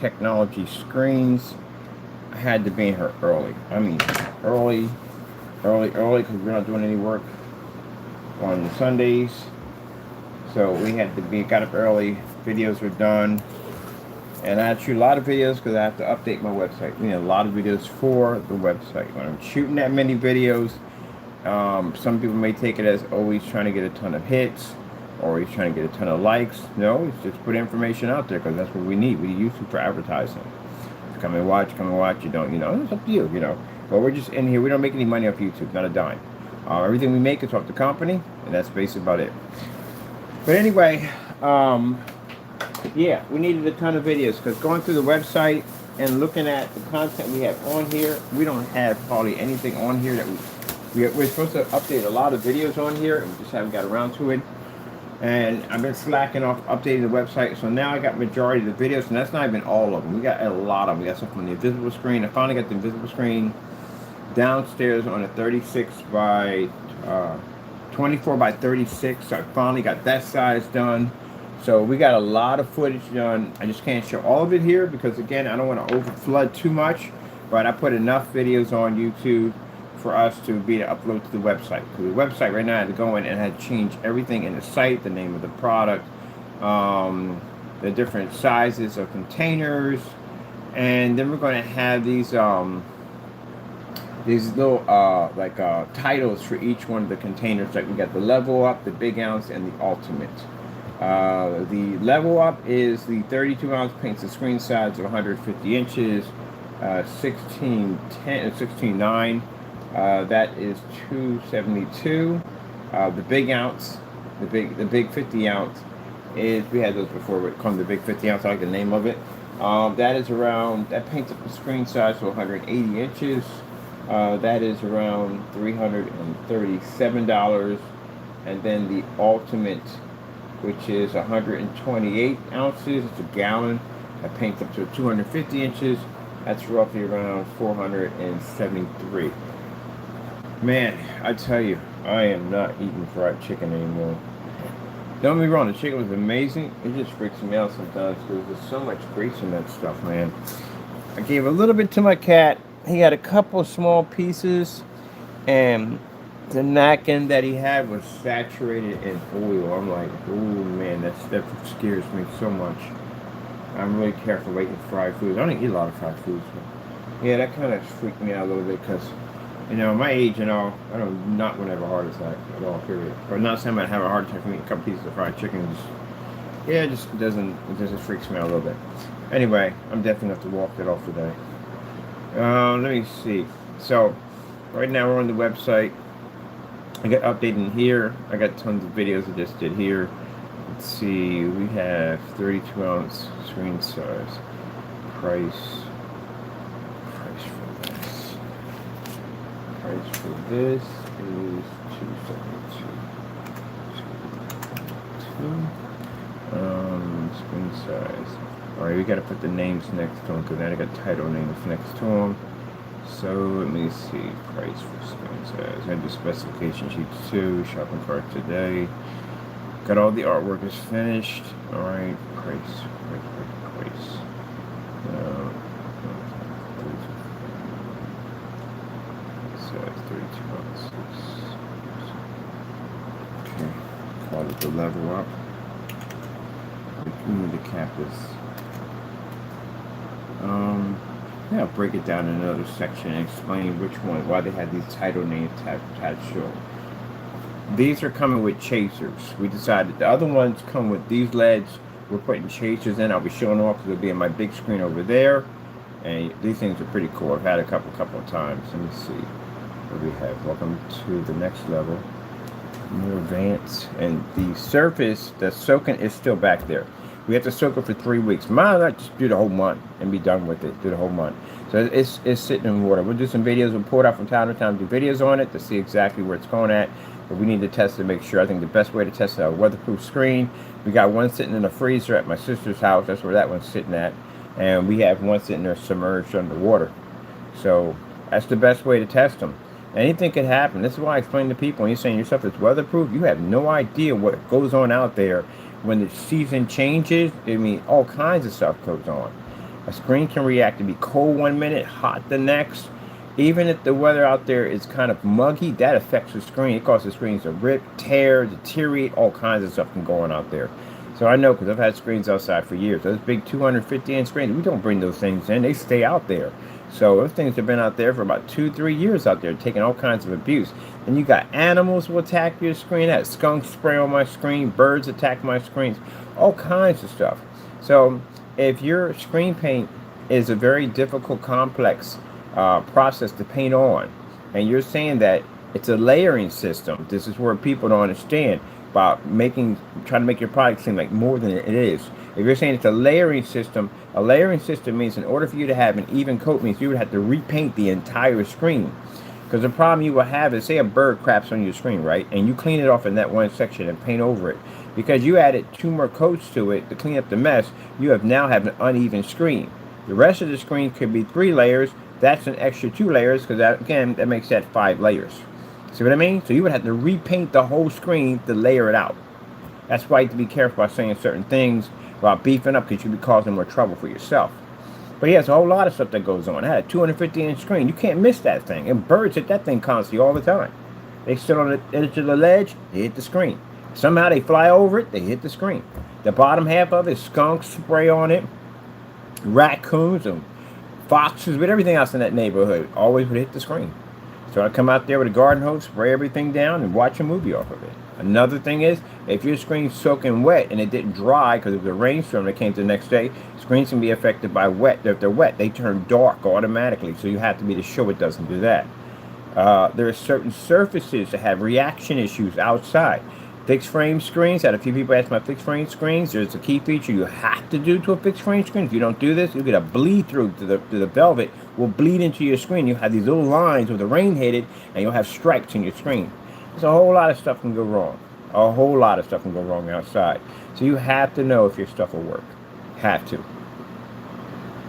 Technology Screens. I had to be in here early. I mean, early, because we're not doing any work on Sundays. So we had to be, got up early, videos were done. And I had to shoot a lot of videos because I have to update my website. You know, a lot of videos for the website. When I'm shooting that many videos, some people may take it as always trying to get a ton of hits, or he's trying to get a ton of likes. No, it's just put information out there because that's what we need. We use it for advertising. Come and watch, you don't, it's up to you, But we're just in here. We don't make any money off YouTube, not a dime. Everything we make is off the company, and that's basically about it. But anyway, yeah, we needed a ton of videos because going through the website and looking at the content we have on here, we don't have hardly anything on here that we're supposed to update a lot of videos on here, and we just haven't got around to it. And I've been slacking off updating the website, so now I got majority of the videos, and that's not even all of them. We got a lot of them. We got stuff on the invisible screen. I finally got the invisible screen downstairs on a 36 by 24 by 36. So I finally got that size done. So we got a lot of footage done. I just can't show all of it here because, again, I don't want to overflood too much. But I put enough videos on YouTube for us to be able to upload to the website. Because the website right now, I had to go in and I had to change everything in the site, the name of the product, the different sizes of containers, and then we're going to have these little titles for each one of the containers. Like we got the level up, the big ounce, and the ultimate. The level up is the 32 ounce, paints the screen size of 150 inches, 16:9. That is $272. The big ounce, the big 50 ounce is, we had those before, but it comes the big 50 ounce, I like the name of it. That is around, that paints up the screen size to 180 inches. That is around $337. And then the ultimate, which is 128 ounces, it's a gallon, that paints up to 250 inches. That's roughly around $473. Man, I tell you, I am not eating fried chicken anymore. Don't get me wrong, the chicken was amazing. It just freaks me out sometimes because there's so much grease in that stuff, man. I gave a little bit to my cat. He had a couple small pieces, and the napkin that he had was saturated in oil. I'm like, oh man, that stuff scares me so much. I'm really careful eating fried foods. I don't eat a lot of fried foods, but yeah, that kind of freaked me out a little bit because, my age and all, I do not want to have a heart attack at all, period. Or not saying I have a heart attack from eating a couple pieces of fried chicken. It just freaks me out a little bit. Anyway, I'm definitely going to have to walk that off today. Let me see. So, right now we're on the website. I got updating here. I got tons of videos I just did here. Let's see. We have 32 ounce screen size. Price for this is $272. Screen size. Alright, we gotta put the names next to them because then I got title names next to them. So let me see. Price for screen size. I do specification sheet 2. Shopping cart today. Got all the artwork is finished. Alright, price. 32 ounces. Okay, call it the level up. We need to cap this. Yeah, I'll break it down in another section and explain which one, why they had these title names attached to them. These are coming with chasers. We decided the other ones come with these LEDs. We're putting chasers in. I'll be showing off because it'll be in my big screen over there. And these things are pretty cool. I've had a couple of times. Let me see. What do we have? Welcome to the next level. More advanced. And the surface, the soaking is still back there. We have to soak it for 3 weeks. Might not just do the whole month and be done with it. Do the whole month. So it's sitting in water. We'll do some videos. We'll pull it out from time to time. Do videos on it to see exactly where it's going at. But we need to test it to make sure. I think the best way to test a weatherproof screen. We got one sitting in the freezer at my sister's house. That's where that one's sitting at. And we have one sitting there submerged underwater. So that's the best way to test them. Anything could happen. This is why I explain to people, when you're saying your stuff is weatherproof, you have no idea what goes on out there when the season changes. I mean, all kinds of stuff goes on. A screen can react to be cold 1 minute, hot the next. Even if the weather out there is kind of muggy, that affects the screen. It causes the screens to rip, tear, deteriorate, all kinds of stuff can go on out there. So I know because I've had screens outside for years. Those big 250-inch screens, we don't bring those things in. They stay out there. So those things have been out there for about 2-3 years out there, taking all kinds of abuse. And you got animals will attack your screen. I had skunks spray on my screen. Birds attack my screens. All kinds of stuff. So if your screen paint is a very difficult, complex process to paint on, and you're saying that it's a layering system, this is where people don't understand about trying to make your product seem like more than it is. If you're saying it's a layering system means in order for you to have an even coat means you would have to repaint the entire screen. Because the problem you will have is, say a bird craps on your screen, right? And you clean it off in that one section and paint over it. Because you added 2 more coats to it to clean up the mess, you now have an uneven screen. The rest of the screen could be 3 layers. That's an extra 2 layers because that makes that 5 layers. See what I mean? So you would have to repaint the whole screen to layer it out. That's why you have to be careful about saying certain things about beefing up because you'll be causing more trouble for yourself. But yeah, it's a whole lot of stuff that goes on. I had a 250-inch screen. You can't miss that thing. And birds hit that thing constantly all the time. They sit on the edge of the ledge, they hit the screen. Somehow they fly over it, they hit the screen. The bottom half of it, skunks spray on it, raccoons and foxes, with everything else in that neighborhood, always would hit the screen. So I come out there with a garden hose, spray everything down, and watch a movie off of it. Another thing is, if your screen's soaking wet and it didn't dry because it was a rainstorm that came the next day, screens can be affected by wet. If they're wet, they turn dark automatically, so you have to be to show it doesn't do that. There are certain surfaces that have reaction issues outside. Fixed frame screens, had a few people ask about fixed frame screens. There's a key feature you have to do to a fixed frame screen. If you don't do this, you get a bleed through to the velvet, will bleed into your screen. You have these little lines where the rain hit it, and you'll have stripes in your screen. There's a whole lot of stuff can go wrong. A whole lot of stuff can go wrong outside. So you have to know if your stuff will work. Have to.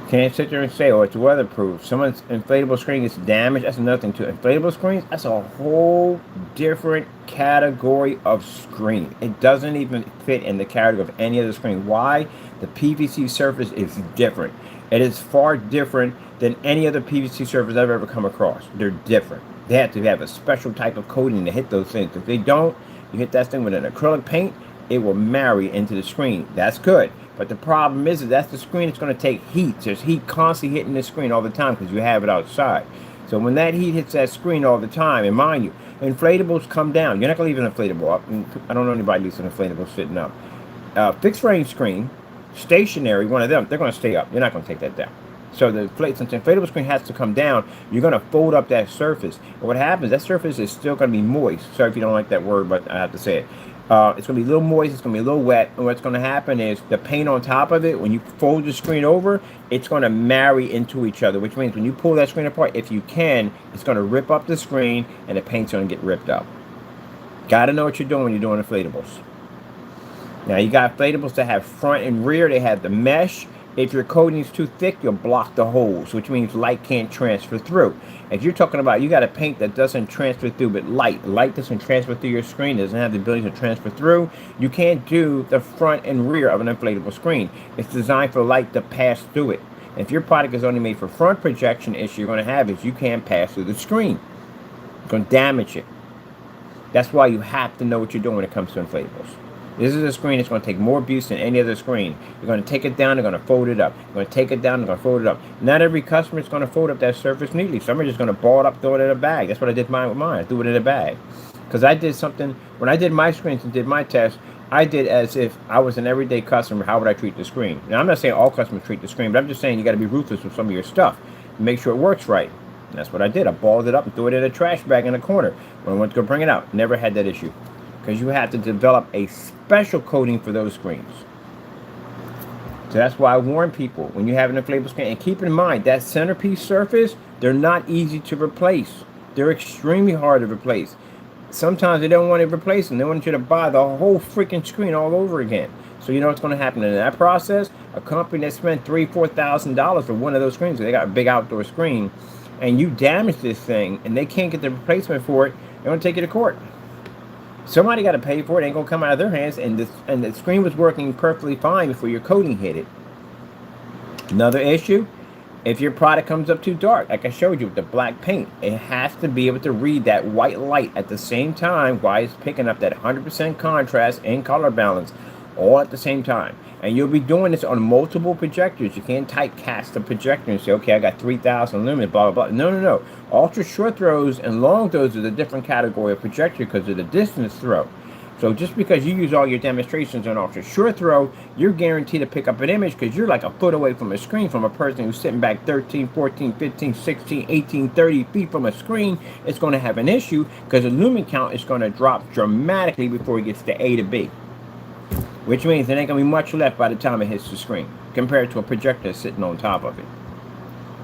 Can't sit there and say, oh, it's weatherproof. Someone's inflatable screen gets damaged. That's another thing too. Inflatable screens, that's a whole different category of screen. It doesn't even fit in the category of any other screen. Why? The PVC surface is different. It is far different than any other PVC surface I've ever come across. They're different. They have to have a special type of coating to hit those things. If they don't, you hit that thing with an acrylic paint, it will marry into the screen. That's good. But the problem is that's the screen that's going to take heat. There's heat constantly hitting the screen all the time because you have it outside. So when that heat hits that screen all the time, and mind you, inflatables come down. You're not going to leave an inflatable up. I don't know anybody leaves an inflatable sitting up. Fixed frame screen, stationary, one of them, they're going to stay up. You're not going to take that down. So since the inflatable screen has to come down, you're going to fold up that surface. And what happens, that surface is still going to be moist. Sorry if you don't like that word, but I have to say it. It's going to be a little moist, it's going to be a little wet, and what's going to happen is the paint on top of it, when you fold the screen over, it's going to marry into each other, which means when you pull that screen apart, if you can, it's going to rip up the screen, and the paint's going to get ripped up. Got to know what you're doing when you're doing inflatables. Now, you got inflatables that have front and rear, they have the mesh. If your coating is too thick, you'll block the holes, which means light can't transfer through. If you're talking about you got a paint that doesn't transfer through, but light doesn't transfer through your screen, doesn't have the ability to transfer through, you can't do the front and rear of an inflatable screen. It's designed for light to pass through it. If your product is only made for front projection, issue you're going to have is you can't pass through the screen. It's going to damage it. That's why you have to know what you're doing when it comes to inflatables. This is a screen that's going to take more abuse than any other screen. You're going to take it down, they're going to fold it up. You're going to take it down, they're going to fold it up. Not every customer is going to fold up that surface neatly. Some are just going to ball it up, throw it in a bag. That's what I did mine with mine. I threw it in a bag. Because I did something, when I did my screens and did my test, I did as if I was an everyday customer. How would I treat the screen? Now, I'm not saying all customers treat the screen, but I'm just saying you got to be ruthless with some of your stuff. Make sure it works right. And that's what I did. I balled it up and threw it in a trash bag in a corner. When I went to go bring it out, never had that issue. Because you have to develop a special coating for those screens. So that's why I warn people when you have an inflatable screen. And keep in mind, that centerpiece surface, they're not easy to replace. They're extremely hard to replace. Sometimes they don't want to replace them. They want you to buy the whole freaking screen all over again. So you know what's going to happen in that process? A company that spent $3,000-$4,000 for one of those screens, they got a big outdoor screen, and you damage this thing, and they can't get the replacement for it, they're going to take you to court. Somebody got to pay for it. It ain't going to come out of their hands. And the screen was working perfectly fine before your coating hit it. Another issue, if your product comes up too dark, like I showed you with the black paint, it has to be able to read that white light at the same time while it's picking up that 100% contrast and color balance all at the same time. And you'll be doing this on multiple projectors. You can't typecast a projector and say, okay, I got 3,000 lumens, blah, blah, blah. No, no, no. Ultra short throws and long throws is a different category of projector because of the distance throw. So just because you use all your demonstrations on ultra short throw, you're guaranteed to pick up an image because you're like a foot away from a screen from a person who's sitting back 13, 14, 15, 16, 18, 30 feet from a screen. It's going to have an issue because the lumen count is going to drop dramatically before it gets to A to B. Which means there ain't going to be much left by the time it hits the screen compared to a projector sitting on top of it.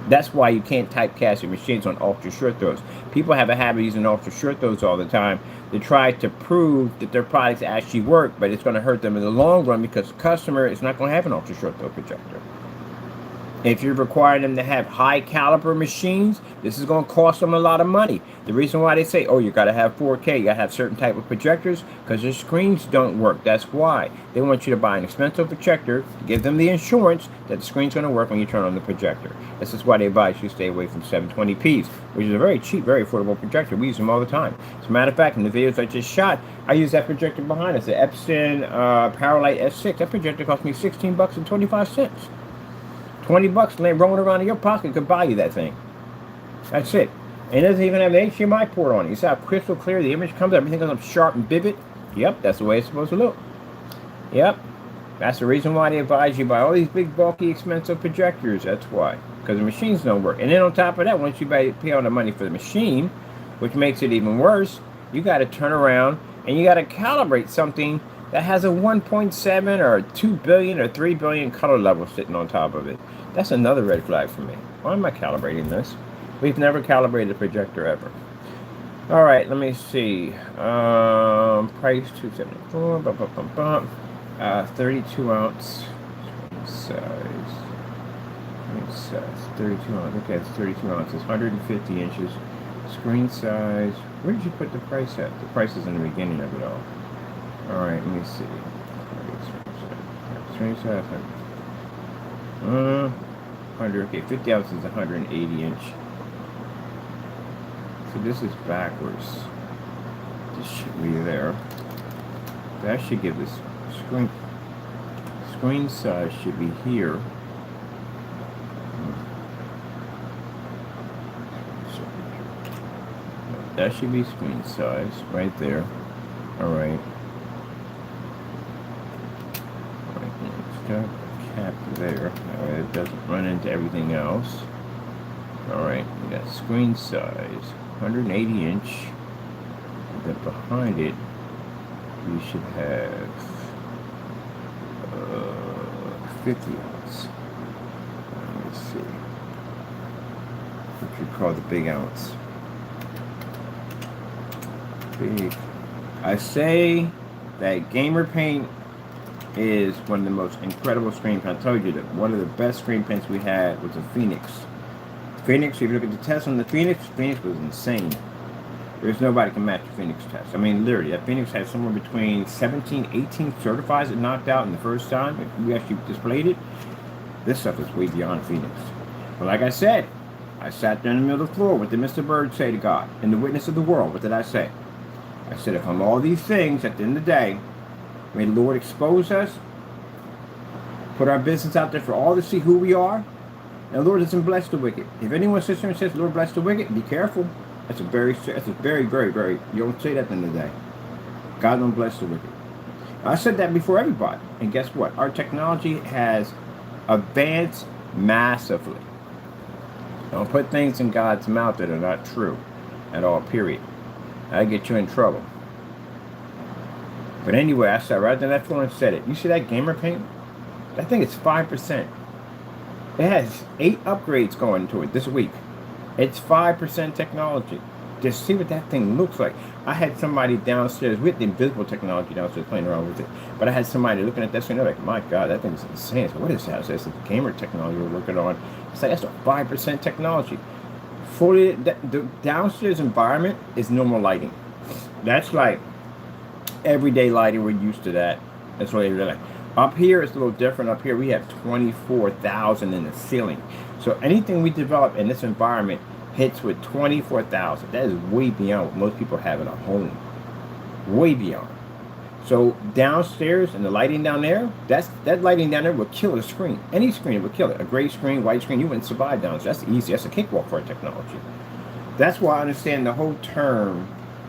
That's why you can't typecast your machines on ultra short throws. People have a habit of using ultra short throws all the time to try to prove that their products actually work, but it's going to hurt them in the long run because the customer is not going to have an ultra short throw projector. If you require them to have high caliber machines, this is going to cost them a lot of money. The reason why they say, oh, you got to have 4K, you got to have certain type of projectors, because their screens don't work. That's why they want you to buy an expensive projector to give them the insurance that the screen's going to work when you turn on the projector. This is why they advise you stay away from 720p's, which is a very cheap, very affordable projector. We use them all the time. As a matter of fact, in the videos I just shot, I use that projector behind us, the Epson Powerlight S6. That projector cost me $16.25. 20 bucks rolling around in your pocket could buy you that thing. That's it. And it doesn't even have an HDMI port on it. You see how crystal clear the image comes? Everything comes up sharp and vivid. Yep, that's the way it's supposed to look. Yep. That's the reason why they advise you buy all these big, bulky, expensive projectors. That's why. Because the machines don't work. And then on top of that, once you pay all the money for the machine, which makes it even worse, you got to turn around and you got to calibrate something that has a 1.7 or 2 billion or 3 billion color level sitting on top of it. That's another red flag for me. Why am I calibrating this? We've never calibrated a projector ever. All right, let me see. Price $274. 32 ounce size. 32 ounce. Okay, it's 32 ounces. 150 inches. Screen size. Where did you put the price at? The price is in the beginning of it all. All right, let me see. Screen size. 100. Okay, 50 ounces is 180 inch. So this is backwards. This should be there. That should give this screen size should be here. That should be screen size right there. All right. Got a cap there. That way it doesn't run into everything else. All right. We got screen size 180 inch. And then behind it, we should have 50 ounce. Let me see. What you call the big ounce. Big. I say that gamer paint is one of the most incredible screen paints. I told you that one of the best screen paints we had was a Phoenix. Phoenix, if you look at the test on the Phoenix was insane. There's nobody can match the Phoenix test. I mean, literally, that Phoenix had somewhere between 17, 18 certifies it knocked out in the first time. If we actually displayed it, this stuff is way beyond Phoenix. But like I said, I sat there in the middle of the floor. What did Mr. Bird say to God? In the witness of the world, what did I say? I said, if I'm all these things, at the end of the day, may the Lord expose us, put our business out there for all to see who we are. And the Lord doesn't bless the wicked. If anyone sits there and says, Lord bless the wicked, be careful. That's a very, very, you don't say that at the end of the day. God don't bless the wicked. I said that before everybody. And guess what? Our technology has advanced massively. Don't put things in God's mouth that are not true at all, period. That'll get you in trouble. But anyway, I sat right on that floor and said it. You see that gamer paint? I think it's 5%. It has 8 upgrades going to it this week. It's 5% technology. Just see what that thing looks like. I had somebody downstairs with the invisible technology downstairs playing around with it. But I had somebody looking at that screen. They're like, my God, that thing's insane. So what is that? So it's the gamer technology we're working on. It's like, that's a 5% technology. Fully, the downstairs environment is normal lighting. That's like everyday lighting. We're used to that. That's what they're like. Up here it's a little different. Up here we have 24,000 in the ceiling. So anything we develop in this environment hits with 24,000. That is way beyond what most people have in a home. Way beyond. So downstairs and the lighting down there, that lighting down there will kill a screen. Any screen would kill it. A gray screen, white screen, you wouldn't survive downstairs. That's easy. That's a cakewalk for our technology. That's why I understand the whole term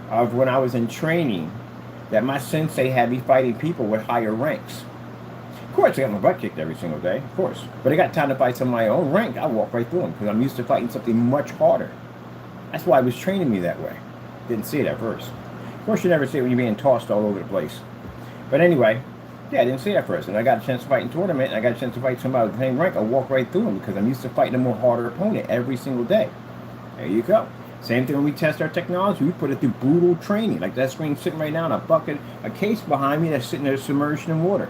of when I was in training that my sensei had me fighting people with higher ranks. Of course, I got my butt kicked every single day, of course. But I got time to fight some of my own rank. I walk right through them because I'm used to fighting something much harder. That's why it was training me that way. Didn't see it at first. Of course, you never see it when you're being tossed all over the place. But anyway, yeah, I didn't see that first. And I got a chance to fight in tournament, and I got a chance to fight somebody with the same rank. I walk right through them because I'm used to fighting a more harder opponent every single day. There you go. Same thing when we test our technology. We put it through brutal training. Like that screen sitting right now in a bucket, a case behind me that's sitting there submerged in water.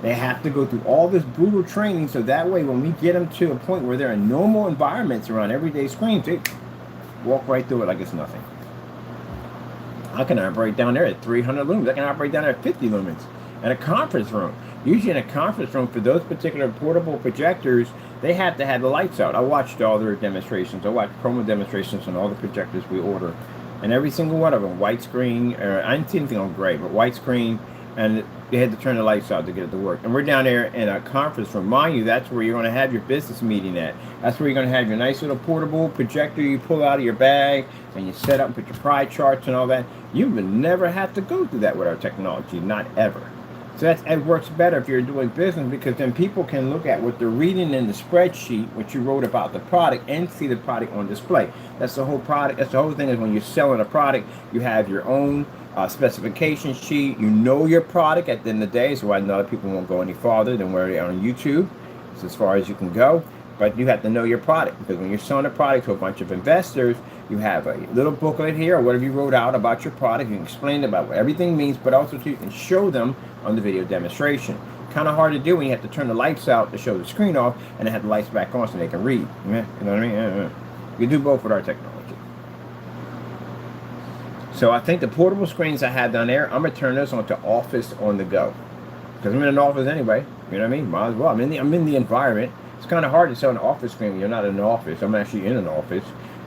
They have to go through all this brutal training so that way when we get them to a point where they're in normal environments around everyday screens, they walk right through it like it's nothing. I can operate down there at 300 lumens. I can operate down there at 50 lumens. In a conference room. Usually in a conference room, for those particular portable projectors, they have to have the lights out. I watched all their demonstrations. I watched promo demonstrations on all the projectors we order. And every single one of them, white screen, I didn't see anything on gray, but white screen, and they had to turn the lights out to get it to work. And we're down there in a conference room. Mind you, that's where you're going to have your business meeting at. That's where you're going to have your nice little portable projector you pull out of your bag, and you set up and put your pie charts and all that. You would never have to go through that with our technology, not ever. So it works better if you're doing business because then people can look at what they're reading in the spreadsheet, what you wrote about the product, and see the product on display. That's the whole product. That's the whole thing is when you're selling a product, you have your own specification sheet. You know your product at the end of the day, so I know that people won't go any farther than where they are on YouTube. It's as far as you can go. But you have to know your product because when you're selling a product to a bunch of investors, you have a little booklet here or whatever you wrote out about your product. You can explain about what everything means, but also so you can show them on the video demonstration. Kind of hard to do when you have to turn the lights out to show the screen off and then have the lights back on so they can read. You know what I mean? You can do both with our technology. So I think the portable screens I have down there, I'm going to turn this on to office on the go. Because I'm in an office anyway. You know what I mean? Might as well. I'm in the environment. It's kind of hard to sell an office screen when you're not in an office. I'm actually in an office.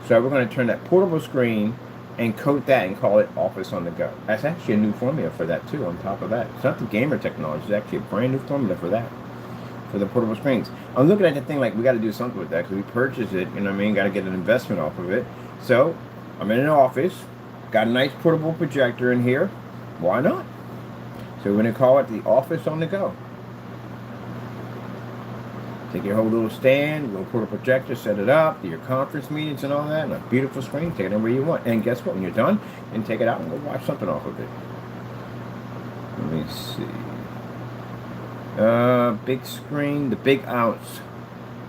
So we're going to turn that portable screen and coat that and call it office on the go. That's actually a new formula for that too on top of that. It's not the gamer technology. It's actually a brand new formula for that. For the portable screens. I'm looking at the thing like we got to do something with that because we purchased it. You know what I mean? Got to get an investment off of it. So I'm in an office. Got a nice portable projector in here. Why not? So we're going to call it the office on the go. Take your whole little stand, little portable projector, set it up, do your conference meetings and all that, and a beautiful screen, take it anywhere you want. And guess what? When you're done, you can take it out and go watch something off of it. Let me see. Big screen, the big ounce.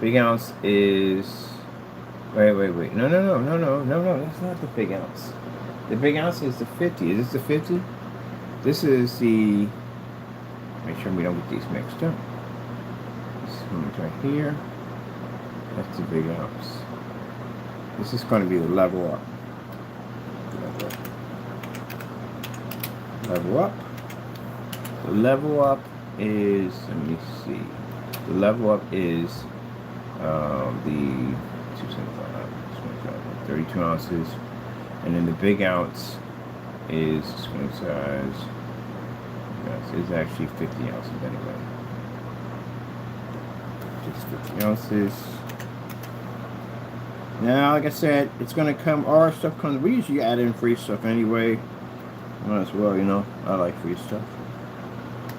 Big ounce is... Wait. No, that's not the big ounce. The big ounce is the 50. Is this the 50? This is the... Make sure we don't get these mixed up. Right here, that's the big ounce. This is going to be the level up. Level up. The level up is, let me see. The level up is the 275, 32 ounces, and then the big ounce is screen size. It's actually 50 ounces anyway. 50 ounces. Now, like I said, it's going to come, our stuff comes, we usually add in free stuff anyway. Might as well, you know, I like free stuff. So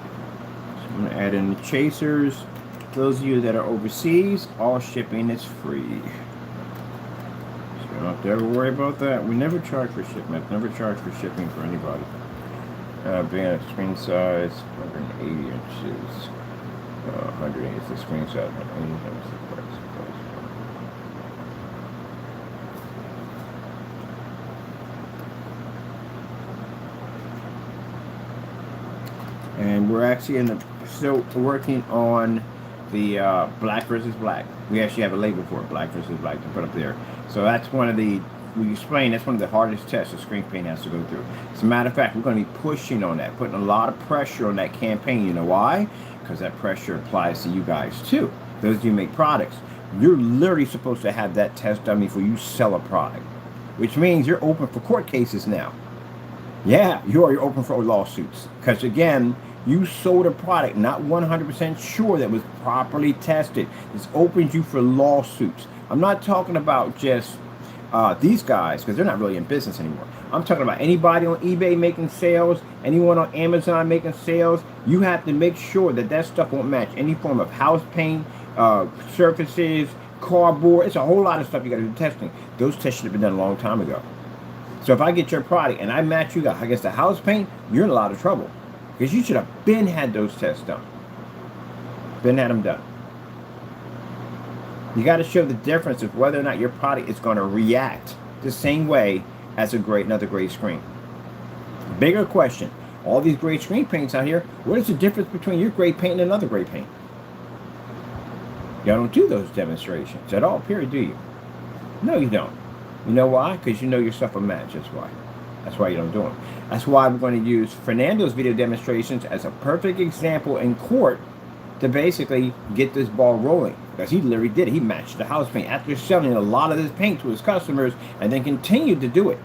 I'm going to add in the chasers. Those of you that are overseas, all shipping is free. So you don't have to ever worry about that. We never charge for shipment, never charge for shipping for anybody. Band screen size, 180 inches. 180 is the screen size. And we're actually still working on the black versus black. We actually have a label for it, black versus black, to put up there. So that's one of the we explained, that's one of the hardest tests a screen paint has to go through. As a matter of fact, we're going to be pushing on that, putting a lot of pressure on that campaign. You know why? Because that pressure applies to you guys too. Those of you who make products, you're literally supposed to have that test done before you sell a product, which means you're open for court cases now. Yeah, you're open for lawsuits. Because again, you sold a product not 100% sure that was properly tested. This opens you for lawsuits. I'm not talking about just these guys, because they're not really in business anymore. I'm talking about anybody on eBay making sales, anyone on Amazon making sales. You have to make sure that that stuff won't match any form of house paint, surfaces, cardboard. It's a whole lot of stuff you got to do testing. Those tests should have been done a long time ago. So if I get your product and I match you against the house paint, you're in a lot of trouble. Because you should have been had those tests done. Been had them done. You got to show the difference of whether or not your product is going to react the same way as another grade screen. Bigger question. All these grade screen paints out here, what is the difference between your grade paint and another grade paint? Y'all don't do those demonstrations at all, period, do you? No, you don't. You know why? Because you know your stuff will match. That's why. That's why you don't do them. That's why we're going to use Fernando's video demonstrations as a perfect example in court to basically get this ball rolling. Because he literally did it. He matched the house paint after selling a lot of this paint to his customers and then continued to do it.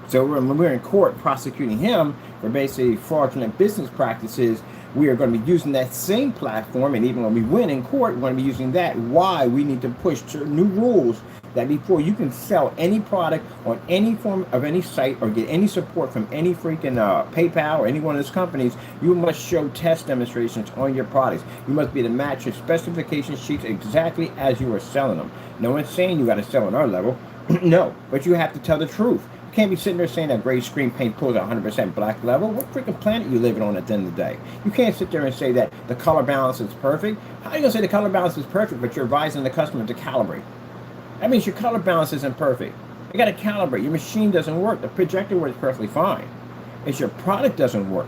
So when we're in court prosecuting him for basically fraudulent business practices, we are going to be using that same platform, and even when we win in court, we're going to be using that. Why we need to push to new rules that before you can sell any product on any form of any site or get any support from any freaking PayPal or any one of those companies, you must show test demonstrations on your products. You must be able to match your specification sheets exactly as you are selling them. No one's saying you got to sell on our level. No, but you have to tell the truth. You can't be sitting there saying that gray screen paint pulls 100% black level. What freaking planet are you living on at the end of the day? You can't sit there and say that the color balance is perfect. How are you going to say the color balance is perfect, but you're advising the customer to calibrate? That means your color balance isn't perfect. You got to calibrate. Your machine doesn't work. The projector works perfectly fine. It's your product doesn't work.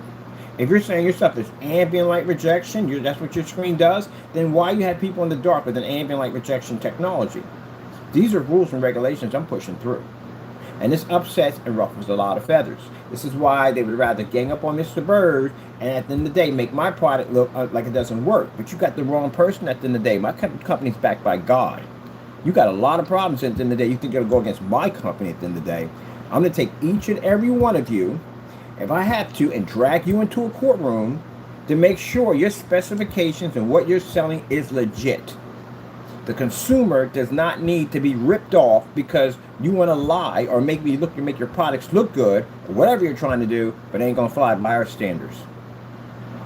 If you're saying your stuff is ambient light rejection, that's what your screen does, then why you have people in the dark with an ambient light rejection technology? These are rules and regulations I'm pushing through. And this upsets and ruffles a lot of feathers. This is why they would rather gang up on Mr. Bird and at the end of the day make my product look like it doesn't work. But you got the wrong person at the end of the day. My company's backed by God. You got a lot of problems at the end of the day. You think you're going to go against my company at the end of the day. I'm going to take each and every one of you, if I have to, and drag you into a courtroom to make sure your specifications and what you're selling is legit. The consumer does not need to be ripped off because you want to lie or make your products look good or whatever you're trying to do, but it ain't going to fly by our standards.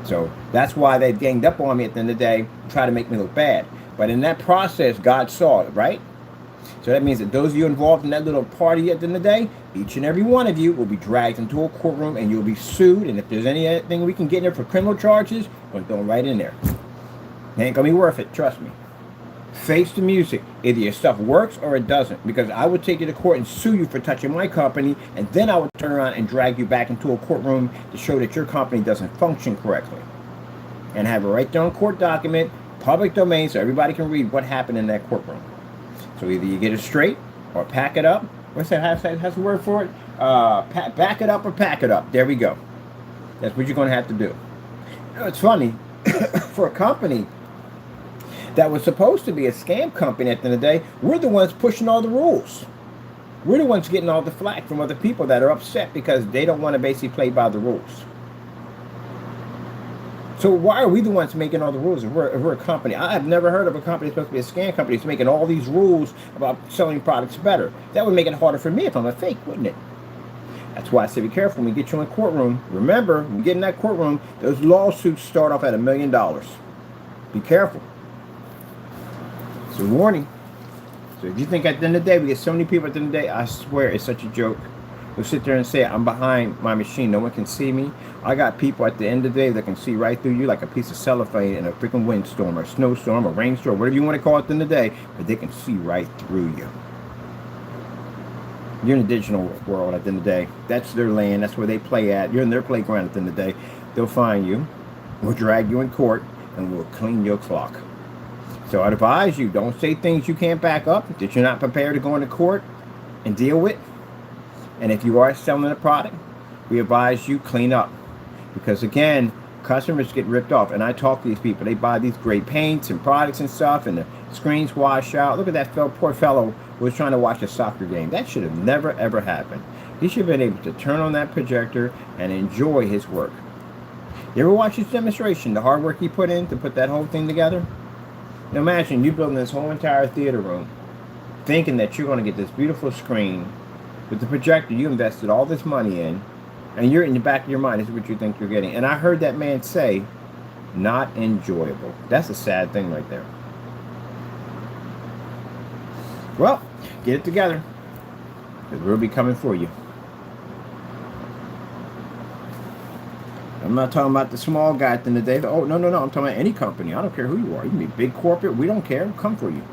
So that's why they ganged up on me at the end of the day, try to make me look bad. But in that process, God saw it, right? So that means that those of you involved in that little party at the end of the day, each and every one of you will be dragged into a courtroom and you'll be sued. And if there's anything we can get in there for criminal charges, we'll throw them right in there. It ain't going to be worth it, trust me. Face the music. Either your stuff works or it doesn't. Because I would take you to court and sue you for touching my company, and then I would turn around and drag you back into a courtroom to show that your company doesn't function correctly. And have it right there on court document, public domain, so everybody can read what happened in that courtroom. So either you get it straight or pack it up. What's that? How's the word for it? Back it up or pack it up. There we go. That's what you're going to have to do. You know, it's funny. For a company that was supposed to be a scam company at the end of the day, we're the ones pushing all the rules. We're the ones getting all the flack from other people that are upset because they don't want to basically play by the rules. So why are we the ones making all the rules if we're a company? I have never heard of a company that's supposed to be a scam company that's making all these rules about selling products better. That would make it harder for me if I'm a fake, wouldn't it? That's why I say be careful when we get you in a courtroom. Remember, when you get in that courtroom, those lawsuits start off at $1 million. Be careful. It's a warning. So if you think at the end of the day, we get so many people at the end of the day, I swear it's such a joke. They'll sit there and say, I'm behind my machine. No one can see me. I got people at the end of the day that can see right through you like a piece of cellophane in a freaking windstorm or a snowstorm or rainstorm, whatever you want to call it at the end of the day, but they can see right through you. You're in the digital world at the end of the day. That's their land. That's where they play at. You're in their playground at the end of the day. They'll find you. We'll drag you in court and we'll clean your clock. So I advise you, don't say things you can't back up that you're not prepared to go into court and deal with. And if you are selling a product, we advise you clean up. Because again, customers get ripped off. And I talk to these people. They buy these great paints and products and stuff, and the screens wash out. Look at that poor fellow who was trying to watch a soccer game. That should have never, ever happened. He should have been able to turn on that projector and enjoy his work. You ever watch his demonstration, the hard work he put in to put that whole thing together? Now imagine you building this whole entire theater room, thinking that you're going to get this beautiful screen with the projector you invested all this money in, and you're in the back of your mind, this is what you think you're getting. And I heard that man say, not enjoyable. That's a sad thing right there. Well, get it together, because we'll be coming for you. I'm not talking about the small guy at the end of the day. Oh, no. I'm talking about any company. I don't care who you are. You can be big corporate. We don't care. We'll come for you.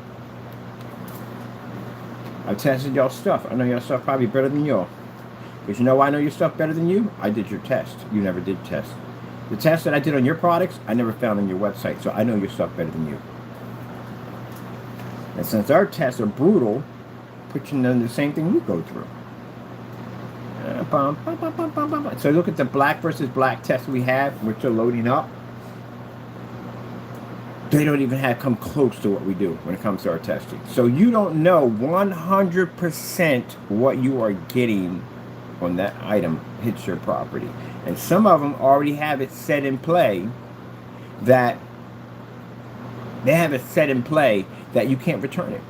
I've tested y'all stuff. I know y'all stuff probably better than y'all. Because you know why I know your stuff better than you? I did your test. You never did test. The test that I did on your products, I never found on your website. So I know your stuff better than you. And since our tests are brutal, put you in the same thing we go through. So look at the black versus black test we have, which are loading up. They don't even come close to what we do when it comes to our testing. So you don't know 100% what you are getting when that item hits your property. And some of them already have it set in play that you can't return it.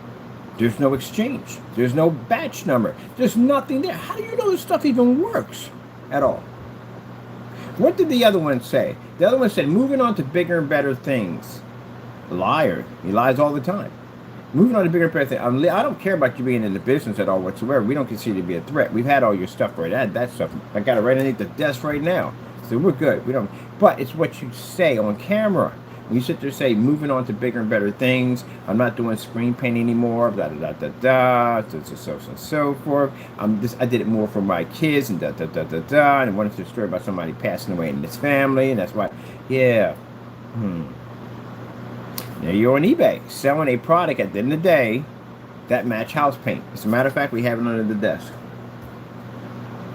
There's no exchange. There's no batch number. There's nothing there. How do you know this stuff even works at all? What did the other one say? The other one said, moving on to bigger and better things. Liar. He lies all the time. Moving on to bigger and better things. I don't care about you being in the business at all whatsoever. We don't consider you to be a threat. We've had all your stuff right. That stuff. I got it right underneath the desk right now. So we're good. We don't. But it's what you say on camera. When you sit there and say, moving on to bigger and better things, I'm not doing screen paint anymore, blah, blah, blah, blah, blah, so on and so forth. I did it more for my kids, and and I wanted to story about somebody passing away in this family, and that's why, yeah. Now you're on eBay, selling a product at the end of the day that match house paint. As a matter of fact, we have it under the desk.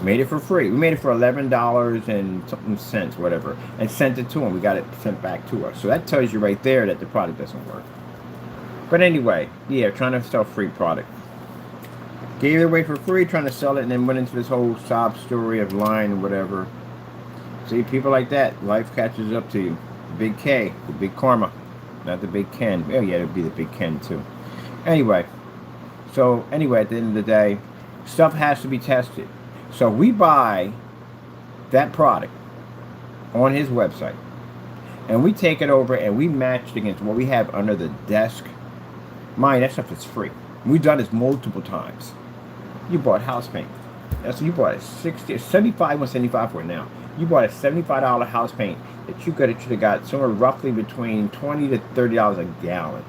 Made it for free. We made it for $11 and something cents, whatever, and sent it to them. We got it sent back to us. So that tells you right there that the product doesn't work. But anyway, yeah, trying to sell free product. Gave it away for free, trying to sell it, and then went into this whole sob story of lying and whatever. See, people like that, life catches up to you. The big K, the big karma, not the big Ken. Oh yeah, it would be the big Ken too. Anyway, at the end of the day, stuff has to be tested. So we buy that product on his website, and we take it over and we match it against what we have under the desk. Mind, that stuff is free. We've done this multiple times. You bought house paint. You bought a $75, $175 for it now. You bought a $75 house paint that you should have got somewhere roughly between $20 to $30 a gallon.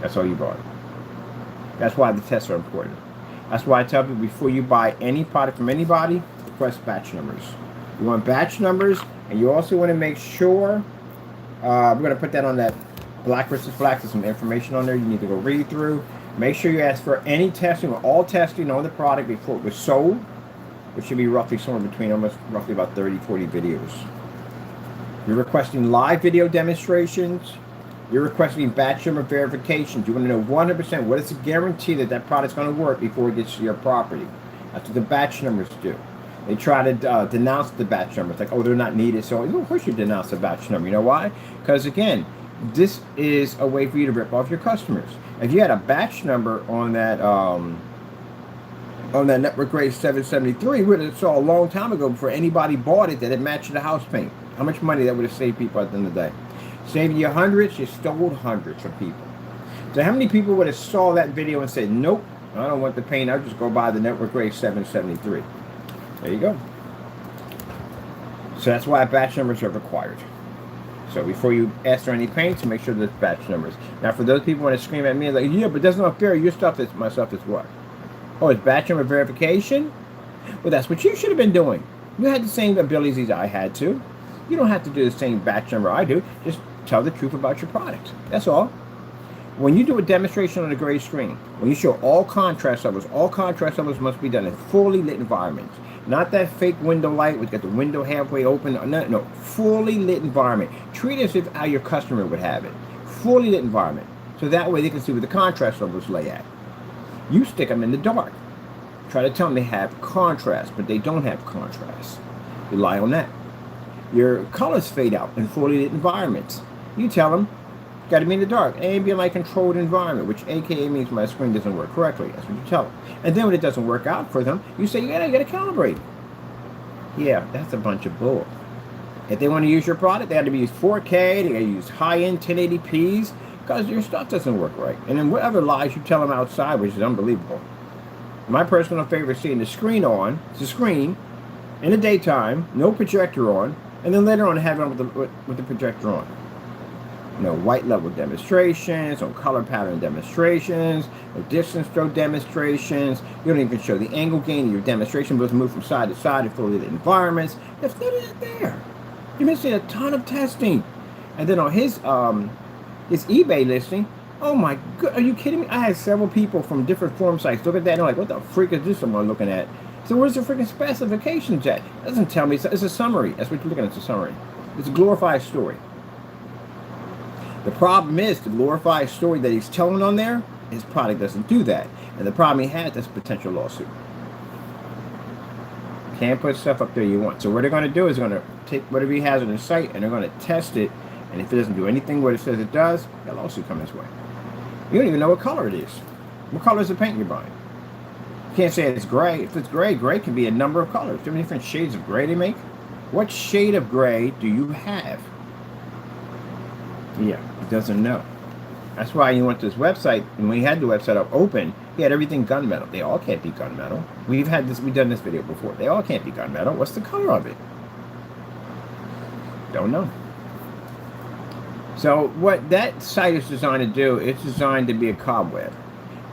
That's all you bought. That's why the tests are important. That's why I tell people before you buy any product from anybody, request batch numbers. You want batch numbers, and you also want to make sure, we're going to put that on that black versus black. There's some information on there you need to go read through. Make sure you ask for any testing or all testing on the product before it was sold, which should be roughly somewhere between roughly about 30, 40 videos. You're requesting live video demonstrations. You're requesting batch number verifications. You want to know 100% what is the guarantee that that product's going to work before it gets to your property. That's what the batch numbers do. They try to denounce the batch numbers, like, oh, they're not needed. So, of course you denounce the batch number. You know why? Because, again, this is a way for you to rip off your customers. If you had a batch number on that network grade 773, we would have saw a long time ago before anybody bought it that it matched the house paint. How much money that would have saved people at the end of the day? Saving you hundreds, you stole hundreds from people. So how many people would have saw that video and said, nope, I don't want the paint, I'll just go buy the network grade 773. There you go. So that's why batch numbers are required. So before you ask for any paints, make sure there's batch numbers. Now for those people who want to scream at me, like, yeah, but that's not fair, my stuff is what? Oh, it's batch number verification? Well, that's what you should have been doing. You had the same abilities I had to. You don't have to do the same batch number I do. Just tell the truth about your product. That's all. When you do a demonstration on a gray screen, when you show all contrast levels must be done in fully lit environments. Not that fake window light with got the window halfway open. No, fully lit environment. Treat it as if how your customer would have it. Fully lit environment. So that way they can see where the contrast levels lay at. You stick them in the dark. Try to tell them they have contrast, but they don't have contrast. Rely on that. Your colors fade out in fully lit environments. You tell them, got to be in the dark. Ambient light controlled environment, which AKA means my screen doesn't work correctly. That's what you tell them. And then when it doesn't work out for them, you say, you gotta calibrate. Yeah, that's a bunch of bull. If they want to use your product, they have to use 4K, they gotta use high-end 1080p's, because your stuff doesn't work right. And then whatever lies you tell them outside, which is unbelievable. My personal favorite is seeing the screen on, it's a screen, in the daytime, no projector on, and then later on have it on with the projector on. White level demonstrations, no color pattern demonstrations, no distance stroke demonstrations. You don't even show the angle gain in your demonstration, but it's moved from side to side in fully lit environments. There's none of that there. You're missing a ton of testing. And then on his eBay listing, oh my god, are you kidding me? I had several people from different forum sites look at that and they're like, what the freak is this someone looking at? So where's the freaking specifications at? It doesn't tell me. It's a summary. That's what you're looking at. It's a summary. It's a glorified story. The problem is the glorified story that he's telling on there, his product doesn't do that. And the problem he has is potential lawsuit. Can't put stuff up there you want. So what they're going to do is they're going to take whatever he has on his site and they're going to test it. And if it doesn't do anything what it says it does, that lawsuit comes his way. You don't even know what color it is. What color is the paint you're buying? You can't say it's gray. If it's gray, gray can be a number of colors. Do you have different shades of gray they make? What shade of gray do you have? Yeah, he doesn't know. That's why you went to this website, and when he had the website up open, he had everything gunmetal. They all can't be gunmetal. We've done this video before. They all can't be gunmetal. What's the color of it? Don't know. So what that site is designed to do, it's designed to be a cobweb.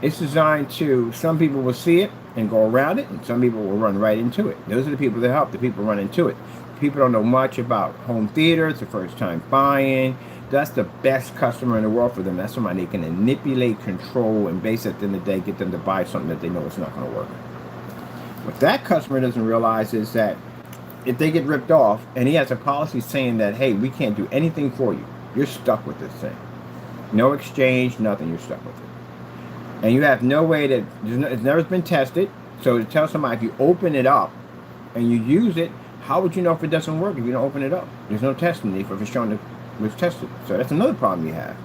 It's designed to, some people will see it and go around it, and some people will run right into it. Those are the people that help. The people run into it. People don't know much about home theater. It's the first time buying. That's the best customer in the world for them. That's somebody they can manipulate, control, and basically at the end of the day get them to buy something that they know it's not going to work. What that customer doesn't realize is that if they get ripped off and he has a policy saying that, hey, we can't do anything for you, you're stuck with this thing. No exchange, nothing, you're stuck with it. And you have no way to, it's never been tested. So to tell somebody if you open it up and you use it, how would you know if it doesn't work if you don't open it up? There's no testing if it's shown that it was tested. So that's another problem you have.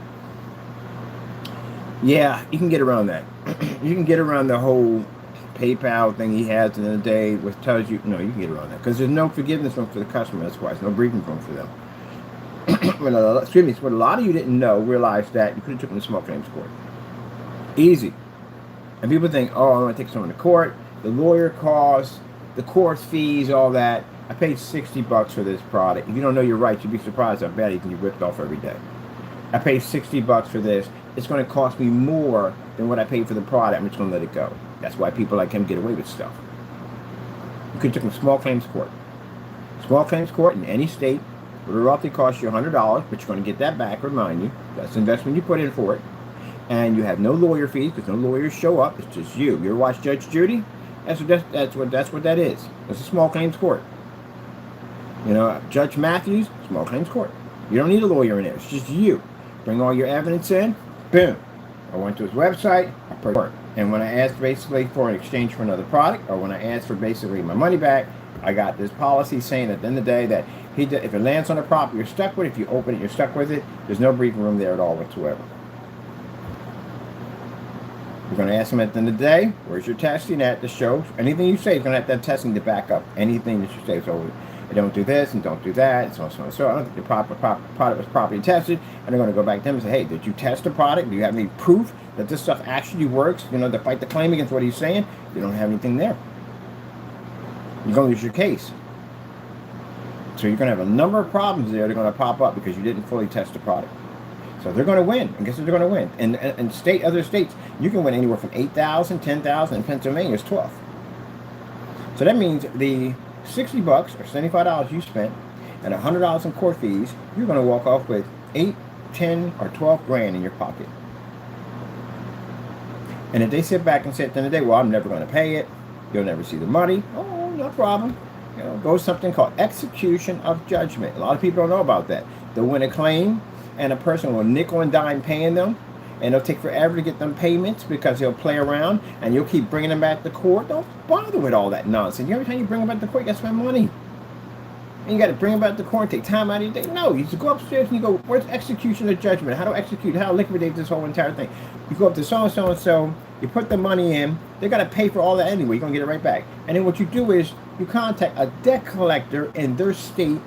Yeah, you can get around that. You can get around the whole PayPal thing he has at the end of the day, which tells you, no, you can get around that. Because there's no forgiveness room for the customer, that's why. There's no breathing room for them. What a lot of you didn't know, realized that you could have taken the small claims court. Easy. And people think, oh, I'm going to take someone to court. The lawyer costs, the court fees, all that. I paid $60 for this product. If you don't know your rights, you'd be surprised how bad you can get ripped off every day. I paid $60 for this. It's going to cost me more than what I paid for the product. I'm just going to let it go. That's why people like him get away with stuff. You could take him to small claims court. Small claims court in any state would roughly cost you $100, but you're going to get that back, remind you. That's the investment you put in for it. And you have no lawyer fees because no lawyers show up. It's just you. You ever watch Judge Judy? That's what that is. It's a small claims court. You know, Judge Matthews, small claims court. You don't need a lawyer in there. It's just you. Bring all your evidence in. Boom. I went to his website. I purchased. And when I asked basically for an exchange for another product, or when I asked for basically my money back, I got this policy saying at the end of the day that if it lands on a property, you're stuck with it. If you open it, you're stuck with it. There's no breathing room there at all whatsoever. You're going to ask them at the end of the day, where's your testing at to show? Anything you say is going to have that testing to back up anything that you say. So I don't do this and don't do that, and so on and so on. So I don't think the product was properly tested. And they're going to go back to them and say, hey, did you test the product? Do you have any proof that this stuff actually works? You know, to fight the claim against what he's saying? You don't have anything there. You're going to lose your case. So you're going to have a number of problems there that are going to pop up because you didn't fully test the product. So they're going to win. And guess what they're going to win? And other states, you can win anywhere from $8,000, $10,000, and Pennsylvania is $12,000. So that means the $60 or $75 you spent and $100 in court fees, you're going to walk off with $8, $10, or $12 grand in your pocket. And if they sit back and say at the end of the day, well, I'm never going to pay it, you'll never see the money, oh, no problem. You know, goes something called execution of judgment. A lot of people don't know about that. They'll win a claim, and a person will nickel and dime paying them, and it'll take forever to get them payments because they'll play around, and you'll keep bringing them back to court. Don't bother with all that nonsense. Every time you bring them back to court, you got to spend money. And you got to bring them back to court and take time out of your day. No, you just go upstairs and you go, where's execution of judgment? How to execute, how to liquidate this whole entire thing. You go up to so-and-so and so, you put the money in, they got to pay for all that anyway. You're going to get it right back. And then what you do is you contact a debt collector in their state,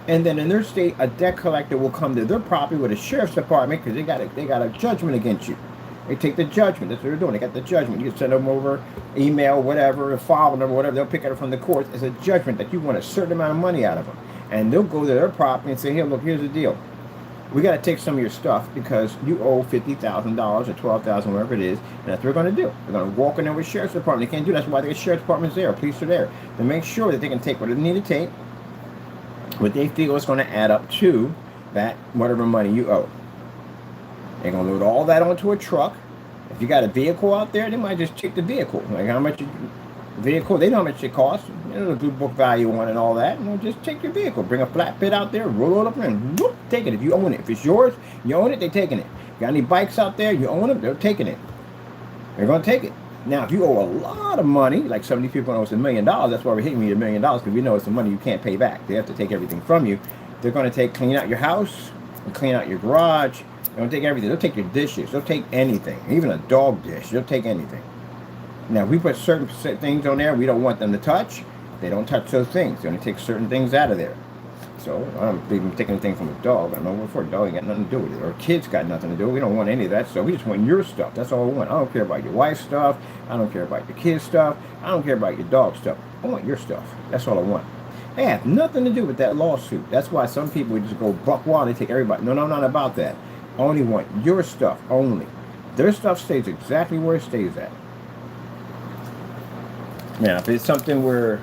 and then in their state, a debt collector will come to their property with a sheriff's department because they got a judgment against you. They take the judgment. That's what they're doing. They got the judgment. You can send them over email, whatever, a file number, whatever. They'll pick it up from the courts as a judgment that you want a certain amount of money out of them. And they'll go to their property and say, here, look, here's the deal. We got to take some of your stuff because you owe $50,000 or $12,000, whatever it is, and that's what they're going to do. They're going to walk in there with sheriff's department. They can't do that. That's why the sheriff's department's there. Police are there to make sure that they can take what they need to take, what they feel is going to add up to that whatever money you owe. They're going to load all that onto a truck. If you got a vehicle out there, they might just check the vehicle. Like how much vehicle, they know how much it costs. You know, the blue book value on and all that. And they'll just check your vehicle. Bring a flatbed out there, roll it up and whoop, take it. If you own it. If it's yours, you own it, they're taking it. Got any bikes out there, you own them, they're taking it. They're going to take it. Now, if you owe a lot of money, like some of these people know it's $1 million, that's why we're hitting you $1 million, because we know it's the money you can't pay back. They have to take everything from you. They're going to clean out your house, and clean out your garage. They'll take everything. They'll take your dishes. They'll take anything. Even a dog dish. They'll take anything. Now, if we put certain things on there we don't want them to touch, they don't touch those things. They only take certain things out of there. So, I don't believe in taking anything from a dog. I don't know what for. A dog ain't got nothing to do with it. Or kids got nothing to do with it. We don't want any of that stuff. We just want your stuff. That's all we want. I don't care about your wife's stuff. I don't care about your kids' stuff. I don't care about your dog's stuff. I want your stuff. That's all I want. They have nothing to do with that lawsuit. That's why some people just go buck wild and take everybody. No, not about that. I only want your stuff only. Their stuff stays exactly where it stays at. Now, if it's something where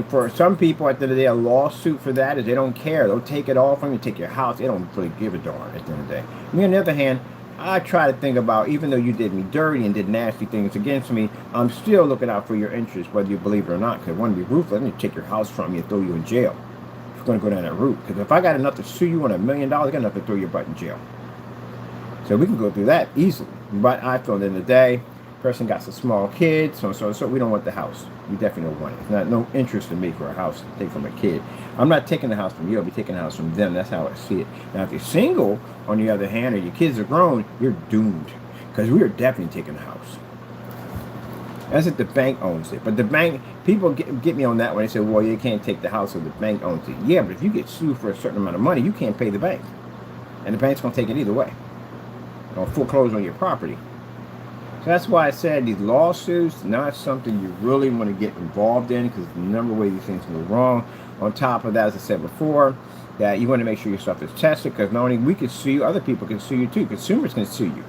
for some people at the end of the day, a lawsuit for that is they don't care. They'll take it all from you, take your house. They don't really give a darn at the end of the day. Me, on the other hand, I try to think about, even though you did me dirty and did nasty things against me, I'm still looking out for your interests, whether you believe it or not. Because I want to be ruthless. Let me take your house from you and throw you in jail. If you're going to go down that route. Because if I got enough to sue you on $1 million, I got enough to throw your butt in jail. So we can go through that easily. But I feel at the end of the day, person got some small kids, so we don't want the house. We definitely don't want it. It's not no interest in me for a house to take from a kid. I'm not taking the house from you. I'll be taking the house from them. That's how I see it. Now, if you're single, on the other hand, or your kids are grown, you're doomed. Because we are definitely taking the house. That's if the bank owns it. But the bank, people get me on that one. They say, well, you can't take the house if the bank owns it. Yeah, but if you get sued for a certain amount of money, you can't pay the bank. And the bank's going to take it either way. Or foreclose on your property. So that's why I said these lawsuits, not something you really want to get involved in, because the number of ways these things go wrong. On top of that, as I said before, that you want to make sure your stuff is tested, because not only we can sue you, other people can sue you too. Consumers can sue you.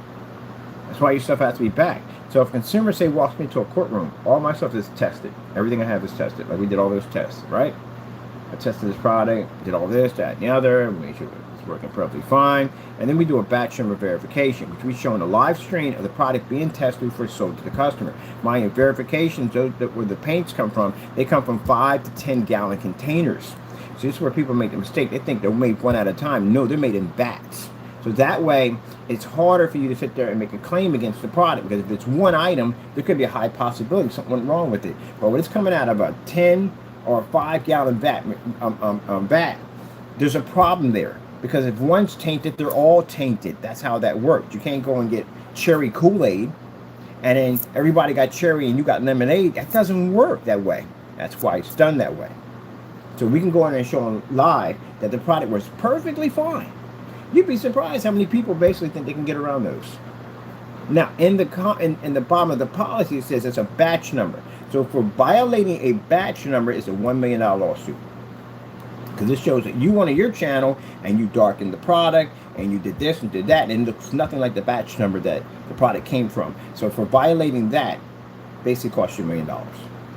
That's why your stuff has to be back. So if consumers say walks me to a courtroom, all my stuff is tested. Everything I have is tested. Like we did all those tests, right? I tested this product, did all this, that, and the other, made sure it's working perfectly fine. And then we do a batch number verification, which we show in a live stream of the product being tested before it's sold to the customer. My verifications, those where the paints come from, they come from 5 to 10 gallon containers. So this is where people make the mistake. They think they're made one at a time. No, they're made in vats. So that way, it's harder for you to sit there and make a claim against the product, because if it's one item, there could be a high possibility something went wrong with it. But when it's coming out of a 10 or 5 gallon vat, there's a problem there. Because if one's tainted, they're all tainted. That's how that works. You can't go and get cherry Kool-Aid and then everybody got cherry and you got lemonade. That doesn't work that way. That's why it's done that way. So we can go in and show them live that the product was perfectly fine. You'd be surprised how many people basically think they can get around those. Now, in the bottom of the policy, it says it's a batch number. So for violating a batch number, it's a $1 million lawsuit. Because this shows that you wanted your channel and you darkened the product and you did this and did that, and it looks nothing like the batch number that the product came from. So for violating that, basically cost you $1 million.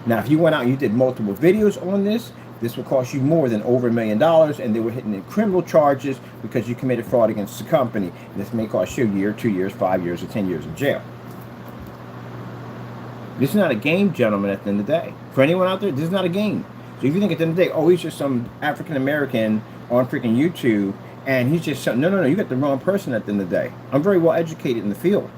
Now, if you went out and you did multiple videos on this, this will cost you more than over $1 million, and they were hitting in criminal charges because you committed fraud against the company. And this may cost you a year, 2 years, 5 years, or 10 years in jail. This is not a game, gentlemen, at the end of the day. For anyone out there, this is not a game. So if you think at the end of the day, oh, he's just some African-American on freaking YouTube, and he's just some... No, you got the wrong person at the end of the day. I'm very well educated in the field.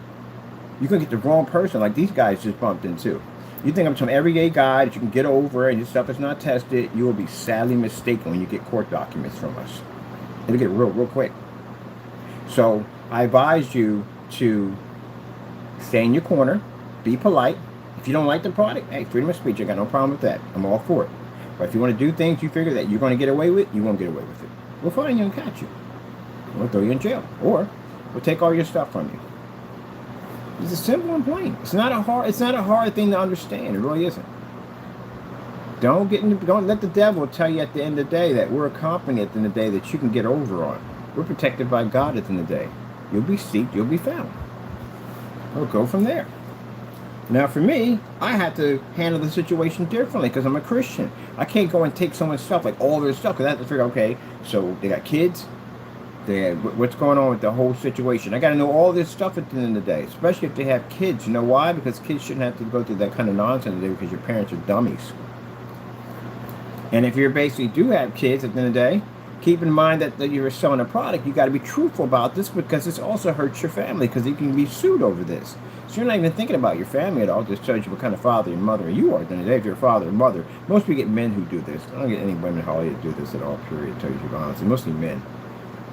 You're going to get the wrong person like these guys just bumped into. You think I'm some everyday guy that you can get over and your stuff is not tested, you will be sadly mistaken when you get court documents from us. It'll get real quick. So I advise you to stay in your corner, be polite. If you don't like the product, hey, freedom of speech, I got no problem with that. I'm all for it. But if you want to do things you figure that you're going to get away with, you won't get away with it. We'll find you and catch you. We'll throw you in jail. Or we'll take all your stuff from you. It's simple and plain. It's not a hard thing to understand. It really isn't. Don't let the devil tell you at the end of the day that we're a company at the end of the day that you can get over on. We're protected by God at the end of the day. You'll be seeked, you'll be found. We'll go from there. Now for me, I had to handle the situation differently because I'm a Christian. I can't go and take someone's stuff, like all their stuff, because I have to figure, okay, so they got kids. What's going on with the whole situation? I got to know all this stuff at the end of the day, especially if they have kids. You know why? Because kids shouldn't have to go through that kind of nonsense today because your parents are dummies. And if you basically do have kids at the end of the day, keep in mind that you're selling a product. You got to be truthful about this because this also hurts your family because you can be sued over this. So you're not even thinking about your family at all. It just tells you what kind of father and mother you are at the end of the day. If you're a father and mother, most people get men who do this. I don't get any women hardly do this at all, period. It tells you honestly, mostly men.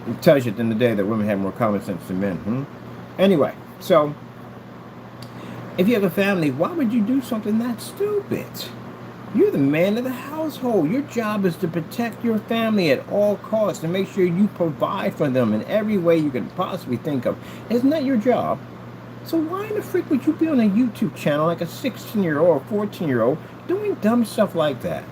It tells you at the end of the day that women have more common sense than men. Anyway, so if you have a family, why would you do something that stupid? You're the man of the household. Your job is to protect your family at all costs and make sure you provide for them in every way you can possibly think of. Isn't that your job? So why in the frick would you be on a YouTube channel like a 16-year-old or 14-year-old doing dumb stuff like that?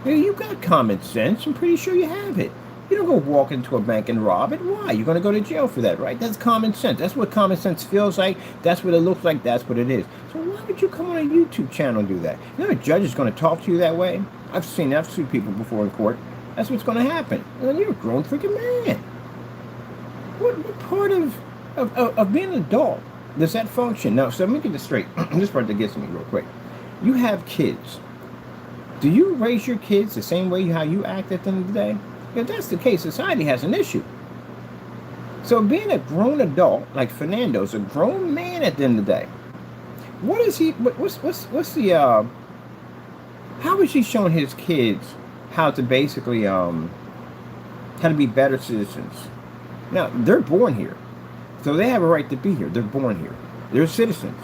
You got common sense. I'm pretty sure you have it. You don't go walk into a bank and rob it. Why? You're going to go to jail for that, right? That's common sense. That's what common sense feels like. That's what it looks like. That's what it is. So why would you come on a YouTube channel and do that? You know a judge is going to talk to you that way? I've sued people before in court. That's what's going to happen. And you're a grown freaking man. What part of being an adult does that function? Now, so let me get this straight. This part that gets me real quick. You have kids. Do you raise your kids the same way how you act at the end of the day? If that's the case, society has an issue. So being a grown adult, like Fernando's a grown man at the end of the day. What is he, what's the, how is he showing his kids how to basically, how to be better citizens? Now, they're born here. So they have a right to be here. They're born here. They're citizens.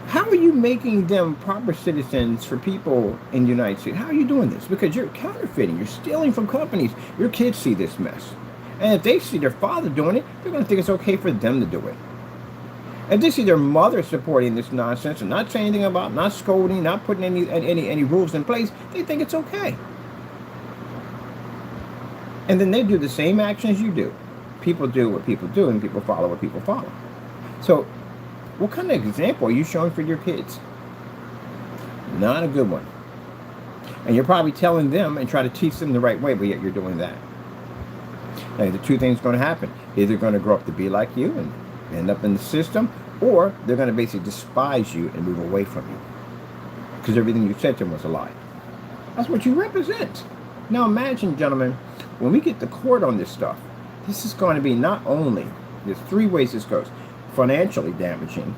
How are you making them proper citizens for people in the United States? How are you doing this? Because you're counterfeiting. You're stealing from companies. Your kids see this mess. And if they see their father doing it, they're going to think it's okay for them to do it. If they see their mother supporting this nonsense and not saying anything about, not scolding, not putting any rules in place, they think it's okay. And then they do the same actions you do. People do what people do, and people follow what people follow. So, what kind of example are you showing for your kids? Not a good one. And you're probably telling them and try to teach them the right way, but yet you're doing that. Now, the two things are going to happen. Either they're going to grow up to be like you and end up in the system, or they're going to basically despise you and move away from you. Because everything you said to them was a lie. That's what you represent. Now imagine, gentlemen, when we get to court on this stuff, this is going to be not only, there's three ways this goes. Financially damaging.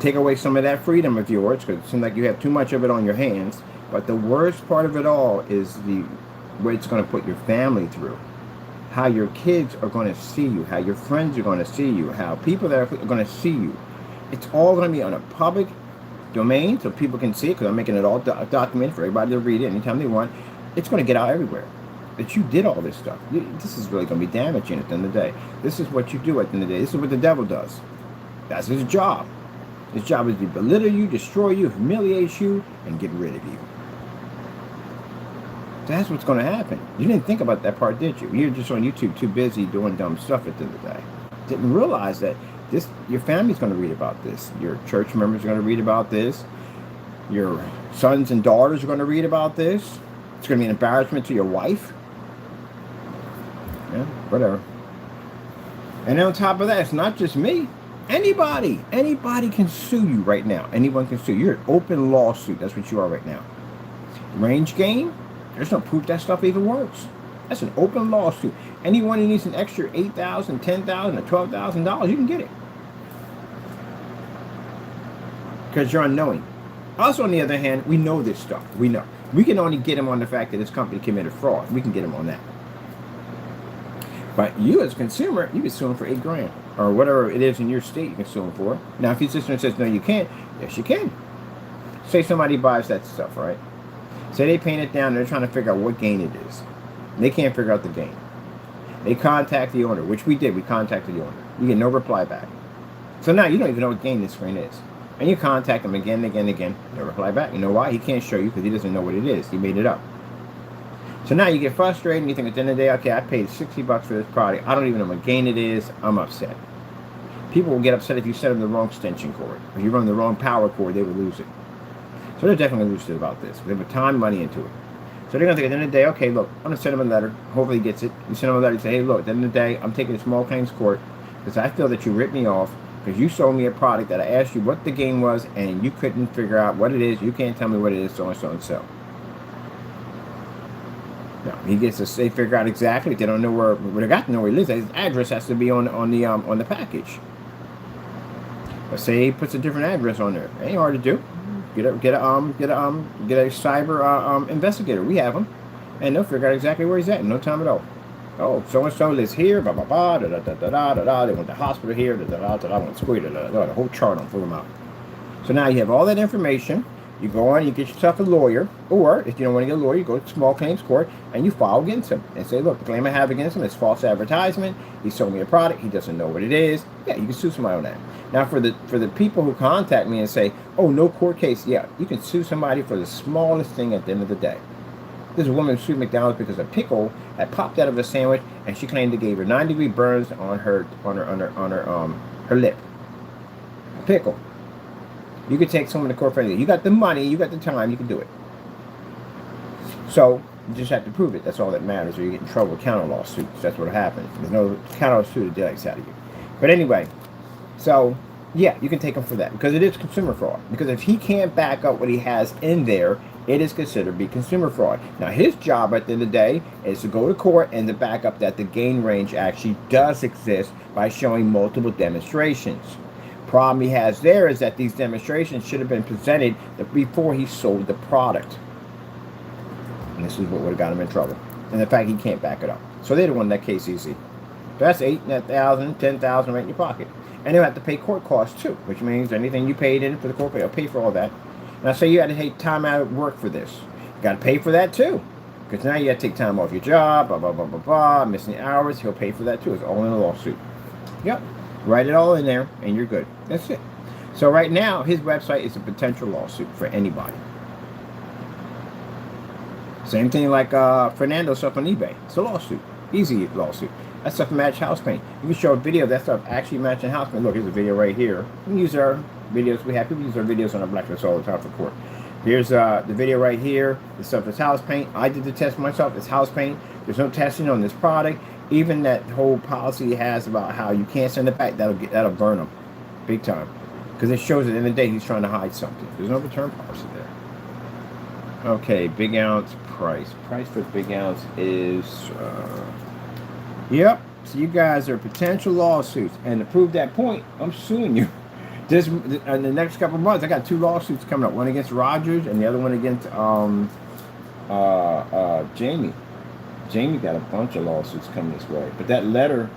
Take away some of that freedom of yours because it seems like you have too much of it on your hands. But the worst part of it all is what it's going to put your family through. How your kids are going to see you. How your friends are going to see you. How people that are going to see you. It's all going to be on a public domain so people can see it because I'm making it all documented for everybody to read it anytime they want. It's going to get out everywhere. That you did all this stuff. This is really going to be damaging at the end of the day. This is what you do at the end of the day. This is what the devil does. That's his job. His job is to belittle you, destroy you, humiliate you, and get rid of you. That's what's going to happen. You didn't think about that part, did you? You're just on YouTube too busy doing dumb stuff at the end of the day. Didn't realize that your family's going to read about this. Your church members are going to read about this. Your sons and daughters are going to read about this. It's going to be an embarrassment to your wife. Yeah, whatever. And on top of that, it's not just me. Anybody can sue you right now. Anyone can sue. You're an open lawsuit. That's what you are right now. Range gain, there's no proof that stuff even works. That's an open lawsuit. Anyone who needs an extra $8,000, $10,000, or $12,000, you can get it. Because you're unknowing. Us, on the other hand, we know this stuff. We know. We can only get him on the fact that this company committed fraud. We can get him on that. But you, as a consumer, you can sue him for $8,000 or whatever it is in your state. You can sue him for. Now, if your sister says no, you can't. Yes, you can. Say somebody buys that stuff, right? Say they paint it down. And they're trying to figure out what gain it is. They can't figure out the gain. They contact the owner, which we did. We contacted the owner. You get no reply back. So now you don't even know what gain this screen is. And you contact him again and again and again. No reply back. You know why? He can't show you because he doesn't know what it is. He made it up. So now you get frustrated and you think at the end of the day, okay, I paid $60 for this product. I don't even know what gain it is. I'm upset. People will get upset if you set them the wrong extension cord. If you run the wrong power cord, they will lose it. So they're definitely lose it about this. They put time, money into it. So they're going to think at the end of the day, okay, look, I'm going to send him a letter. Hopefully he gets it. You send him a letter and say, hey, look, at the end of the day, I'm taking a small claims court because I feel that you ripped me off because you sold me a product that I asked you what the gain was and you couldn't figure out what it is. You can't tell me what it is, so and so and so. Now, he gets to say, figure out exactly. They don't know where they got to know where he lives. His address has to be on the package. But say he puts a different address on there. It ain't hard to do. Get a cyber investigator. We have them, and they'll figure out exactly where he's at in no time at all. Oh, so and so lives here. Blah blah blah. Da da da da da da. They went to hospital here. Da da da da. Went to school. Da da da. The whole chart on, pull them out. So now you have all that information. You go on, you get yourself a lawyer, or if you don't want to get a lawyer, you go to small claims court and you file against him and say, look, the claim I have against him is false advertisement. He sold me a product. He doesn't know what it is. Yeah, you can sue somebody on that. Now, for the people who contact me and say, oh, no court case, yeah, you can sue somebody for the smallest thing at the end of the day. There's a woman who sued McDonald's because a pickle had popped out of a sandwich, and she claimed it gave her 9-degree burns on her lip. A pickle. You could take someone to court for anything. You got the money, you got the time, you can do it. So you just have to prove it. That's all that matters, or you get in trouble with counter lawsuits. That's what happens. There's no counter lawsuit that dicks out of you. But anyway, so yeah, you can take him for that because it is consumer fraud. Because if he can't back up what he has in there, it is considered to be consumer fraud. Now, his job at the end of the day is to go to court and to back up that the gain range actually does exist by showing multiple demonstrations. Problem he has there is that these demonstrations should have been presented before he sold the product. And this is what would have got him in trouble. And the fact he can't back it up. So they'd have won that case easy. That's $8,000, $10,000 right in your pocket. And they'll have to pay court costs too, which means anything you paid in for the court, they'll pay for all that. Now say you had to take time out of work for this. You got to pay for that too. Because now you got to take time off your job, blah, blah, blah, blah, blah, missing hours. He'll pay for that too. It's all in a lawsuit. Yep. Write it all in there and you're good. That's it. So right now, his website is a potential lawsuit for anybody. Same thing like Fernando's stuff on eBay. It's a lawsuit. Easy lawsuit. That stuff match house paint. You can show a video of that stuff actually matching house paint. Look, here's a video right here. You can use our videos. We have people use our videos on our blacklist all the time for court. Here's the video right here. This stuff is house paint. I did the test myself. It's house paint. There's no testing on this product. Even that whole policy he has about how you can't send it back, that'll burn him big time. Because it shows at the end of the day he's trying to hide something. There's no return policy there. Okay, big ounce price. Price for big ounce is, yep. So you guys are potential lawsuits. And to prove that point, I'm suing you. This in the next couple of months, I got 2 lawsuits coming up. One against Rogers and the other one against Jamie. Jamie got a bunch of lawsuits coming this way. But that letter,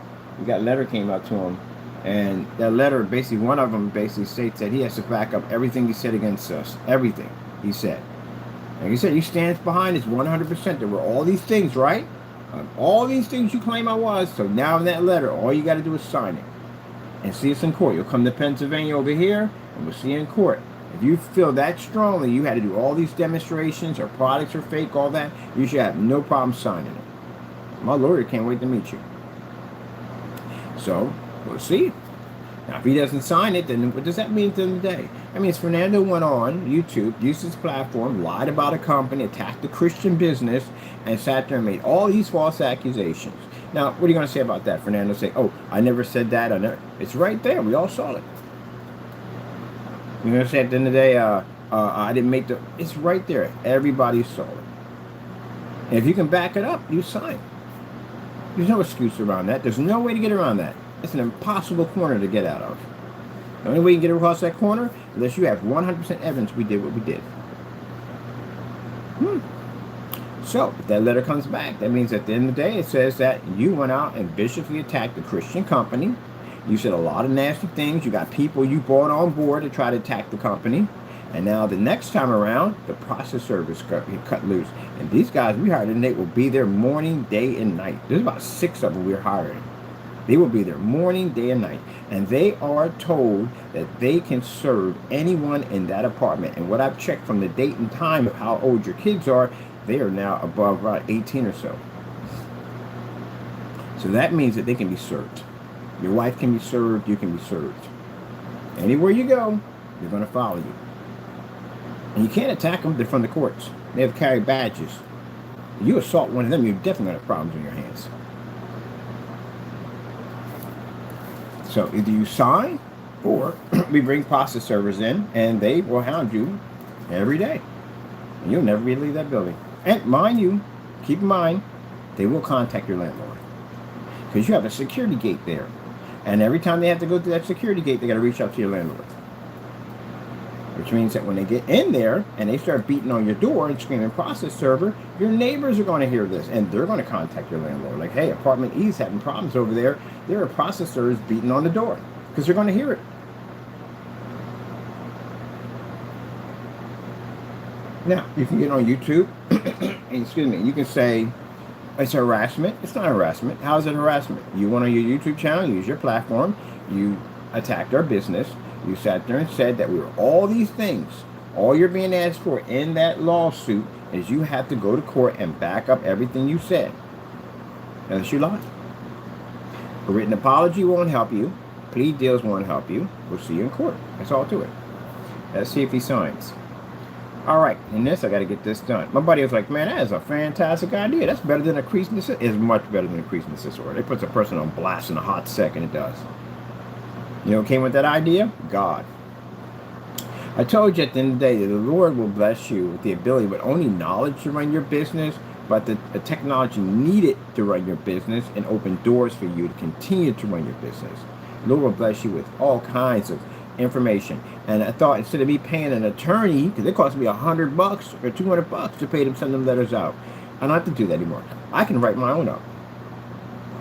came out to him. And that letter, basically, one of them basically states that he has to back up everything he said against us. Everything he said. And he said he stands behind this 100%. There were all these things, right? All these things you claim I was. So now in that letter, all you got to do is sign it. And see us in court. You'll come to Pennsylvania over here, and we'll see you in court. If you feel that strongly, you had to do all these demonstrations, or products are fake, all that, you should have no problem signing it. My lawyer can't wait to meet you. So, we'll see. Now, if he doesn't sign it, then what does that mean at the end of the day? That means Fernando went on YouTube, used his platform, lied about a company, attacked the Christian business, and sat there and made all these false accusations. Now, what are you going to say about that? Fernando say, oh, I never said that. It's right there. We all saw it. You're going to say at the end of the day, I didn't make the... It's right there. Everybody saw it. And if you can back it up, you sign. There's no excuse around that. There's no way to get around that. It's an impossible corner to get out of. The only way you can get across that corner, unless you have 100% evidence we did what we did. So, if that letter comes back, that means at the end of the day, it says that you went out and viciously attacked the Christian company. You said a lot of nasty things. You got people you brought on board to try to attack the company. And now the next time around, the process servers cut loose. And these guys we hired today will be there morning, day, and night. There's about 6 of them we're hiring. They will be there morning, day, and night. And they are told that they can serve anyone in that apartment. And what I've checked from the date and time of how old your kids are, they are now above about 18 or so. So that means that they can be served. Your wife can be served, you can be served. Anywhere you go, they're going to follow you. And you can't attack them, they're from the courts. They have carry badges. If you assault one of them, you're definitely going to have problems on your hands. So either you sign, or we bring process servers in, and they will hound you every day. And you'll never leave that building. And mind you, keep in mind, they will contact your landlord. Because you have a security gate there. And every time they have to go through that security gate, they got to reach out to your landlord. Which means that when they get in there and they start beating on your door and screaming process server, your neighbors are going to hear this and they're going to contact your landlord. Like, hey, apartment E is having problems over there. There are process servers beating on the door because they're going to hear it. Now, you can get on YouTube, excuse me, you can say it's harassment. It's not harassment. How is it harassment? You went on your YouTube channel, use your platform, you attacked our business. You sat there and said that we were all these things. All you're being asked for in that lawsuit is you have to go to court and back up everything you said. Unless you lied. A written apology won't help you. Plea deals won't help you. We'll see you in court. That's all to it. Let's see if he signs. All right, in this, I got to get this done. My buddy was like, man, that is a fantastic idea. That's better than a crease and assist. It's much better than a crease and assist order. It puts a person on blast in a hot second. It does. You know who came with that idea? God. I told you at the end of the day that the Lord will bless you with the ability, but only knowledge to run your business, but the technology needed to run your business and open doors for you to continue to run your business. The Lord will bless you with all kinds of information. And I thought instead of me paying an attorney, because it cost me $100 or $200 to pay them, send them letters out, I don't have to do that anymore. I can write my own up.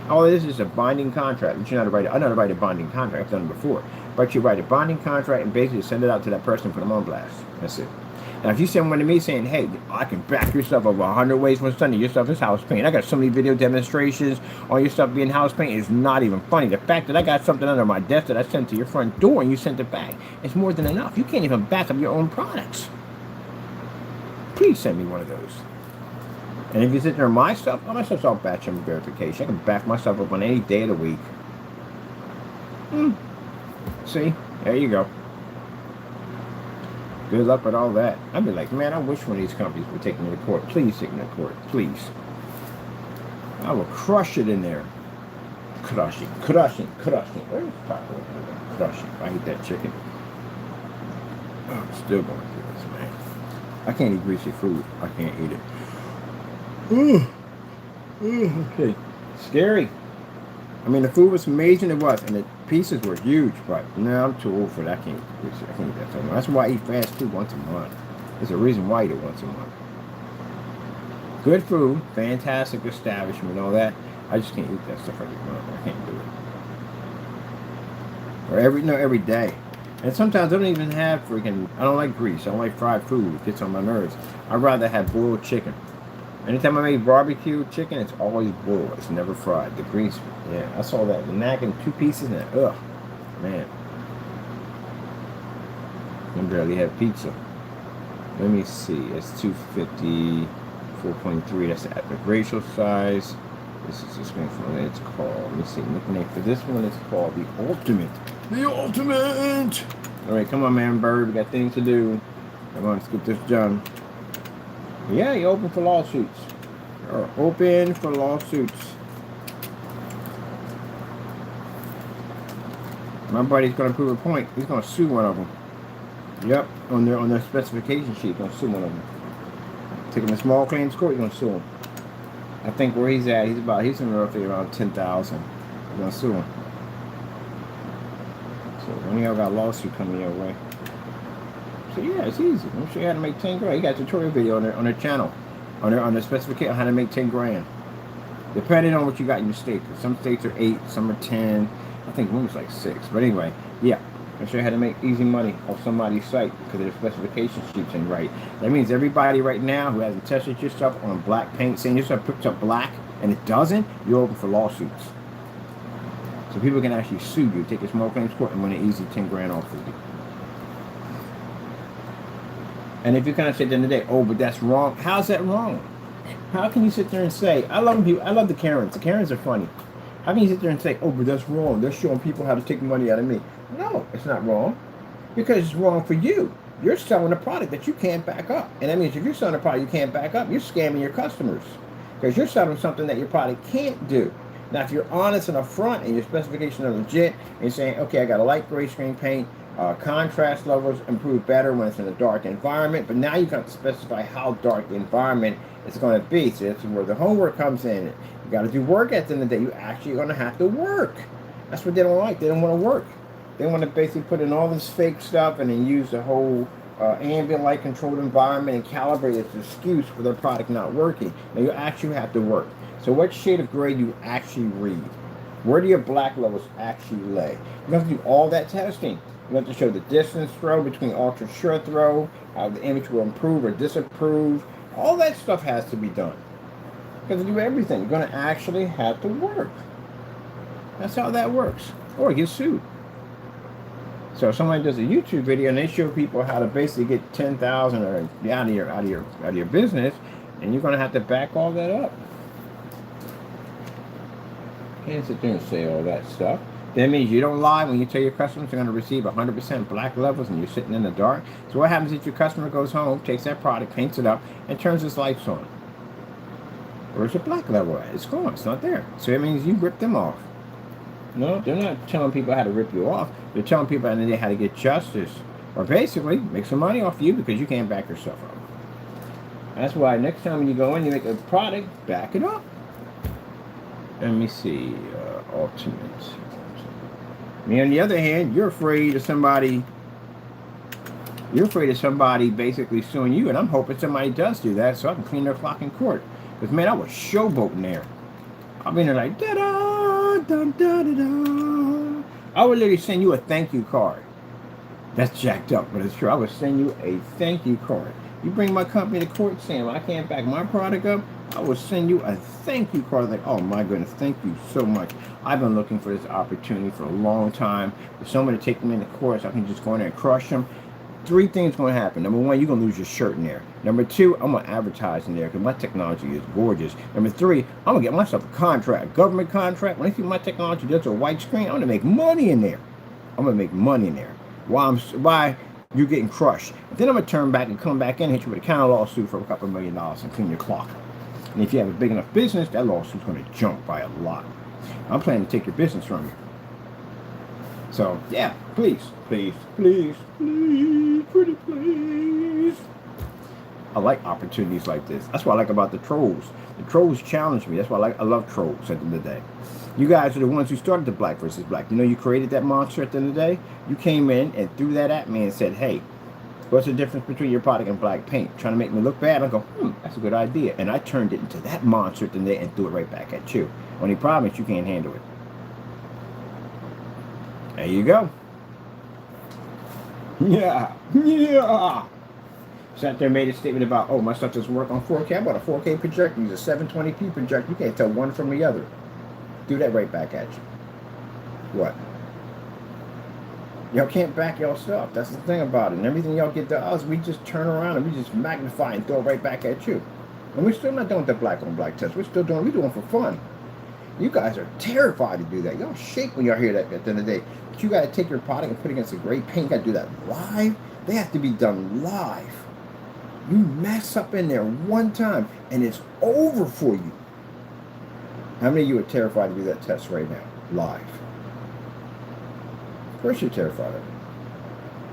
All this is a binding contract. But you're not I know how to write a binding contract. I've done it before. But you write a binding contract and basically send it out to that person and put them on blast. That's it. Now, if you send one to me saying, hey, I can back your stuff over 100 ways from Sunday, your stuff is house paint. I got so many video demonstrations on your stuff being house paint. It's not even funny. The fact that I got something under my desk that I sent to your front door and you sent it back, it's more than enough. You can't even back up your own products. Please send me one of those. And if you sit there my stuff, all my stuff's all batch and verification. I can back myself up on any day of the week. See? There you go. Good luck with all that. I'd be like, man, I wish one of these companies would take me to court. Please take me to court. Please. I will crush it in there. Crushing. Where's the taco? Crushing. I eat that chicken. Oh, I'm still going through this, man. I can't eat greasy food. I can't eat it. Okay. Scary. I mean, the food was amazing, it was, and the pieces were huge, but no, I'm too old for that. I can't eat that so much. That's why I eat fast food once a month. There's a reason why I eat it once a month. Good food, fantastic establishment, all that. I just can't eat that stuff every month. I can't do it. Or every day. And sometimes I don't even have I don't like grease. I don't like fried food. It gets on my nerves. I'd rather have boiled chicken. Anytime I make barbecue chicken, it's always boiled. It's never fried. The grease, yeah, I saw that. The mac in 2 pieces, and ugh, man. I can barely have pizza. Let me see. It's 250, 4.3. That's the racial size. This is just one for it's called. Let me see. Nickname for this one is called the Ultimate. The Ultimate. All right, come on, man, bird. We got things to do. Come on, let's get this done. Yeah, you're open for lawsuits. You're open for lawsuits. My buddy's going to prove a point. He's going to sue one of them. Yep, on their specification sheet, he's going to sue one of them. Take him to small claims court, he's going to sue him. I think where he's at, he's in roughly around 10,000. He's going to sue him. So when y'all got a lawsuit coming your way. So yeah, it's easy. I'm show you how to make 10 grand. You got a tutorial video on their channel, on their specification on how to make 10 grand. Depending on what you got in your state. Some states are 8, some are 10. I think one was like 6. But anyway, yeah. I'll show you how to make easy money off somebody's site because their specification sheets ain't right. That means everybody right now who hasn't tested your stuff on black paint, saying your stuff puts up black and it doesn't, you're open for lawsuits. So people can actually sue you, take a small claims court, and win an easy 10 grand off of you. And if you kind of say at the end of the day, oh, but that's wrong. How's that wrong? How can you sit there and say, I love you, I love the Karens. The Karens are funny. How can you sit there and say, oh, but that's wrong. They're showing people how to take money out of me. No, it's not wrong. Because it's wrong for you. You're selling a product that you can't back up. And that means if you're selling a product you can't back up, you're scamming your customers. Because you're selling something that your product can't do. Now, if you're honest and upfront and your specifications are legit, and you're saying, okay, I got a light gray screen paint, contrast levels improve better when it's in a dark environment, but now you've got to specify how dark the environment is going to be. So that's where the homework comes in. You got to do work at the end of the day. You're actually going to have to work. That's what they don't like. They don't want to work. They want to basically put in all this fake stuff and then use the whole ambient light controlled environment and calibrate it as an excuse for their product not working. Now you actually have to work. So what shade of gray do you actually read? Where do your black levels actually lay? You have to do all that testing. You have to show the distance throw between ultra short throw, how the image will improve or disapprove. All that stuff has to be done. Because to do everything, you're going to actually have to work. That's how that works. Or get sued. So if somebody does a YouTube video and they show people how to basically get 10,000 or out of your business, and you're going to have to back all that up. You can't sit there and say all that stuff. That means you don't lie when you tell your customers they're going to receive 100% black levels and you're sitting in the dark. So what happens if your customer goes home, takes that product, paints it up, and turns his lights on? Where's the black level at? It's gone. It's not there. So it means you ripped them off. No, they're not telling people how to rip you off. They're telling people at the end of the day how to get justice. Or basically, make some money off you because you can't back yourself up. That's why next time when you go in, you make a product, back it up. Let me see. Ultimate. Me, on the other hand, you're afraid of somebody basically suing you, and I'm hoping somebody does do that so I can clean their clock in court. Because, man, I was showboating there. I'll be in there like, da-da, da-da-da-da. I would literally send you a thank you card. That's jacked up, but it's true. I would send you a thank you card. You bring my company to court saying I can't back my product up, I will send you a thank you card. Like, oh my goodness, thank you so much. I've been looking for this opportunity for a long time. For somebody to take them into court so I can just go in there and crush them. 3 things going to happen. Number 1, you're going to lose your shirt in there. Number 2, I'm going to advertise in there because my technology is gorgeous. Number 3, I'm going to get myself a contract, a government contract. When I see my technology does a white screen, I'm going to make money in there. I'm going to make money in there. Why you're getting crushed. And then I'm going to turn back and come back in and hit you with a counter lawsuit for a couple $1 million and clean your clock. And if you have a big enough business, that lawsuit's going to jump by a lot. I'm planning to take your business from you. So, yeah, please, please, please, please, pretty please. I like opportunities like this. That's what I like about the trolls. The trolls challenge me. That's why I love trolls at the end of the day. You guys are the ones who started the black versus black. You know, you created that monster at the end of the day. You came in and threw that at me and said, hey, what's the difference between your product and black paint? Trying to make me look bad. I go, that's a good idea. And I turned it into that monster at the end of the day and threw it right back at you. Only problem is you can't handle it. There you go. Yeah. Sat there and made a statement about, oh, my stuff doesn't work on 4K. I bought a 4K projector. Use a 720p projector. You can't tell one from the other. Do that right back at you. What? Y'all can't back y'all stuff. That's the thing about it. And everything y'all get to us, we just turn around and we just magnify and throw it right back at you. And we're still not doing the black on black test. We're doing for fun. You guys are terrified to do that. Y'all shake when y'all hear that at the end of the day. But you got to take your product and put it against a gray paint. You got to do that live. They have to be done live. You mess up in there one time and it's over for you. How many of you are terrified to do that test right now? Live. course you're terrified of it.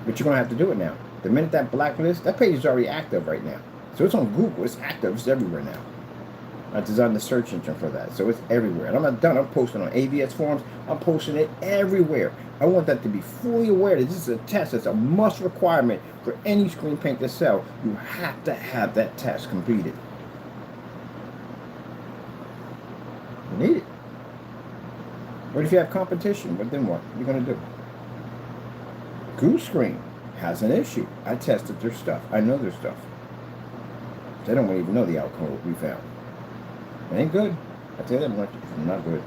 But you're going to have to do it now. The minute that blacklist, that page is already active right now. So it's on Google. It's active. It's everywhere now. I designed the search engine for that. So it's everywhere. And I'm not done. I'm posting on AVS forums. I'm posting it everywhere. I want that to be fully aware that this is a test. It's a must requirement for any screen paint to sell. You have to have that test completed. You need it. What if you have competition? But then what? What are you going to do? Goose Screen has an issue. I tested their stuff. I know their stuff. They don't even know the outcome of what we found. It ain't good. I tell you that much. It's not good.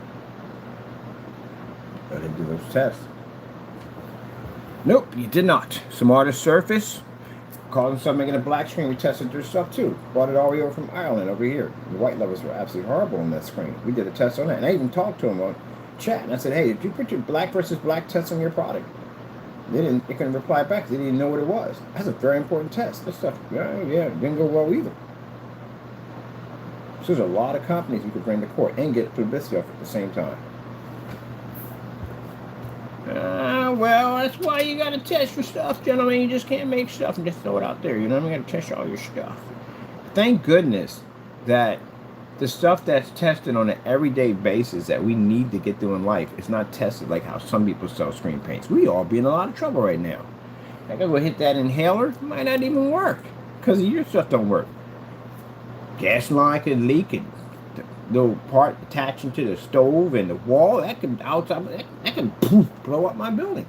I didn't do those tests. Nope, you did not. Some artist surface. Called themselves making a black screen. We tested their stuff too. Brought it all the way over from Ireland over here. The white levels were absolutely horrible on that screen. We did a test on that. And I even talked to them on chat. And I said, hey, did you put your black versus black test on your product? They couldn't reply back. They didn't even know what it was. That's a very important test. This stuff, yeah, didn't go well either. So there's a lot of companies you could bring to court and get publicity off at the same time. Well, that's why you got to test your stuff, gentlemen. You just can't make stuff and just throw it out there. You know what I mean? You got to test all your stuff. Thank goodness that the stuff that's tested on an everyday basis that we need to get through in life is not tested like how some people sell screen paints. We all be in a lot of trouble right now. I gotta go hit that inhaler. It might not even work because your stuff don't work. Gas line could leak and the little part attaching to the stove and the wall that could poof, blow up my building.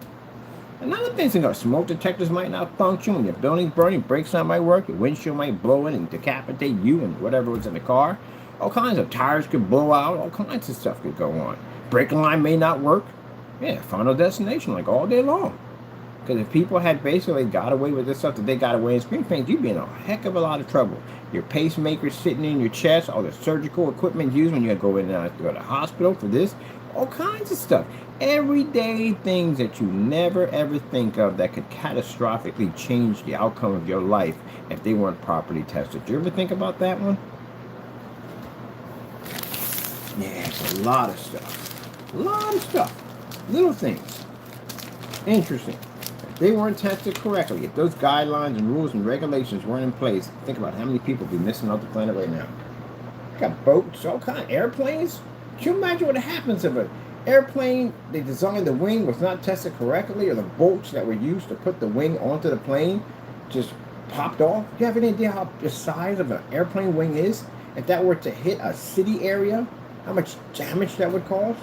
Another thing, smoke detectors might not function when your building's burning, brakes not might work, your windshield might blow in and decapitate you and whatever was in the car. All kinds of tires could blow out. All kinds of stuff could go on. Braking line may not work. Yeah, final destination like all day long. Because if people had basically got away with this stuff that they got away in screen paint, you'd be in a heck of a lot of trouble. Your pacemaker sitting in your chest, all the surgical equipment used when you go in and go to the hospital for this, all kinds of stuff. Everyday things that you never ever think of that could catastrophically change the outcome of your life if they weren't properly tested. Did you ever think about that one? Yeah, it's a lot of stuff. A lot of stuff. Little things. Interesting. If they weren't tested correctly, if those guidelines and rules and regulations weren't in place, think about how many people would be missing off the planet right now. Got boats, all kind of airplanes. Can you imagine what happens if an airplane, they designed the wing, was not tested correctly, or the bolts that were used to put the wing onto the plane just popped off? Do you have any idea how the size of an airplane wing is? If that were to hit a city area, how much damage that would cause?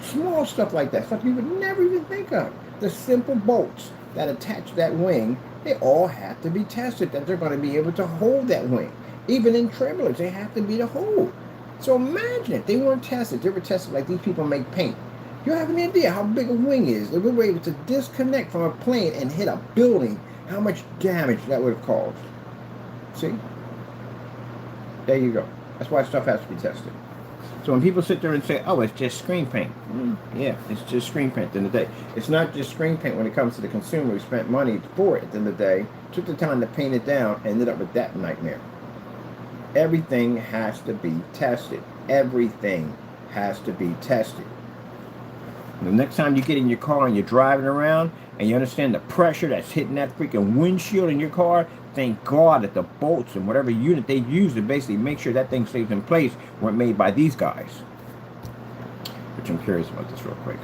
Small stuff like that, stuff you would never even think of. The simple bolts that attach that wing, they all have to be tested that they're going to be able to hold that wing. Even in tremblers, they have to be to hold. So imagine if they weren't tested, they were tested like these people make paint. You have an idea how big a wing is. If we were able to disconnect from a plane and hit a building, how much damage that would have caused. See? There you go. That's why stuff has to be tested. So when people sit there and say, oh, it's just screen paint. Yeah, it's just screen paint at the end of the day. It's not just screen paint when it comes to the consumer who spent money for it at the end of the day, took the time to paint it down, and ended up with that nightmare. Everything has to be tested. Everything has to be tested. The next time you get in your car and you're driving around and you understand the pressure that's hitting that freaking windshield in your car, thank God that the bolts and whatever unit they use to basically make sure that thing stays in place weren't made by these guys. Which I'm curious about this real quick.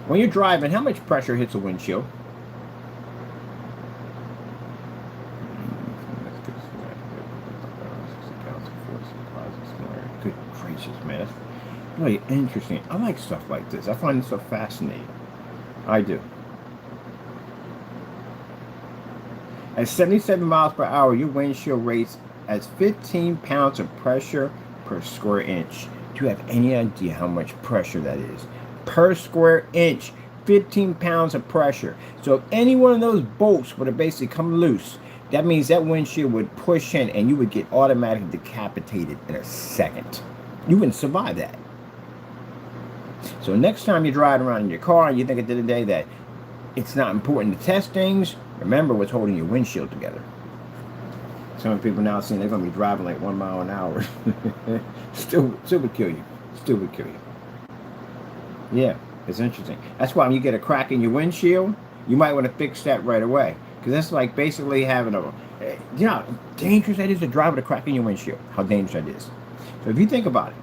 When you're driving, how much pressure hits a windshield? Good gracious, man. That's really interesting. I like stuff like this. I find this so fascinating. I do. At 77 miles per hour, your windshield rates as 15 pounds of pressure per square inch. Do you have any idea how much pressure that is? Per square inch, 15 pounds of pressure. So if any one of those bolts would have basically come loose, that means that windshield would push in and you would get automatically decapitated in a second. You wouldn't survive that. So next time you're driving around in your car and you think at the end of the day that it's not important to test things, remember what's holding your windshield together. Some people now saying they're going to be driving like 1 mile an hour. Still would kill you. Still would kill you. Yeah, it's interesting. That's why when you get a crack in your windshield, you might want to fix that right away. Because that's like basically having a, you know how dangerous that is to drive with a crack in your windshield. How dangerous that is. So if you think about it,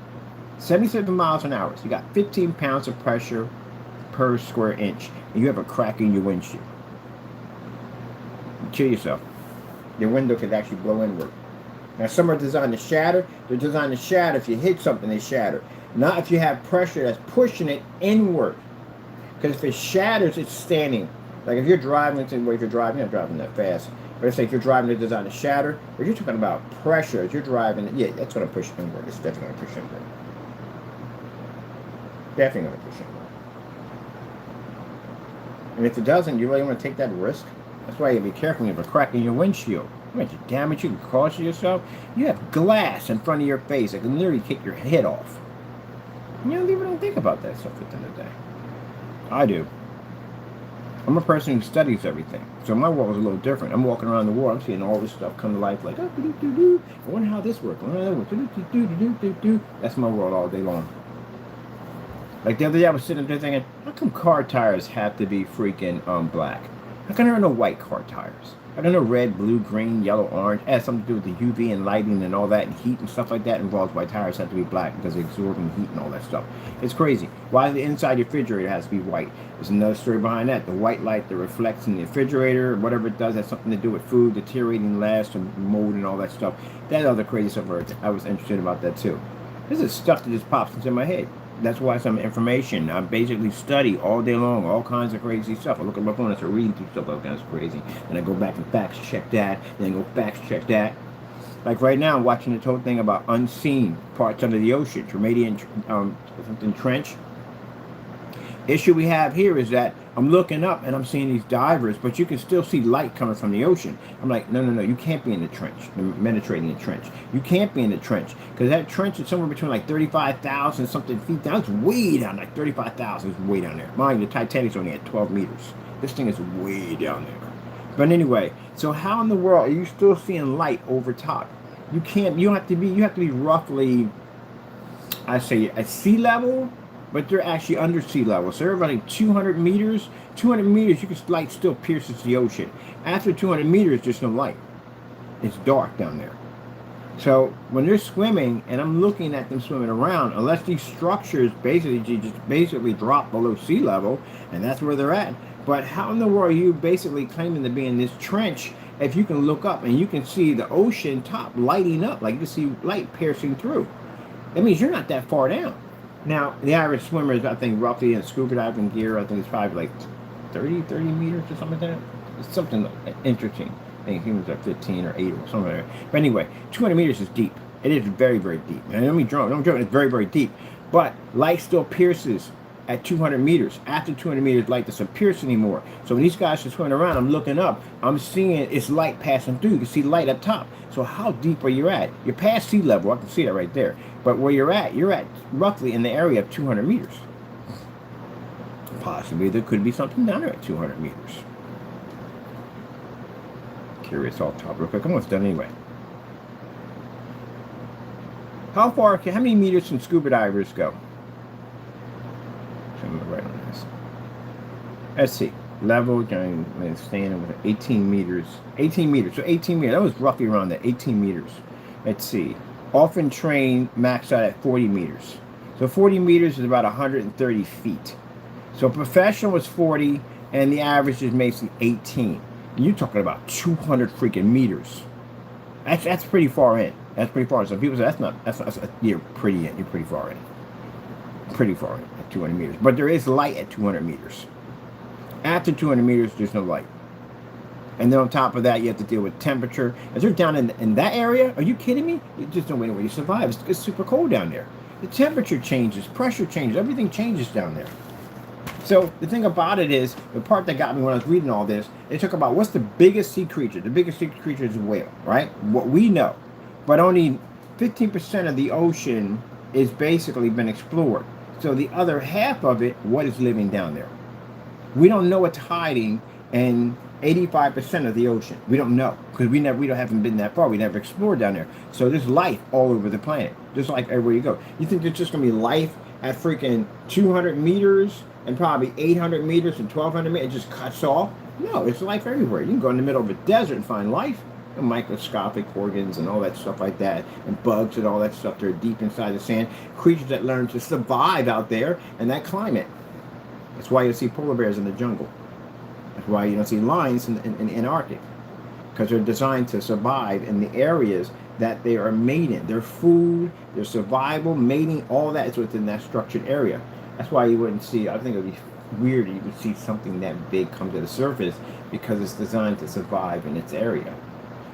77 miles an hour, so you got 15 pounds of pressure per square inch, and you have a crack in your windshield. You kill yourself. Your window could actually blow inward. Now some are designed to shatter. They're designed to shatter. If you hit something, they shatter. Not if you have pressure that's pushing it inward. Because if it shatters, it's standing. Like if you're driving, if you're driving, you're not driving that fast. But let's say if you're driving, they're designed to shatter. But you're talking about pressure. If you're driving, yeah, that's going to push inward. It's definitely going to push inward. Definitely going to push inward. And if it doesn't, you really want to take that risk. That's why you have to be careful when you have a crack in your windshield. You might damage you, can cause yourself. You have glass in front of your face that can literally kick your head off. You don't even think about that stuff at the end of the day. I do. I'm a person who studies everything. So my world is a little different. I'm walking around the world, I'm seeing all this stuff come to life like, oh, do-do-do-do. I wonder how this works. I wonder how that works. Do-do-do-do-do-do. That's my world all day long. Like the other day I was sitting there thinking, how come car tires have to be freaking black? How come there are no white car tires? I don't know, red, blue, green, yellow, orange. It has something to do with the UV and lighting and all that, and heat and stuff like that involves why tires have to be black because they absorb heat and all that stuff. It's crazy. Why the inside your refrigerator has to be white? There's another story behind that. The white light that reflects in the refrigerator, whatever it does, has something to do with food deteriorating less and mold and all that stuff. That other crazy stuff, I was interested about that too. This is stuff that just pops into my head. That's why some information. I basically study all day long, all kinds of crazy stuff. I look at my phone, I start reading through stuff, all kinds of crazy. And I go back and fact check that, then go fact check that. Like right now, I'm watching this whole thing about unseen parts under the ocean, Tremadian something trench. Issue we have here is that I'm looking up and I'm seeing these divers, but you can still see light coming from the ocean. I'm like, no, you can't be in the trench, the Mediterranean trench. You can't be in the trench because that trench is somewhere between like 35,000 something feet down. It's way down, like 35,000 is way down there. Mind you, the Titanic's only at 12 meters. This thing is way down there. But anyway, so how in the world are you still seeing light over top? You can't. You have to be roughly, I say, at sea level. But they're actually under sea level. So they're running 200 meters. 200 meters, light still pierces the ocean. After 200 meters, there's no light. It's dark down there. So when they're swimming, and I'm looking at them swimming around, unless these structures basically drop below sea level, and that's where they're at. But how in the world are you basically claiming to be in this trench if you can look up and you can see the ocean top lighting up, like you can see light piercing through? That means you're not that far down. Now, the average swimmer is, I think, roughly in scuba diving gear, I think it's probably like 30 meters or something like that. It's something interesting. I think humans are 15 or 8 or something like that. But anyway, 200 meters is deep. It is very, very deep. And I'm joking, it's very, very deep. But light still pierces at 200 meters. After 200 meters, light doesn't pierce anymore. So when these guys are swimming around, I'm looking up, I'm seeing it's light passing through. You can see light up top. So how deep are you at? You're past sea level. I can see that right there. But where you're at roughly in the area of 200 meters. Possibly there could be something down there at 200 meters. Curious off top real quick. I'm almost done anyway. How many meters can scuba divers go? So I'm going to write on this. Let's see. Level, standing with 18 meters. 18 meters. So 18 meters. That was roughly around that. 18 meters. Let's see. Often trained max out at 40 meters. So 40 meters is about 130 feet. So professional was 40, and the average is basically 18. And you're talking about 200 freaking meters. That's pretty far in. That's pretty far in. Some people say you're pretty in. You're pretty far in. Pretty far in at 200 meters. But there is light at 200 meters. After 200 meters, there's no light. And then on top of that, you have to deal with temperature. If they're down in that area, are you kidding me? There's just no way to survive. It's super cold down there. The temperature changes, pressure changes, everything changes down there. So the thing about it is, the part that got me when I was reading all this, they talk about what's the biggest sea creature. The biggest sea creature is a whale, right? What we know. But only 15% of the ocean is basically been explored. So the other half of it, what is living down there? We don't know what's hiding in 85% of the ocean. We don't know because we haven't been that far. We never explored down there. So there's life all over the planet, just like everywhere you go. You think there's just gonna be life at freaking 200 meters and probably 800 meters and 1200 meters, it just cuts off. No, there's life everywhere. You can go in the middle of a desert and find life. And microscopic organs and all that stuff like that, and bugs and all that stuff. They're deep inside the sand. Creatures that learn to survive out there in that climate. That's why you see polar bears in the jungle. That's why you don't see lions in the Antarctic. Because they're designed to survive in the areas that they are made in. Their food, their survival, mating, all that is within that structured area. That's why you wouldn't see, I think it would be weird you would see something that big come to the surface, because it's designed to survive in its area.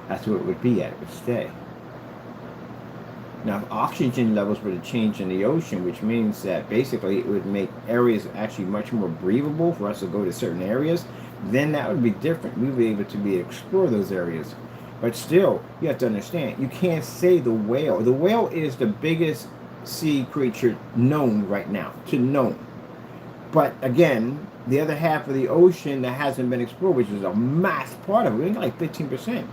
That's where it would be at. It would stay. Now, if oxygen levels were to change in the ocean, which means that basically it would make areas actually much more breathable for us to go to certain areas, then that would be different. We would be able to explore those areas. But still, you have to understand, you can't say the whale. The whale is the biggest sea creature known right now, But again, the other half of the ocean that hasn't been explored, which is a mass part of it, we got like 15%.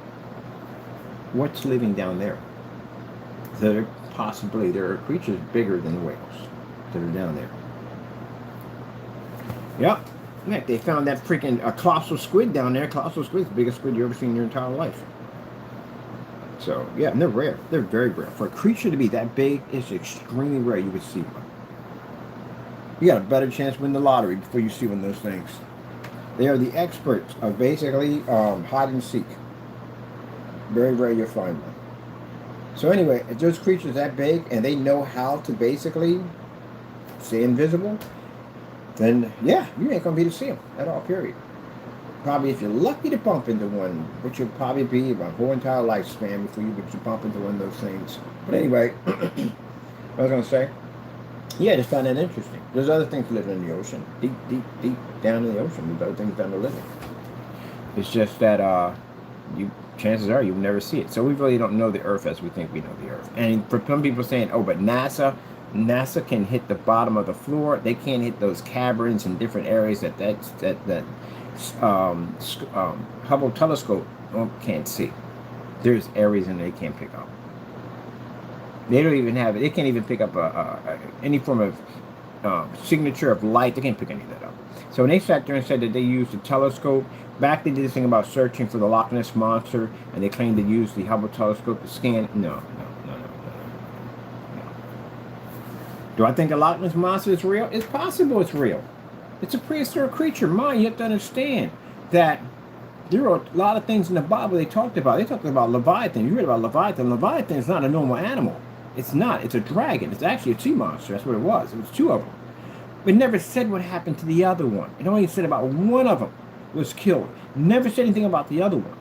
What's living down there? So there are creatures bigger than the whales that are down there. Yep. Heck, they found that freaking colossal squid down there. Colossal squid is the biggest squid you've ever seen in your entire life. So, yeah, and they're rare. They're very rare. For a creature to be that big, it's extremely rare you would see one. You got a better chance to win the lottery before you see one of those things. They are the experts of basically hide and seek. Very rare you'll find one. So anyway, if those creatures that big and they know how to basically stay invisible, then yeah, you ain't gonna be to see them at all, period. Probably if you're lucky to bump into one, which will probably be my whole entire lifespan before you bump into one of those things. But anyway, what I was gonna say, yeah, I just found that interesting. There's other things living in the ocean, deep down in the ocean. There's other things down there living. It's just that chances are you'll never see it. So we really don't know the Earth as we think we know the Earth. And for some people saying, oh, but NASA can hit the bottom of the floor. They can't hit those caverns in different areas that Hubble telescope can't see. There's areas in there they can't pick up. They don't even have it. They can't even pick up any form of signature of light. They can't pick any of that up. So when they sat there and said that they used a telescope, back they did this thing about searching for the Loch Ness Monster, and they claimed to use the Hubble telescope to scan. No. Do I think a Loch Ness Monster is real? It's possible it's real. It's a prehistoric creature. Mind, you have to understand that there are a lot of things in the Bible they talked about. They talked about Leviathan. You read about Leviathan. Leviathan is not a normal animal. It's not. It's a dragon. It's actually a sea monster. That's what it was. It was two of them. It never said what happened to the other one. It only said about one of them was killed. Never said anything about the other one.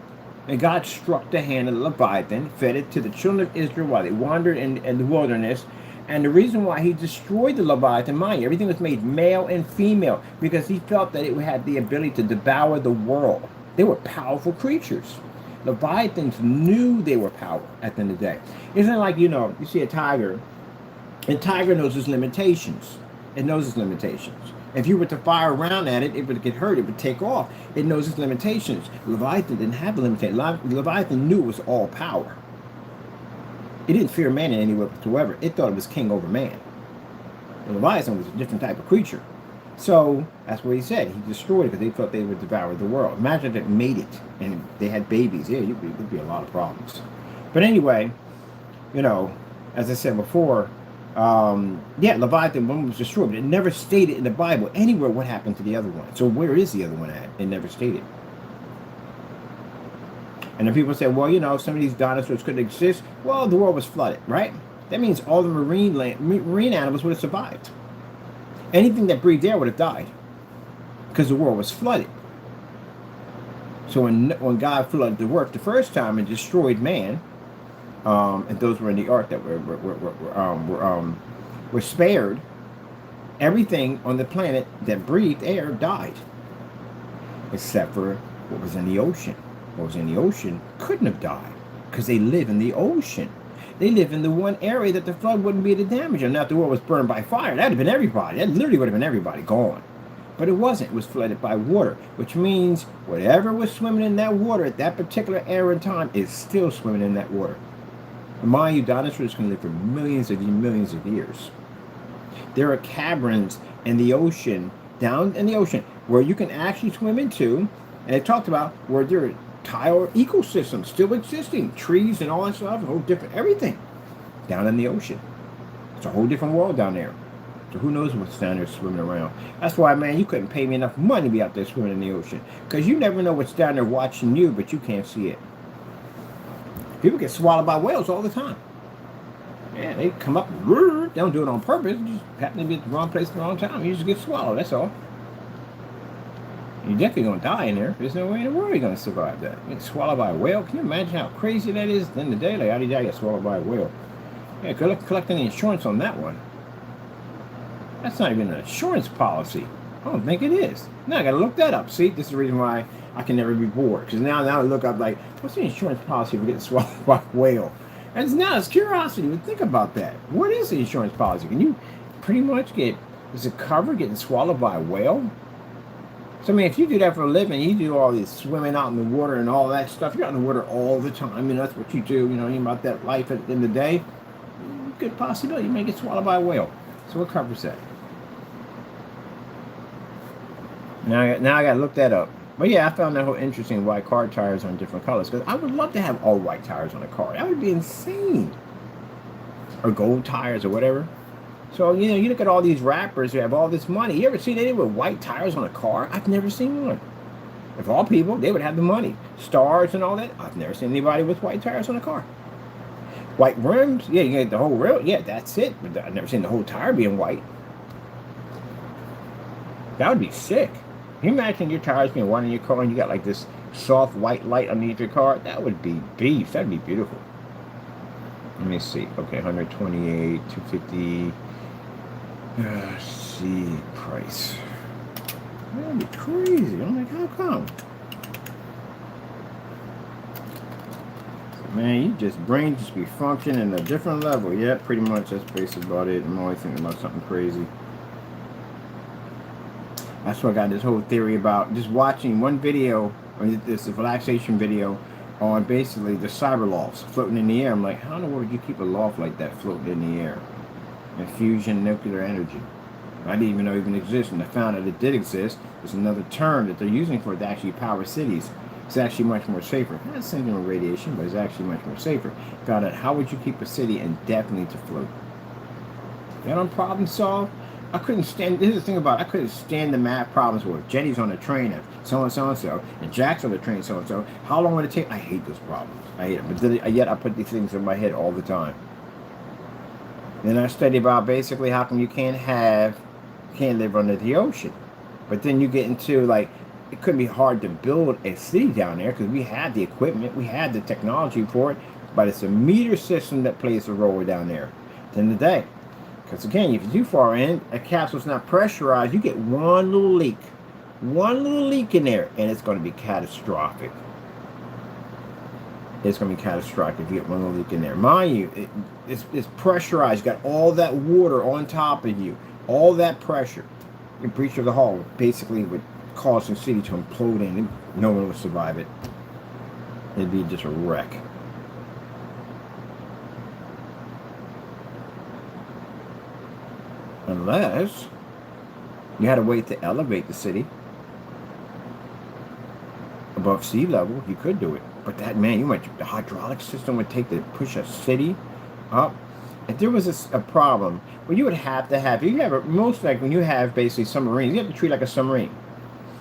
And God struck the hand of the Leviathan, fed it to the children of Israel while they wandered in the wilderness. And the reason why he destroyed the Leviathan, mind you, everything was made male and female, because he felt that it had the ability to devour the world. They were powerful creatures. Leviathans knew they were powerful at the end of the day. Isn't it like, you see a tiger, and tiger knows its limitations. It knows its limitations. If you were to fire around at it, it would get hurt. It would take off. It knows its limitations. Leviathan didn't have the limitation. Leviathan knew it was all power. It didn't fear man in any way whatsoever. It thought it was king over man. The Leviathan was a different type of creature. So that's what he said. He destroyed it because they thought they would devour the world. Imagine if it made it and they had babies. Yeah, there'd be a lot of problems. But anyway, as I said before, Leviathan one was destroyed, but it never stated in the Bible anywhere what happened to the other one. So where is the other one at? It never stated. And then people say, well, some of these dinosaurs could exist. Well, the world was flooded, right? That means all the marine animals would have survived. Anything that breathed air would have died because the world was flooded. So when God flooded the earth the first time and destroyed man, and those were in the ark that were spared, everything on the planet that breathed air died, except for what was in the ocean. What was in the ocean couldn't have died because they live in the ocean. They live in the one area that the flood wouldn't be able to damage them. Now, if the world was burned by fire, that would have been everybody. That literally would have been everybody gone. But it wasn't. It was flooded by water, which means whatever was swimming in that water at that particular era and time is still swimming in that water. And mind you, dinosaurs can live for millions of years. There are caverns in the ocean, down in the ocean, where you can actually swim into, and it talked about where there are entire ecosystems still existing, trees and all that stuff, a whole different everything down in the ocean. It's a whole different world down there. So who knows what's down there swimming around. That's why, man, you couldn't pay me enough money to be out there swimming in the ocean. Because you never know what's down there watching you, but you can't see it. People get swallowed by whales all the time. Yeah, they come up, they don't do it on purpose. They just happen to be at the wrong place at the wrong time. You just get swallowed, that's all. You're definitely going to die in there. There's no way in the world you're going to survive that. You get swallowed by a whale. Can you imagine how crazy that is? At the end of the day, like, how do you get swallowed by a whale? Yeah, good luck collecting the insurance on that one. That's not even an insurance policy. I don't think it is. Now I got to look that up. See, this is the reason why I can never be bored. Because now I look up, like, what's the insurance policy for getting swallowed by a whale? And now it's curiosity to think about that. What is the insurance policy? Can you pretty much is it covered getting swallowed by a whale? So, I mean, if you do that for a living, you do all this swimming out in the water and all that stuff, you're out in the water all the time. I mean, that's what you do, you know, about that life at the end of the day. Good possibility you may get swallowed by a whale. So what covers that? Now I got to look that up. But yeah, I found that whole interesting why car tires are in different colors. Because I would love to have all white tires on a car. That would be insane. Or gold tires or whatever. So, you know, you look at all these rappers who have all this money. You ever seen anyone with white tires on a car? I've never seen one. If all people, they would have the money. Stars and all that. I've never seen anybody with white tires on a car. White rims? Yeah, you get the whole rim. Yeah, that's it. But I've never seen the whole tire being white. That would be sick. Can you imagine your tires being white in your car and you got like this soft white light underneath your car? That would be beef. That'd be beautiful. Let me see. Okay, 128, 250. Let's see, price. That'd be crazy. I'm like, how come? Man, you just brain just be functioning at a different level. Yeah, pretty much that's basically about it. I'm always thinking about something crazy. That's why I got this whole theory about just watching one video, or this relaxation video, on basically the cyber lofts floating in the air. I'm like, how in the world would you keep a loft like that floating in the air? Infusion nuclear energy. I didn't even know it even existed, and I found that it did exist. There's another term that they're using for it to actually power cities. It's actually much more safer. Not the same thing with radiation, but it's actually much more safer. Found out how would you keep a city indefinitely to float? That on problem solved? I couldn't stand, this is the thing about it, I couldn't stand the math problems where Jenny's on the train at so-and-so, and Jack's on the train so-and-so. How long would it take? I hate those problems. I hate them. But yet I put these things in my head all the time. Then I study about basically how come you can't live under the ocean. But then you get into, like, it could be hard to build a city down there because we had the equipment, we had the technology for it, but it's a meter system that plays a role down there at the end of the day. Because again, if you're too far in, a capsule's not pressurized, you get one little leak in there, and it's going to be catastrophic. It's going to be catastrophic if you get one little leak in there. Mind you, it's pressurized. You got all that water on top of you, all that pressure. In breach of the hull basically would cause the city to implode, and no one would survive it. It'd be just a wreck. Unless you had a way to elevate the city above sea level, you could do it. But that, man, the hydraulic system would take to push a city up. If there was a problem, well, you would have to have, most like when you have basically submarines, you have to treat like a submarine.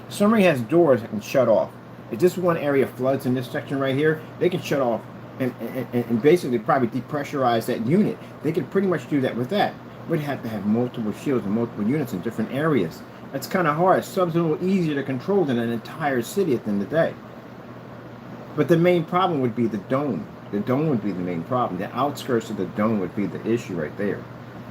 A submarine has doors that can shut off. If this one area floods in this section right here, they can shut off and basically probably depressurize that unit. They could pretty much do that with that. We'd have to have multiple shields and multiple units in different areas. That's kind of hard. Sub's a little easier to control than an entire city at the end of the day. But the main problem would be the dome. The dome would be the main problem. The outskirts of the dome would be the issue right there.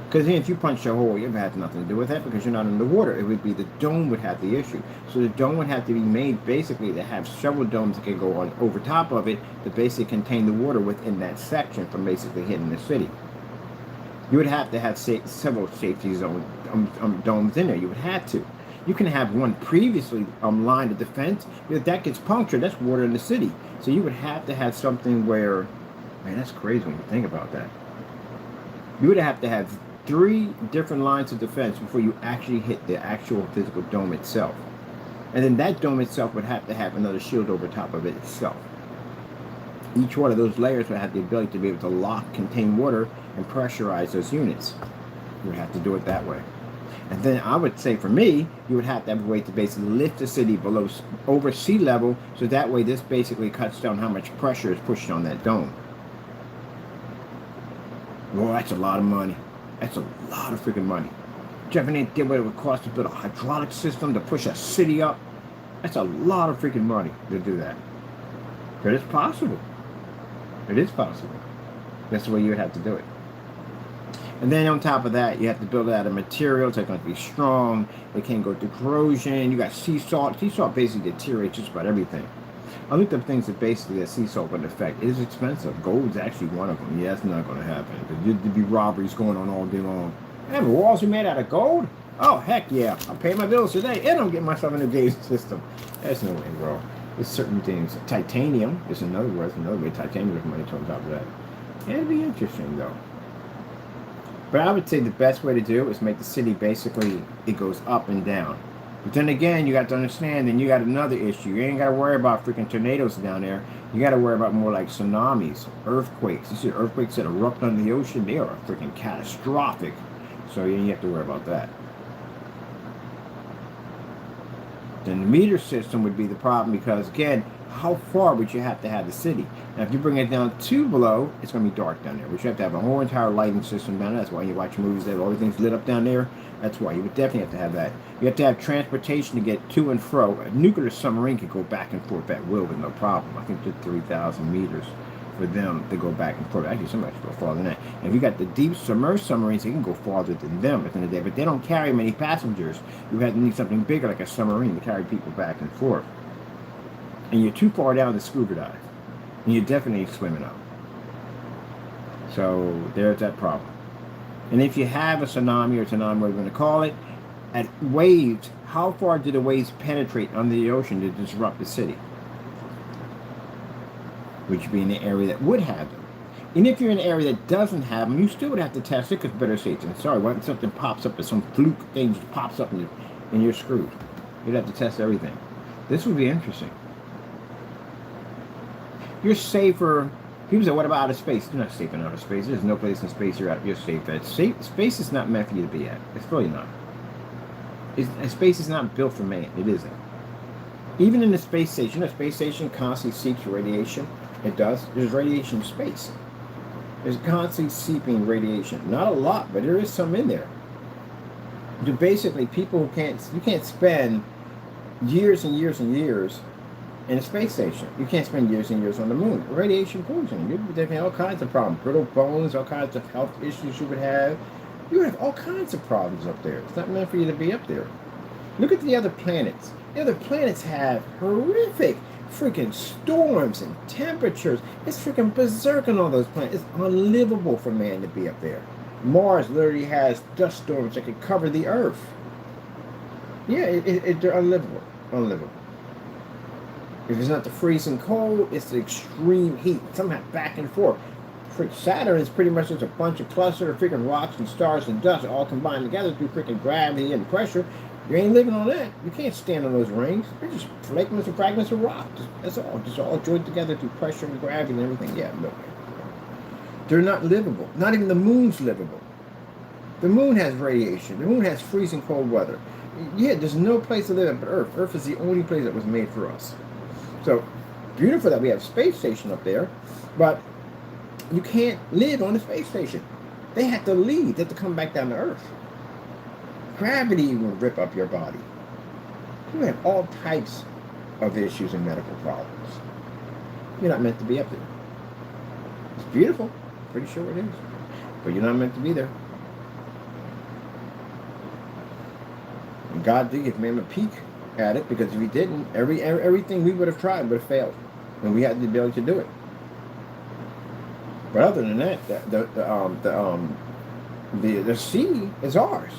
Because if you punch a hole, it has nothing to do with that because you're not in the water. It would be the dome would have the issue. So the dome would have to be made basically to have several domes that can go on over top of it to basically contain the water within that section from basically hitting the city. You would have to have several safety zone domes in there. You would have to. You can have one previously line of defense. If that gets punctured, that's water in the city. So you would have to have something where, man, that's crazy when you think about that. You would have to have 3 different lines of defense before you actually hit the actual physical dome itself. And then that dome itself would have to have another shield over top of it itself. Each one of those layers would have the ability to be able to lock, contain water, and pressurize those units. You would have to do it that way. And then I would say for me, you would have to have a way to basically lift the city over sea level, so that way this basically cuts down how much pressure is pushed on that dome. Well, that's a lot of money. That's a lot of freaking money. Do you have any idea what it would cost to build a hydraulic system to push a city up? That's a lot of freaking money to do that. But it's possible. It is possible. That's the way you would have to do it. And then on top of that, you have to build it out of materials that are going to be strong. They can't go through corrosion. You got sea salt. Sea salt basically deteriorates just about everything. I looked up things that basically that sea salt would affect. It is expensive. Gold is actually one of them. Yeah, that's not going to happen. There'd be robberies going on all day long. Hey, the walls are made out of gold? Oh, heck yeah. I'll pay my bills today, and I'm getting myself a new gauge system. That's no way, bro. There's certain things. Titanium is another way. Titanium is money on top of that. Yeah, it'd be interesting, though. But I would say the best way to do it is make the city basically, it goes up and down. But then again, you got to understand, then you got another issue. You ain't got to worry about freaking tornadoes down there. You got to worry about more like tsunamis, earthquakes. You see earthquakes that erupt on the ocean, they are freaking catastrophic. So you have to worry about that. Then the meter system would be the problem because, again, how far would you have to have the city? Now, if you bring it down too below, it's going to be dark down there. Which you have to have a whole entire lighting system down there. That's why you watch movies that everything's lit up down there. That's why you would definitely have to have that. You have to have transportation to get to and fro. A nuclear submarine can go back and forth at will with no problem. I think it's 3,000 meters for them to go back and forth. Actually, some actually go farther than that. And if you got the deep submerged submarines, they can go farther than them at the end of the day. But they don't carry many passengers. You have to need something bigger like a submarine to carry people back and forth. And you're too far down to scuba dive. And you're definitely swimming up. So there's that problem. And if you have a tsunami or whatever you're going to call it, at waves, how far do the waves penetrate under the ocean to disrupt the city? Which would be in the area that would have them. And if you're in an area that doesn't have them, you still would have to test it because better safe than sorry. What if something pops up or some fluke thing just pops up and you're screwed? You'd have to test everything. This would be interesting. You're safer. People say, what about outer space? You're not safe in outer space. There's no place in space you're safe at. Space is not meant for you to be at. It's really not. Space is not built for man. It isn't. Even in the space station, the space station constantly seeps radiation. It does. There's radiation in space. There's constantly seeping radiation. Not a lot, but there is some in there. Basically, you can't spend years and years and years in a space station. You can't spend years and years on the moon. Radiation poisoning. You'd be having all kinds of problems. Brittle bones, all kinds of health issues you would have. You would have all kinds of problems up there. It's not meant for you to be up there. Look at the other planets. The other planets have horrific freaking storms and temperatures. It's freaking berserk on all those planets. It's unlivable for man to be up there. Mars literally has dust storms that could cover the Earth. Yeah, they're unlivable. Unlivable. If it's not the freezing cold, it's the extreme heat. Somehow back and forth. Saturn is pretty much just a bunch of cluster of freaking rocks and stars and dust all combined together through freaking gravity and pressure. You ain't living on that. You can't stand on those rings. They're just fragments of rock. That's all. Just all joined together through pressure and gravity and everything. Yeah, no way. They're not livable. Not even the moon's livable. The moon has radiation. The moon has freezing cold weather. Yeah, there's no place to live on but Earth. Earth is the only place that was made for us. So, beautiful that we have a space station up there, but you can't live on the space station. They have to leave. They have to come back down to Earth. Gravity will rip up your body. You have all types of issues and medical problems. You're not meant to be up there. It's beautiful. Pretty sure it is. But you're not meant to be there. And God did give man a peek at it, because if he didn't, everything we would have tried would have failed. And we had the ability to do it. But other than that, the sea is ours.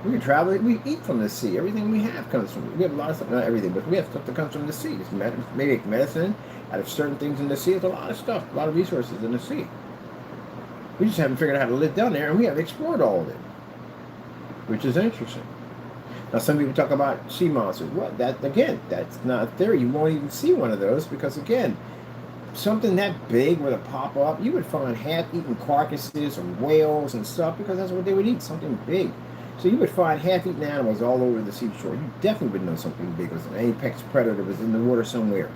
We can travel it. We eat from the sea. Everything we have comes from it. We have a lot of stuff, not everything, but we have stuff that comes from the sea. It's medicine out of certain things in the sea. There's a lot of stuff, a lot of resources in the sea. We just haven't figured out how to live down there, and we haven't explored all of it, which is interesting. Now, some people talk about sea monsters. Well, that again, that's not a theory. You won't even see one of those because, again, something that big were to pop up, you would find half-eaten carcasses of whales and stuff because that's what they would eat, something big. So you would find half-eaten animals all over the seashore. You definitely would know something big was an apex predator was in the water somewhere.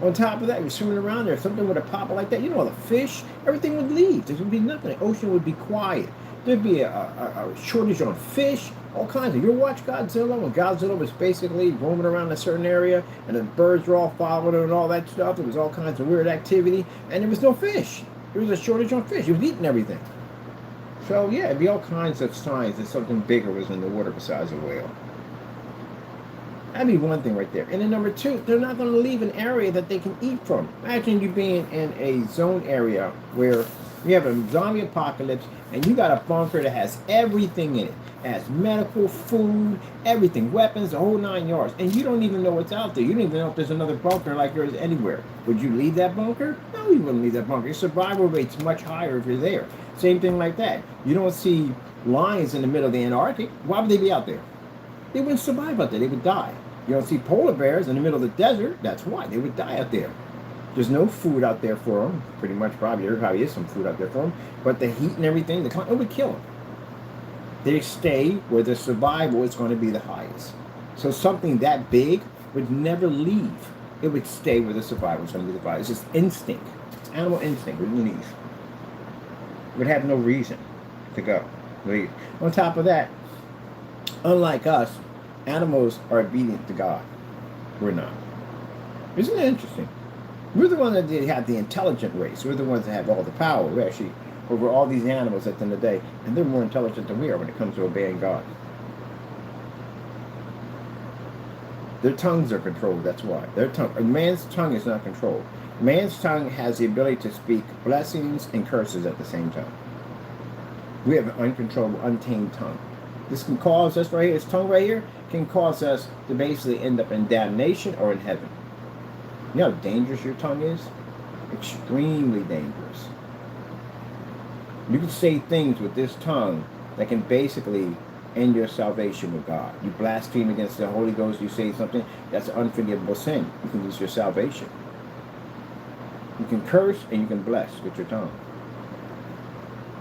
On top of that, you're swimming around there. If something would have popped like that, you know, the fish, everything would leave. There would be nothing. The ocean would be quiet. There'd be a shortage on fish, all kinds of. You ever watch Godzilla when Godzilla was basically roaming around a certain area and the birds were all following him and all that stuff? There was all kinds of weird activity and there was no fish. There was a shortage on fish. He was eating everything. So yeah, it'd be all kinds of signs that something bigger was in the water besides a whale. That'd be one thing right there. And then number two, they're not going to leave an area that they can eat from. Imagine you being in a zone area where you have a zombie apocalypse and you got a bunker that has everything in it. It has medical, food, everything, weapons, the whole 9 yards. And you don't even know what's out there. You don't even know if there's another bunker like there is anywhere. Would you leave that bunker? No, you wouldn't leave that bunker. Your survival rate's much higher if you're there. Same thing like that. You don't see lions in the middle of the Antarctic. Why would they be out there? They wouldn't survive out there. They would die. You don't see polar bears in the middle of the desert. That's why. They would die out there. There's no food out there for them. Pretty much probably. There probably is some food out there for them. But the heat and everything, it would kill them. They stay where the survival is going to be the highest. So something that big would never leave. It would stay where the survival is going to be the highest. It's just instinct. It's animal instinct. It wouldn't leave. It would have no reason to go. Leave. On top of that, unlike us, animals are obedient to God. We're not. Isn't that interesting? We're the ones that have the intelligent race. We're the ones that have all the power. We're actually over all these animals at the end of the day. And they're more intelligent than we are when it comes to obeying God. Their tongues are controlled. That's why. Man's tongue is not controlled. Man's tongue has the ability to speak blessings and curses at the same time. We have an uncontrollable, untamed tongue. This can cause us right here, this tongue right here, can cause us to basically end up in damnation or in heaven. You know how dangerous your tongue is? Extremely dangerous. You can say things with this tongue that can basically end your salvation with God. You blaspheme against the Holy Ghost, you say something, that's an unforgivable sin. You can lose your salvation. You can curse and you can bless with your tongue.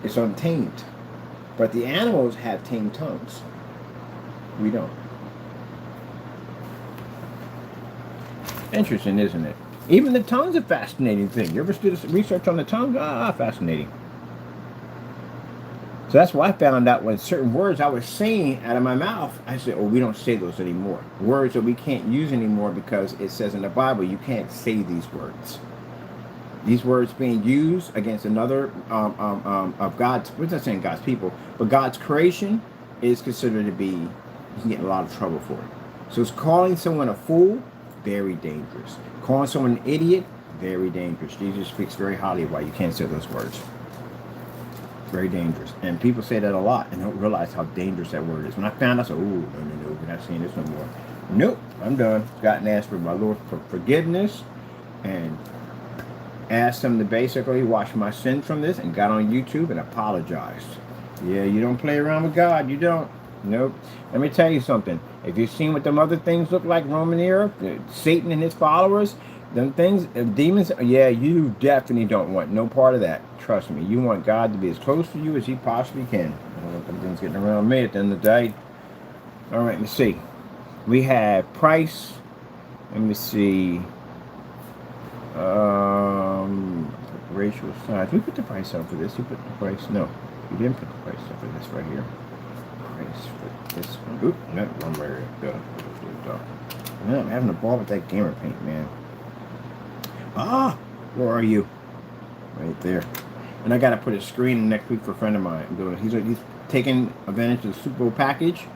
It's untamed. But the animals have tamed tongues. We don't. Interesting, isn't it? Even the tongue's a fascinating thing. You ever do this research on the tongue? Fascinating. So that's why I found out when certain words I was saying out of my mouth, I said, oh, we don't say those anymore. Words that we can't use anymore because it says in the Bible you can't say these words. These words being used against another of God's, we're not saying God's people, but God's creation is considered to be, you can get in a lot of trouble for it. So it's calling someone a fool, very dangerous. Calling someone an idiot, very dangerous. Jesus speaks very highly of why you can't say those words. Very dangerous. And people say that a lot and don't realize how dangerous that word is. When I found out, I said, oh, no, we're not saying this no more. Nope, I'm done. Got and asked for my Lord for forgiveness and asked him to basically wash my sins from this and got on YouTube and apologized. Yeah, you don't play around with God. You don't. Nope. Let me tell you something. If you've seen what them other things look like roaming the earth, Satan and his followers, them things, demons, yeah, you definitely don't want no part of that. Trust me. You want God to be as close to you as he possibly can. I don't know if everything's getting around me at the end of the day. All right, let's see. We have price. Let me see. Ratio size. We put the price up for this. You put the price. No, you didn't put the price up for this right here. Price for this one. Oop, not one right here. Man, I'm having a ball with that gamer paint, man. Ah, where are you? Right there. And I gotta put a screen in next week for a friend of mine. I'm doing. He's taking advantage of the Super Bowl package.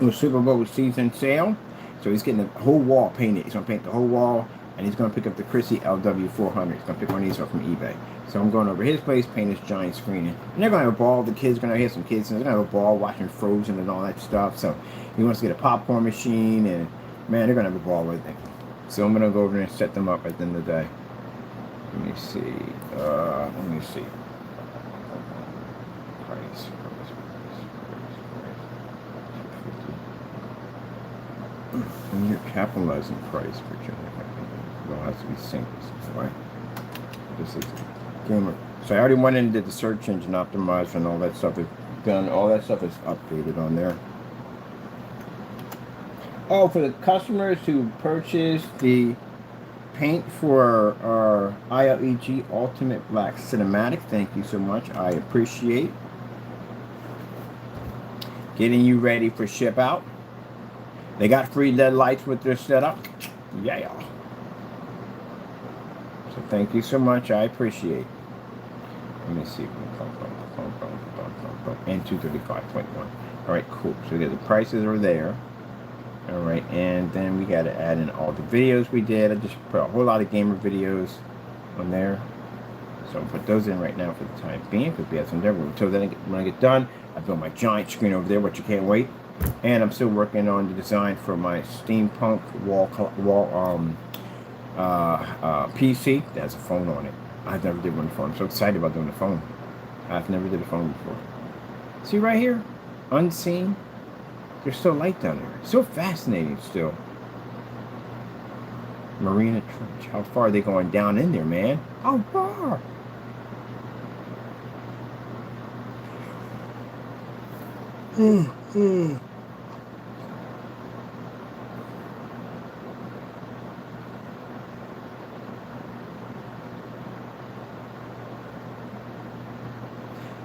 The Super Bowl season sale, so he's getting the whole wall painted. He's gonna paint the whole wall. And he's going to pick up the Chrissy LW400. He's going to pick one of these up from eBay. So I'm going over his place, paint this giant screen. And they're going to have a ball. The kids are going to have some kids. And they're going to have a ball watching Frozen and all that stuff. So he wants to get a popcorn machine. And, man, they're going to have a ball with it. So I'm going to go over there and set them up at the end of the day. Let me see. And you're capitalizing price, but it don't have to be single. Right? This is gamer. So I already went in and did the search engine optimizer and all that stuff is done. All that stuff is updated on there. Oh, for the customers who purchased the paint for our ILEG Ultimate Black Cinematic, thank you so much. I appreciate getting you ready for ship out. They got free LED lights with their setup. Yeah. So thank you so much. I appreciate. Let me see. And 235.1. All right, cool. So the prices are there. All right, and then we got to add in all the videos we did. I just put a whole lot of gamer videos on there. So I'll put those in right now for the time being because we have some there. Until then, when I get done, I build my giant screen over there, which you can't wait. And I'm still working on the design for my steampunk wall PC. That has a phone on it. I've never did one phone. I'm so excited about doing the phone. I've never did a phone before. See right here? Unseen. There's still light down there. So fascinating still. Marina Trench. How far are they going down in there, man? How far?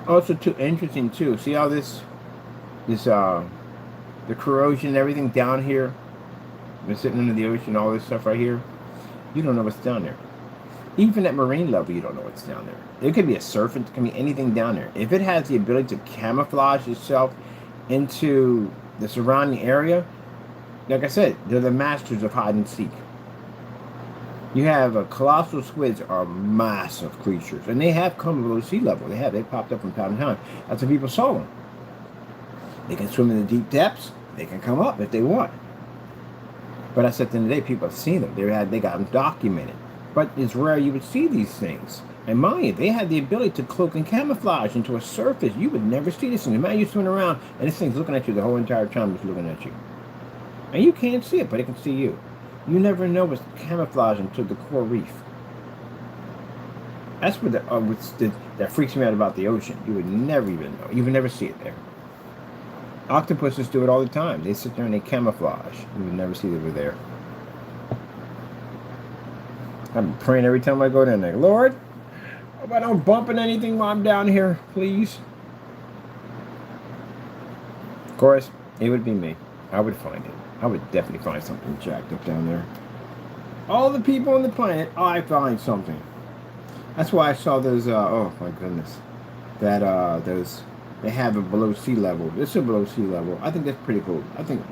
Also, too interesting too. See how this the corrosion and everything down here, been sitting under the ocean, all this stuff right here. You don't know what's down there. Even at marine level, you don't know what's down there. It could be a surface, it can be anything down there. If it has the ability to camouflage itself into the surrounding area, like I said, they're the masters of hide and seek. You have colossal squids are massive creatures, and they have come below sea level. They popped up from time to time. That's when people saw them. They can swim in the deep depths. They can come up if they want. But at the end of the day, people have seen them. They got them documented. But it's rare you would see these things. And mind you, they had the ability to cloak and camouflage into a surface. You would never see this thing. Imagine you swimming around and this thing's looking at you the whole entire time, just looking at you. And you can't see it, but it can see you. You never know what's camouflaging to the coral reef. That's what that freaks me out about the ocean. You would never even know. You would never see it there. Octopuses do it all the time. They sit there and they camouflage. You would never see they were there. I'm praying every time I go down there. Lord, hope I don't bump into anything while I'm down here, please. Of course, it would be me. I would find it. I would definitely find something jacked up down there. All the people on the planet, I find something. That's why I saw those, oh my goodness. Those, they have it below sea level. This is below sea level. I think that's pretty cool. I think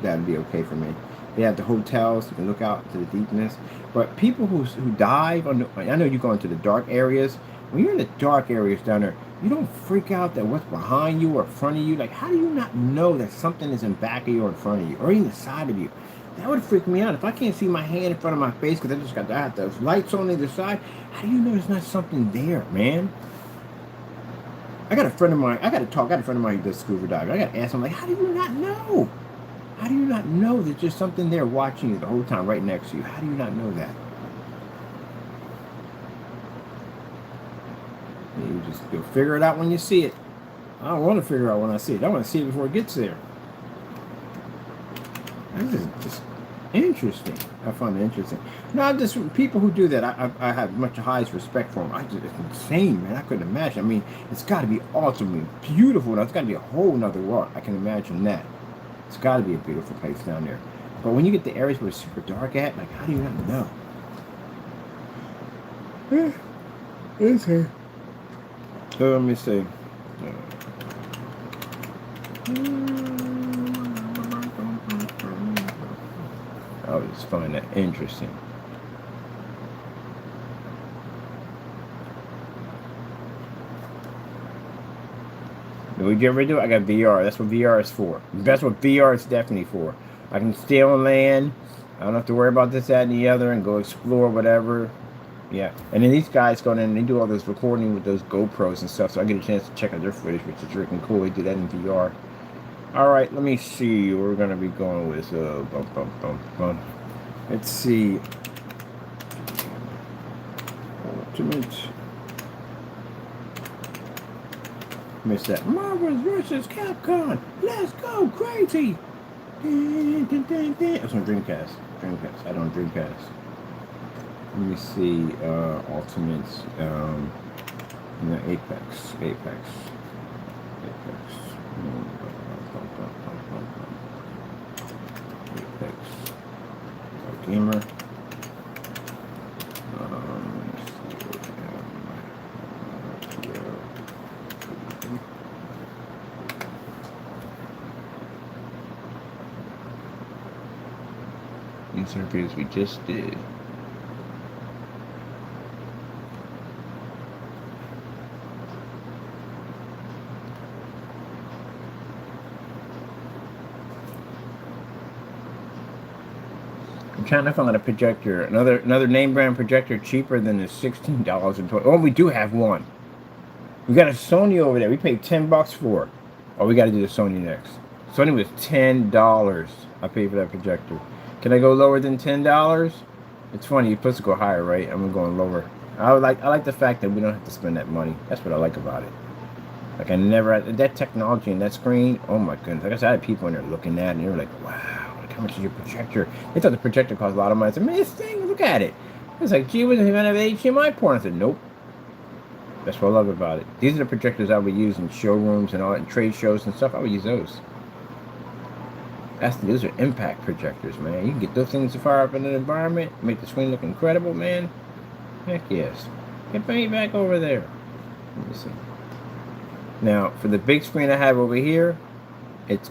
that'd be okay for me. They have the hotels, you can look out to the deepness. But people who dive, I know you go into the dark areas. When you're in the dark areas down there, you don't freak out that what's behind you or in front of you. Like, how do you not know that something is in back of you or in front of you or even the side of you? That would freak me out. If I can't see my hand in front of my face because I have those lights on either side, how do you know there's not something there, man? I got a friend of mine who does scuba diving. I got to ask him, like, how do you not know? How do you not know there's just something there watching you the whole time right next to you? How do you not know that? You'll figure it out when you see it. I don't want to figure it out when I see it. I want to see it before it gets there. This is just interesting. I find it interesting. No, just people who do that, I have much highest respect for them. It's insane, man. I couldn't imagine. I mean, it's got to be ultimately beautiful. It's got to be a whole nother world. I can imagine that. It's got to be a beautiful place down there. But when you get the areas where it's super dark at, like, how do you not know? Okay. So let me see. I would just find that interesting. Did we get rid of it? I got VR. That's what VR is for. That's what VR is definitely for. I can stay on land. I don't have to worry about this, that, and the other and go explore whatever. Yeah, and then these guys go in and they do all this recording with those GoPros and stuff, so I get a chance to check out their footage, which is freaking cool. They do that in VR. All right, let me see. We're gonna be going with let's see. Ultimate. Missed that. Marvel versus Capcom. Let's go crazy. That's on Dreamcast. Dreamcast. I don't Dreamcast. Let me see. Ultimates. No, Apex. Apex. Apex. Gamer. These interviews we just did. I'm trying to find a projector, another name brand projector cheaper than the $16.20. Oh, we do have one. We got a Sony over there. We paid $10 for. Oh, we got to do the Sony next. Sony was $10. I paid for that projector. Can I go lower than $10? It's funny. You're supposed to go higher, right? I'm going lower. I like the fact that we don't have to spend that money. That's what I like about it. Like I never had that technology in that screen. Oh my goodness! Like I said, I had people in there looking at it, and they were like, "Wow, like how much is your projector?" They thought the projector cost a lot of money. I said, "Man, this thing, look at it." It's like, "Gee, wasn't even have HDMI port." I said, "Nope." That's what I love about it. These are the projectors I would use in showrooms and all, in trade shows and stuff. I would use those. Those are impact projectors, man. You can get those things to fire up in an environment, make the screen look incredible, man. Heck yes. Get me back over there. Let me see. Now, for the big screen I have over here,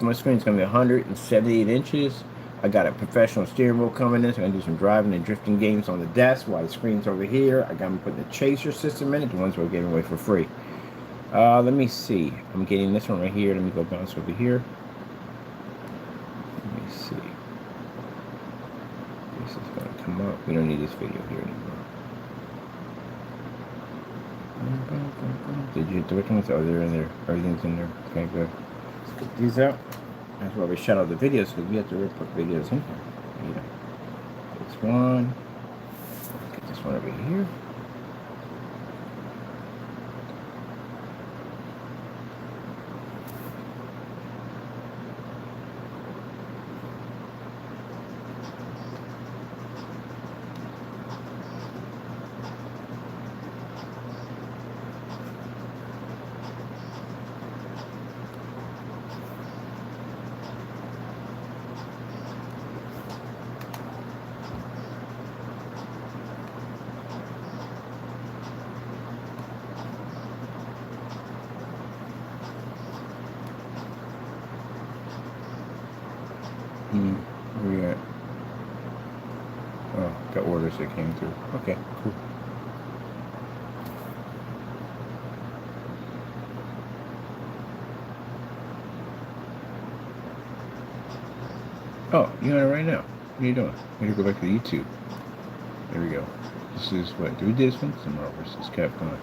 my screen's going to be 178 inches. I got a professional steering wheel coming in, so I'm going to do some driving and drifting games on the desk while the screen's over here. I got me putting the chaser system in it, the ones we're giving away for free. Let me see. I'm getting this one right here. Let me go bounce over here. Let me see. This is going to come up. We don't need this video here anymore. Did you hit the which ones? Oh, they're in there. Everything's in there. Okay, good. Let's get these out. That's why we shut out the videos, because we have to put videos in here. Yeah. This one. Get this one over here. Where we at? Oh, got orders that came through. Okay, cool. Oh, you on it right now. What are you doing? We need to go back to YouTube. There we go. This is what? Do we do this one? Tomorrow versus Capcom.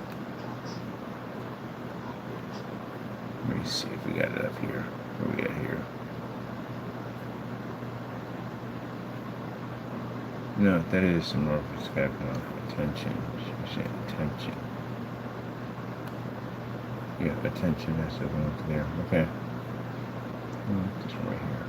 Let me see if we got it up here. What we got here? No, that is some more for Capcom. Attention. Attention. Yeah, attention. That's the one there. Okay. This one right here.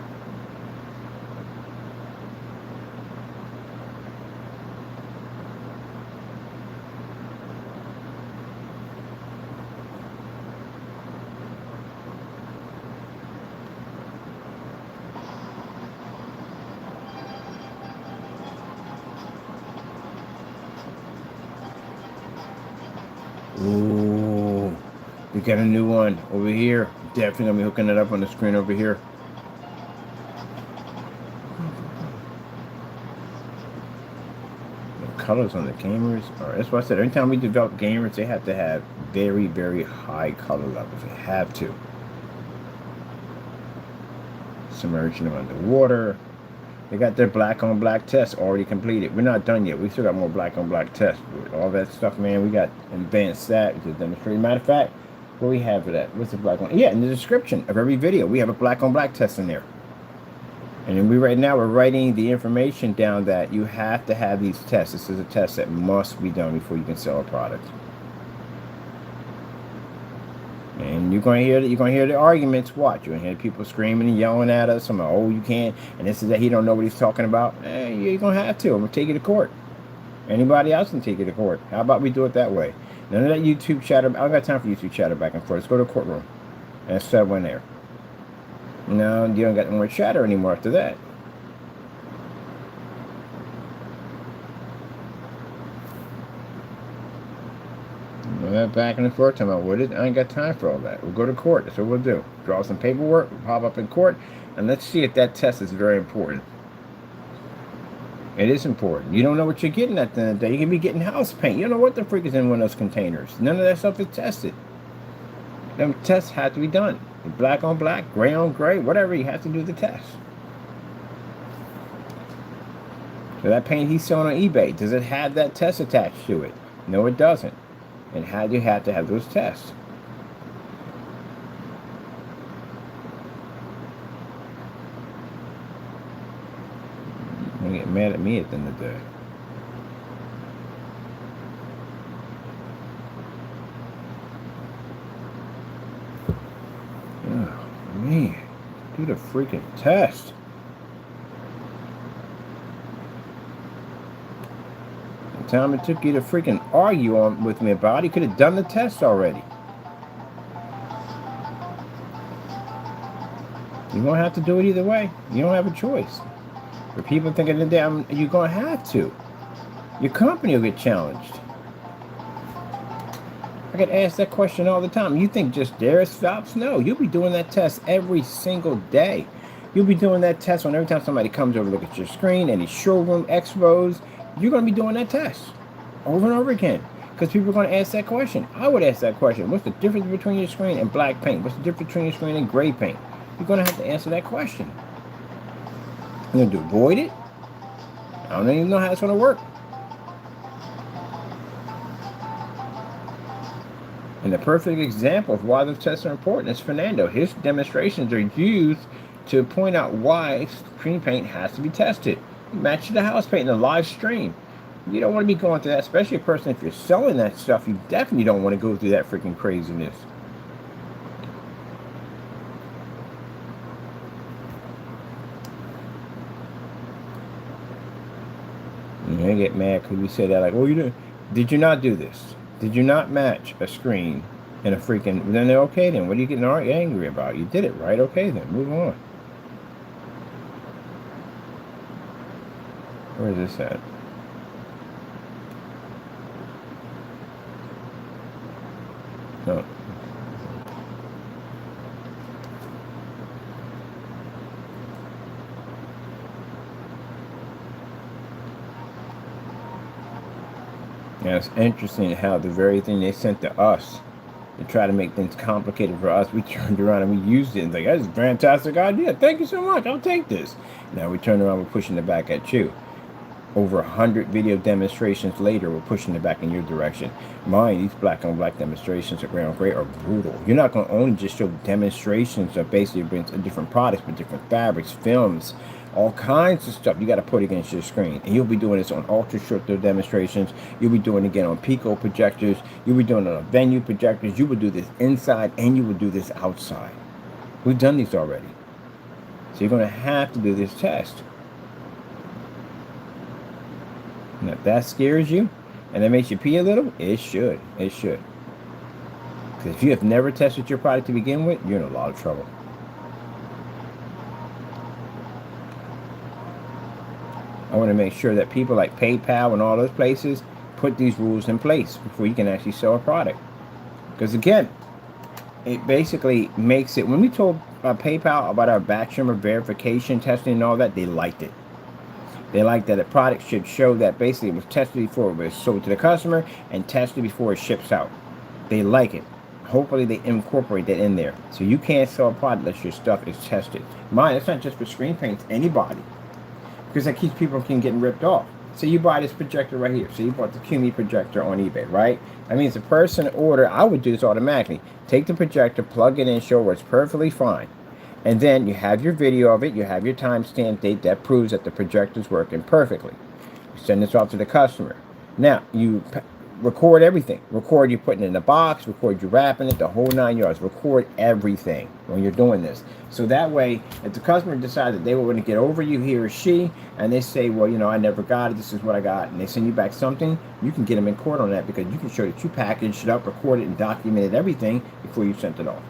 Ooh, we got a new one over here. Definitely gonna be hooking it up on the screen over here. The colors on the gamers are, that's what I said. Every time we develop gamers, they have to have very, very high color levels. They have to. Submerging them underwater. They got their black on black test already completed. We're not done yet. We still got more black on black tests. All that stuff, man, we got advanced that to demonstrate. Matter of fact, where we have it at? What's the black on? Yeah, in the description of every video, we have a black on black test in there. And then right now we're writing the information down that you have to have these tests. This is a test that must be done before you can sell a product. And you're gonna hear the arguments. Watch, you're gonna hear people screaming and yelling at us. I'm like, oh, you can't, and this is that he don't know what he's talking about. You're gonna have to. I'm gonna take you to court. Anybody else can take you to court. How about we do it that way? None of that YouTube chatter. I don't got time for YouTube chatter back and forth. Let's go to the courtroom and settle in there. No, you don't got no more chatter anymore after that. That back and forth talking about what it. I ain't got time for all that. We'll go to court. That's what we'll do. Draw some paperwork, we'll pop up in court, and let's see if that test is very important. It is important. You don't know what you're getting at the end of the day. You can be getting house paint. You don't know what the freak is in one of those containers. None of that stuff is tested. Them tests have to be done. Black on black, gray on gray, whatever, you have to do the test. So that paint he's selling on eBay, does it have that test attached to it? No, it doesn't. And how do you have to have those tests? They get mad at me at the end of the day. Oh, man. Do the freaking test. The time it took you to freaking argue on with me about it, you could have done the test already. You're going to have to do it either way. You don't have a choice. For people thinking that you're going to have to. Your company will get challenged. I get asked that question all the time. You think just there stops? No, you'll be doing that test every single day. You'll be doing that test on every time somebody comes over to look at your screen, any showroom, expos. You're going to be doing that test over and over again. Because people are going to ask that question. I would ask that question. What's the difference between your screen and black paint? What's the difference between your screen and gray paint? You're going to have to answer that question. You're going to avoid it? I don't even know how it's going to work. And the perfect example of why the tests are important is Fernando. His demonstrations are used to point out why screen paint has to be tested. Match the house paint in a live stream. You don't want to be going through that, especially a person, if you're selling that stuff, you definitely don't want to go through that freaking craziness. And they get mad because we say that, like, oh, did you not do this? Did you not match a screen and a freaking, then they're okay then. What are you getting angry about? You did it, right? Okay then, move on. Where is this at? No. Yeah, it's interesting how the very thing they sent to us to try to make things complicated for us, we turned around and we used it and like, that's a fantastic idea. Thank you so much. I'll take this. Now we turn around, we're pushing it back at you. Over 100 video demonstrations later, we're pushing it back in your direction. Mine, these black on black demonstrations of gray on gray are brutal. You're not going to only just show demonstrations of basically different products, but different fabrics, films, all kinds of stuff you got to put against your screen. And you'll be doing this on ultra short demonstrations. You'll be doing it again on Pico projectors. You'll be doing it on venue projectors. You will do this inside and you will do this outside. We've done these already. So you're going to have to do this test. And if that scares you and that makes you pee a little, it should. It should. Because if you have never tested your product to begin with, you're in a lot of trouble. I want to make sure that people like PayPal and all those places put these rules in place before you can actually sell a product. Because again, it basically makes it, when we told PayPal about our batch number verification testing and all that, they liked it. They like that a product should show that basically it was tested before it was sold to the customer and tested before it ships out. They like it. Hopefully they incorporate that in there. So you can't sell a product unless your stuff is tested. Mine, it's not just for screen paints, anybody. because that keeps people from getting ripped off. So you buy this projector right here. So you bought the QME projector on eBay, right? That means the person order, I would do this automatically. Take the projector, plug it in, show where it's perfectly fine. And then you have your video of it, you have your timestamp date that proves that the projector is working perfectly. You send this off to the customer. Now, you record everything. Record you putting it in a box, record you wrapping it, the whole 9 yards. Record everything when you're doing this. So that way, if the customer decides that they want to get over you, he or she, and they say, well, you know, I never got it, this is what I got, and they send you back something, you can get them in court on that because you can show that you packaged it up, recorded, and documented everything before you sent it off.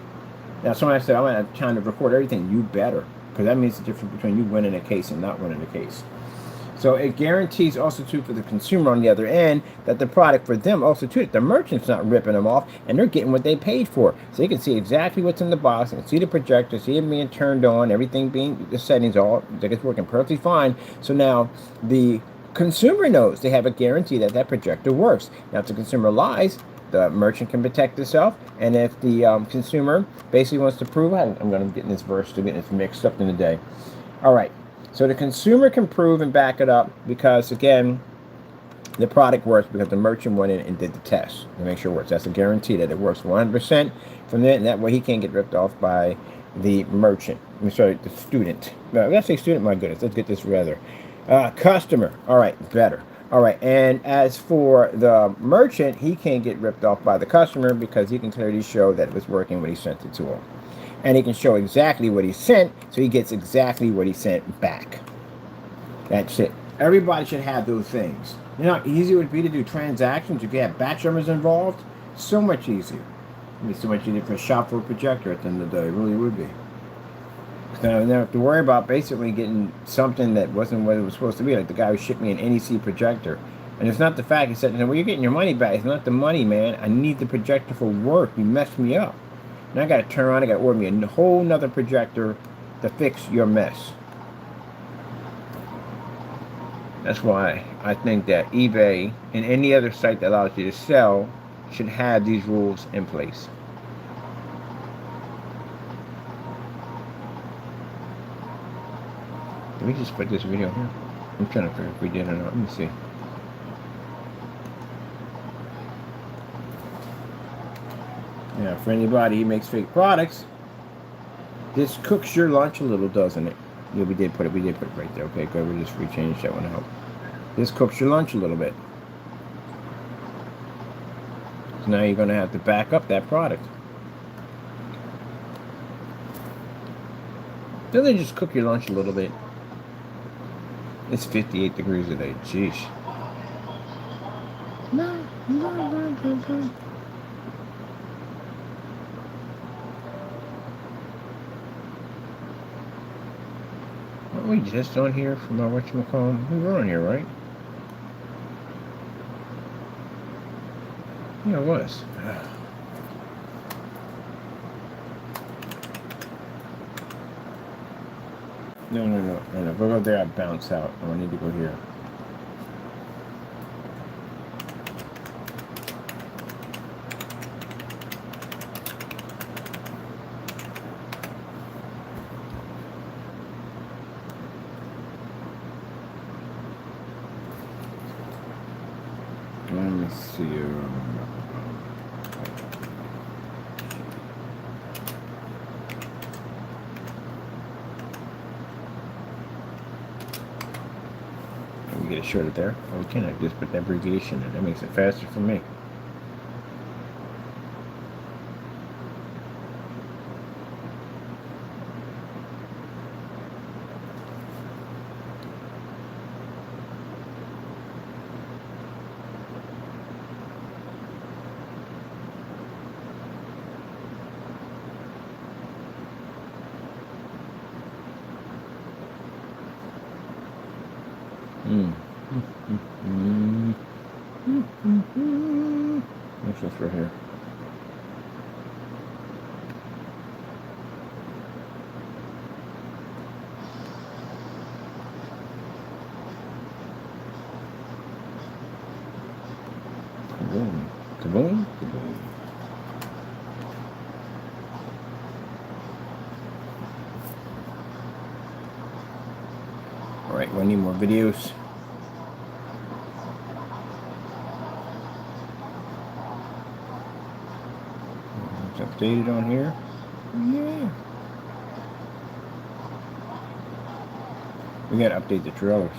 Now, somebody said, I'm trying to record everything. You better, because that means the difference between you winning a case and not winning a case. So it guarantees also too for the consumer on the other end that the product for them also too, that the merchant's not ripping them off and they're getting what they paid for. So they can see exactly what's in the box and see the projector, see it being turned on, everything being, the settings all, like it's working perfectly fine. So now the consumer knows they have a guarantee that that projector works. Now if the consumer lies, the merchant can protect itself, and if the consumer basically wants to prove, I'm going to get in this verse to get this mixed up in the day. All right, so the consumer can prove and back it up because, again, the product works because the merchant went in and did the test to make sure it works. That's a guarantee that it works 100% from there, and that way he can't get ripped off by the merchant. I'm sorry, the student. Let's say student, my goodness, let's get this rather. Customer, all right, better. All right, and as for the merchant, he can't get ripped off by the customer because he can clearly show that it was working when he sent it to him. And he can show exactly what he sent, so he gets exactly what he sent back. That's it. Everybody should have those things. You know how easy it would be to do transactions if you have batch numbers involved? So much easier. It would be so much easier for a shop for a projector at the end of the day. It really would be. So I don't have to worry about basically getting something that wasn't what it was supposed to be. Like the guy who shipped me an NEC projector. And it's not the fact, he said, well, you're getting your money back. It's not the money, man. I need the projector for work. You messed me up. Now I got to turn around, I got to order me a whole nother projector to fix your mess. That's why I think that eBay and any other site that allows you to sell should have these rules in place. Did we just put this video here? I'm trying to figure if we did or not. Let me see. Yeah, for anybody who makes fake products, this cooks your lunch a little, doesn't it? Yeah, we did put it right there. Okay, good. We just rechanged that one out. This cooks your lunch a little bit. So now you're going to have to back up that product. Doesn't it just cook your lunch a little bit? It's 58 degrees today. Jeez. No. Weren't we just on here from our whatchamacallit? We were on here, right? Yeah, it was. No. If I go there, I bounce out. I need to go here. Let me see. We get it shorted there. Oh, we can. I just put the abbreviation in. That makes it faster for me. What's this right here? Kaboom. Kaboom. Kaboom. All right, when need more videos. It's updated on here. Yeah. We gotta update the trailers.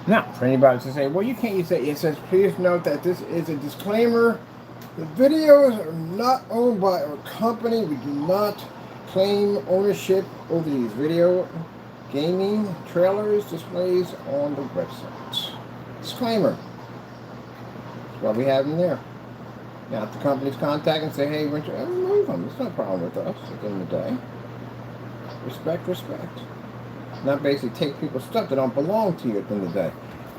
Now, for anybody to say, well, you can't use that. It says, please note that this is a disclaimer. The videos are not owned by our company. We do not claim ownership over these video gaming trailers displays on the website. Disclaimer. That's why we have them there. Now, if the company's contact and say, hey, we're interested, remove them. It's no problem with us at the end of the day. Respect, respect. Not basically take people's stuff that don't belong to you at the end of the day.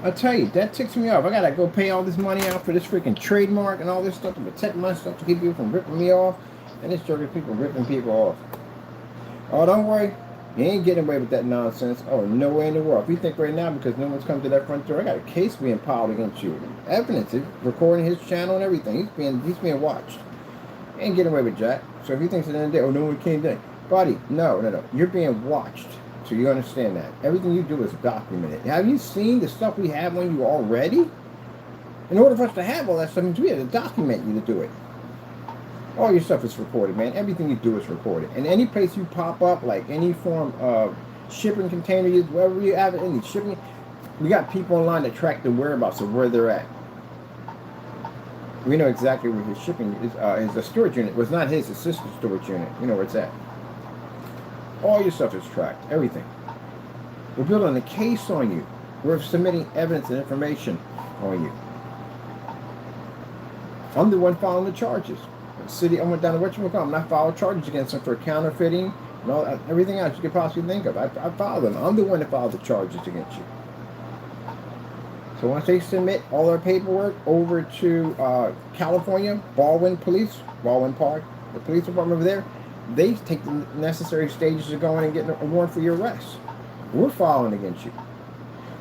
I'll tell you, that ticks me off. I gotta go pay all this money out for this freaking trademark and all this stuff to protect my stuff to keep people from ripping me off. And it's jerking people ripping people off. Oh, don't worry. You ain't getting away with that nonsense. Oh, no way in the world. If you think right now, because no one's come to that front door, I got a case being piled against you. Evidence, recording his channel and everything. He's being watched. You ain't getting away with Jack. So if he thinks at the end of the day, oh, no one came down. Buddy, no. You're being watched. So you understand that. Everything you do is documented. Have you seen the stuff we have on you already? In order for us to have all that stuff, we have to document you to do it. All your stuff is recorded, man. Everything you do is recorded. And any place you pop up, like any form of shipping container, wherever you have it, any shipping, we got people online that track the whereabouts of where they're at. We know exactly where his shipping is. His storage unit was not his sister's storage unit. You know where it's at. All your stuff is tracked. Everything. We're building a case on you. We're submitting evidence and information on you. I'm the one filing the charges. The city, I went down to whatchamacallit, and I filed charges against them for counterfeiting and all everything else you could possibly think of. I filed them. I'm the one that filed the charges against you. So once they submit all their paperwork over to California, Baldwin Park, the police department over there, they take the necessary stages to go in and get a warrant for your arrest. We're filing against you.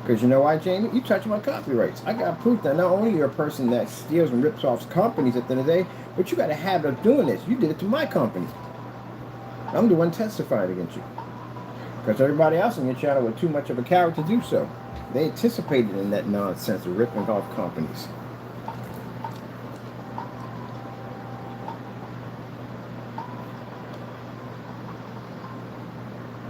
Because you know why, Jamie? You touch my copyrights. I got proof that not only you're a person that steals and rips off companies at the end of the day, but you got a habit of doing this. You did it to my company. I'm the one testifying against you. Because everybody else on your channel was too much of a coward to do so. They anticipated in that nonsense of ripping off companies.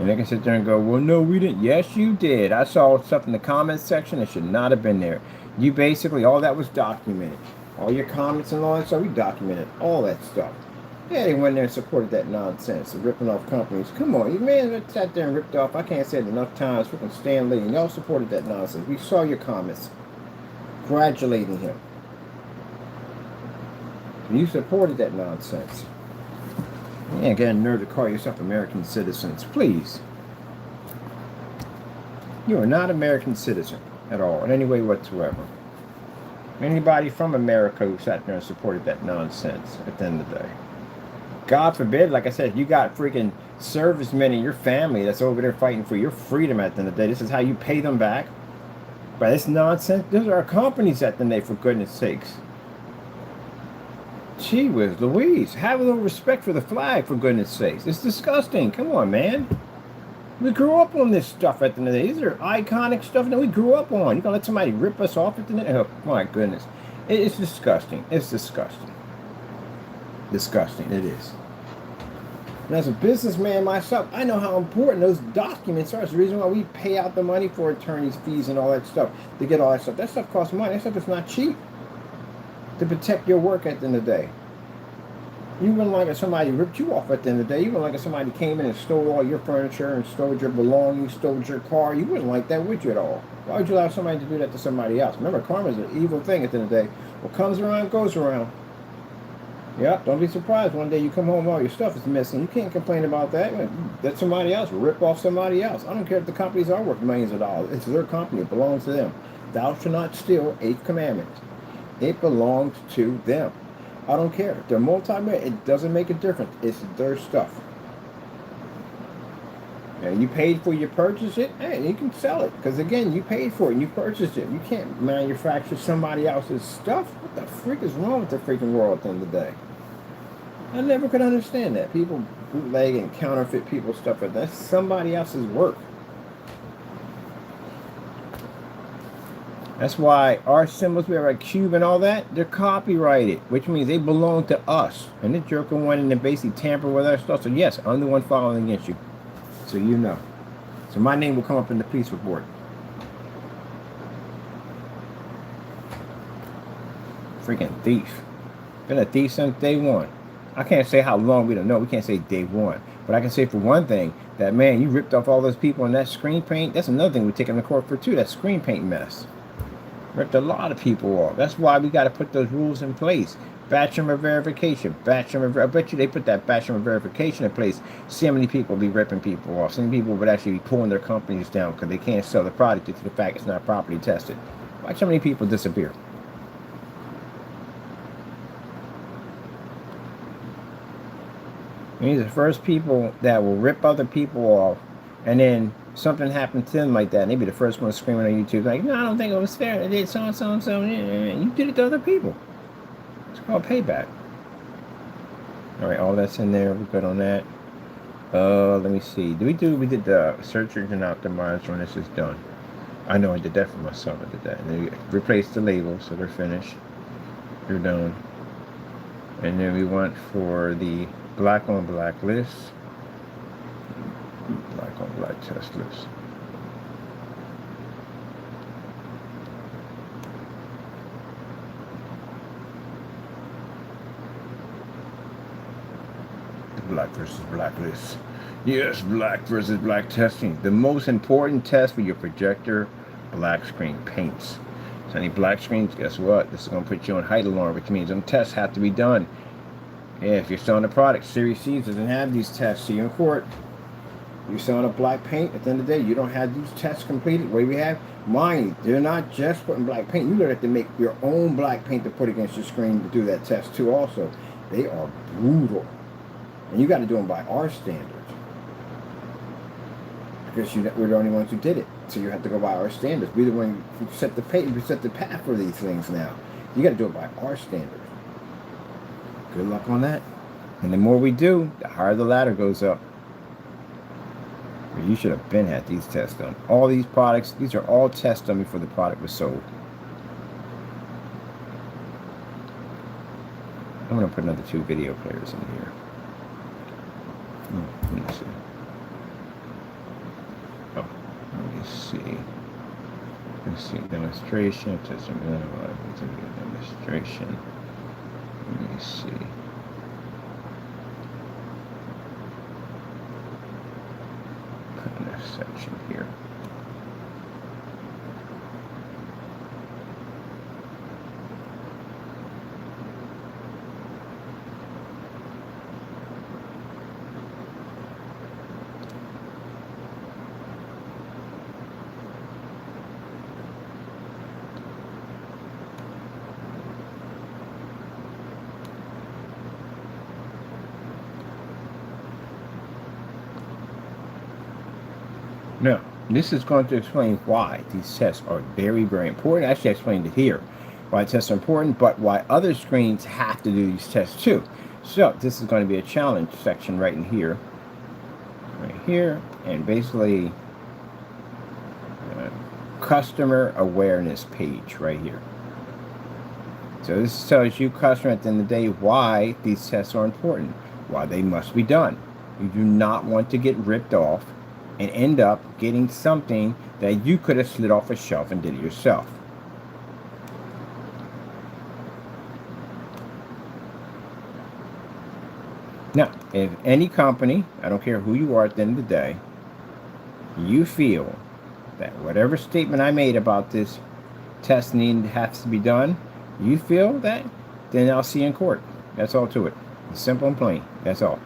And they can sit there and go, well, no, we didn't. Yes, you did. I saw stuff in the comments section that should not have been there. You basically, all that was documented. All your comments and all that stuff, we documented all that stuff. Yeah, they went there and supported that nonsense of ripping off companies. Come on, you man that sat there and ripped off, I can't say it enough times, freaking Stan Lee, and y'all supported that nonsense. We saw your comments. Congratulating him. You supported that nonsense. You ain't got a nerve to call yourself American citizens. Please. You are not American citizen at all, in any way whatsoever. Anybody from America who sat there and supported that nonsense at the end of the day. God forbid, like I said, you got freaking servicemen in your family that's over there fighting for your freedom at the end of the day. This is how you pay them back. By this nonsense, those are our companies at the end of the day, for goodness sakes. Gee whiz Louise, have a little respect for the flag, for goodness sakes. It's disgusting. Come on, man. We grew up on this stuff at the end of the day. These are iconic stuff that we grew up on. You gonna let somebody rip us off at the end? Oh my goodness. It's disgusting. It's disgusting. Disgusting. It is. And as a businessman myself, I know how important those documents are. It's the reason why we pay out the money for attorneys' fees and all that stuff to get all that stuff. That stuff costs money. That stuff is not cheap. To protect your work at the end of the day. You wouldn't like if somebody ripped you off at the end of the day. You wouldn't like if somebody came in and stole all your furniture and stole your belongings, stole your car. You wouldn't like that, would you, at all? Why would you allow somebody to do that to somebody else? Remember, karma is an evil thing at the end of the day. What comes around goes around. Yeah, don't be surprised one day you come home, all your stuff is missing. You can't complain about that. Let somebody else rip off somebody else. I don't care if the companies are worth millions of dollars. It's their company. It belongs to them. Thou shalt not steal, 8th commandment. It belongs to them. I don't care. They're multi-million. It doesn't make a difference. It's their stuff. And you paid for you purchase it, hey, you can sell it. Because again, you paid for it and you purchased it. You can't manufacture somebody else's stuff. What the freak is wrong with the freaking world at the end of the day? I never could understand that. People bootleg and counterfeit people's stuff, but that's somebody else's work. That's why our symbols, we have a cube and all that, they're copyrighted, which means they belong to us. And the jerker went in and basically tampered with our stuff. So yes, I'm the one filing against you. So you know. So my name will come up in the police report. Freaking thief. Been a thief since day one. I can't say how long, we don't know. We can't say day one. But I can say for one thing, that man, you ripped off all those people in that screen paint. That's another thing we're taking to court for too, that screen paint mess. Ripped a lot of people off. That's why we got to put those rules in place. Batch number verification. Batch number, I bet you they put that batch number verification in place. See how many people be ripping people off. Some people would actually be pulling their companies down because they can't sell the product due to the fact it's not properly tested. Watch how many people disappear. These are the first people that will rip other people off, and then something happened to them like that, and they be the first one screaming on YouTube like, no, I don't think it was fair. They did so and so and so. You did it to other people. It's called payback. All right, all that's in there. We're good on that. Let me see. We did the search engine optimizer when this is done. I know I did that for myself. I did that. And then we replaced the labels, so they're finished. They're done. And then we went for the black on black list. Black on black test list. The black versus black list. Yes, black versus black testing. The most important test for your projector black screen paints. So any black screens, guess what? This is going to put you on height alarm, which means them tests have to be done. Yeah, if you're selling a product, Series C doesn't have these tests. See you in court. You're selling a black paint. At the end of the day, you don't have these tests completed. What do we have? Mine, they're not just putting black paint. You're going to have to make your own black paint to put against your screen to do that test too also. They are brutal. And you got to do them by our standards. Because we're the only ones who did it. So you have to go by our standards. We're the one who set the paint, we set the path for these things now. You got to do it by our standards. Good luck on that. And the more we do, the higher the ladder goes up. You should have been had these tests done. All these products, these are all tests done before the product was sold. I'm going to put another 2 video players in here. Let me see. Oh, let me see. Let's see. Demonstration. Demonstration. Let me see. Put in this section here. Now, this is going to explain why these tests are very, very important. Actually, I explained it here, why tests are important, but why other screens have to do these tests too. So, this is going to be a challenge section right in here. Right here, and basically, customer awareness page right here. So, this tells you, customer, at the end of the day, why these tests are important, why they must be done. You do not want to get ripped off and end up getting something that you could have slid off a shelf and did it yourself. Now, if any company, I don't care who you are at the end of the day, you feel that whatever statement I made about this test has to be done, you feel that, then I'll see you in court. That's all to it. It's simple and plain. That's all.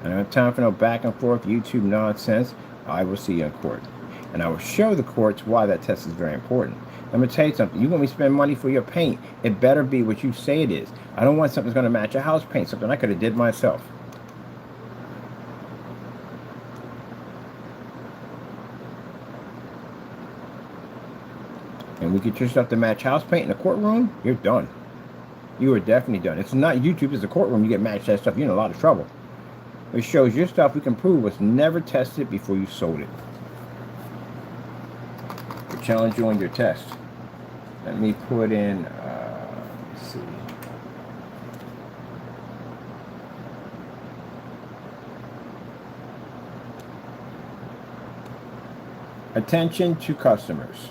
I don't have time for no back and forth YouTube nonsense. I will see you in court. And I will show the courts why that test is very important. I'm going to tell you something. You want me to spend money for your paint, it better be what you say it is. I don't want something that's going to match a house paint, something I could have did myself. And we get your stuff to match house paint in the courtroom, you're done. You are definitely done. It's not YouTube, it's the courtroom. You get matched that stuff, you're in a lot of trouble. It shows your stuff we can prove was never tested before you sold it. We challenge you on your test. Let me put in, let's see. Attention to customers.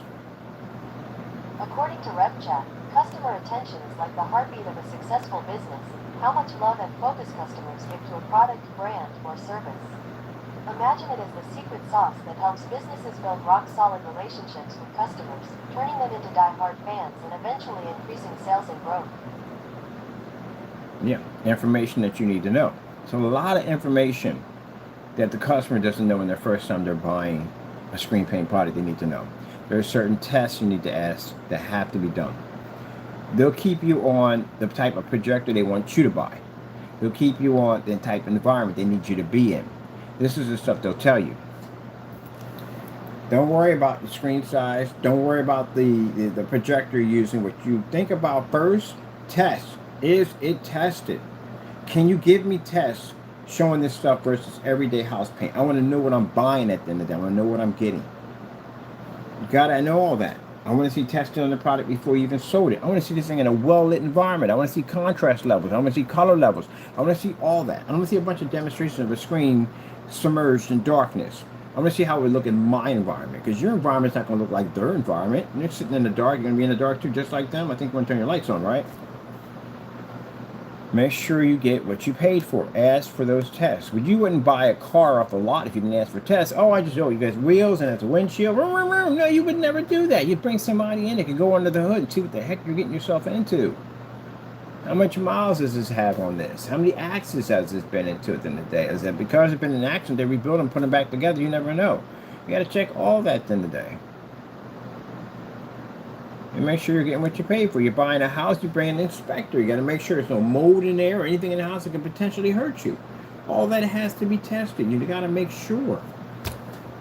According to RepChat, customer attention is like the heartbeat of a successful business. How much love and focus customers give to a product, brand, or service. Imagine it as the secret sauce that helps businesses build rock-solid relationships with customers, turning them into die-hard fans and eventually increasing sales and growth. Yeah, information that you need to know. So a lot of information that the customer doesn't know in their first time they're buying a screen paint product they need to know. There are certain tests you need to ask that have to be done. They'll keep you on the type of projector they want you to buy. They'll keep you on the type of environment they need you to be in. This is the stuff they'll tell you. Don't worry about the screen size. Don't worry about the projector you're using. What you think about first, test. Is it tested? Can you give me tests showing this stuff versus everyday house paint? I want to know what I'm buying at the end of the day. I want to know what I'm getting. You gotta know all that. I want to see testing on the product before you even sold it. I want to see this thing in a well-lit environment. I want to see contrast levels. I want to see color levels. I want to see all that. I want to see a bunch of demonstrations of a screen submerged in darkness. I want to see how it would look in my environment, because your environment's not going to look like their environment. And they're sitting in the dark. You're going to be in the dark too, just like them. I think you want to turn your lights on, right? Make sure you get what you paid for. Ask for those tests. But you wouldn't buy a car off the lot if you didn't ask for tests. Oh, I just, you guys wheels and it's a windshield. No, you would never do that. You'd bring somebody in that could go under the hood and see what the heck you're getting yourself into. How much miles does this have on this? How many accidents has this been into at the end of the day? Is that because it's been an accident, they rebuild them, put them back together? You never know. You got to check all that at the end of the day. And make sure you're getting what you pay for. You're buying a house, you bring an inspector. You got to make sure there's no mold in there or anything in the house that can potentially hurt you. All that has to be tested. You got to make sure.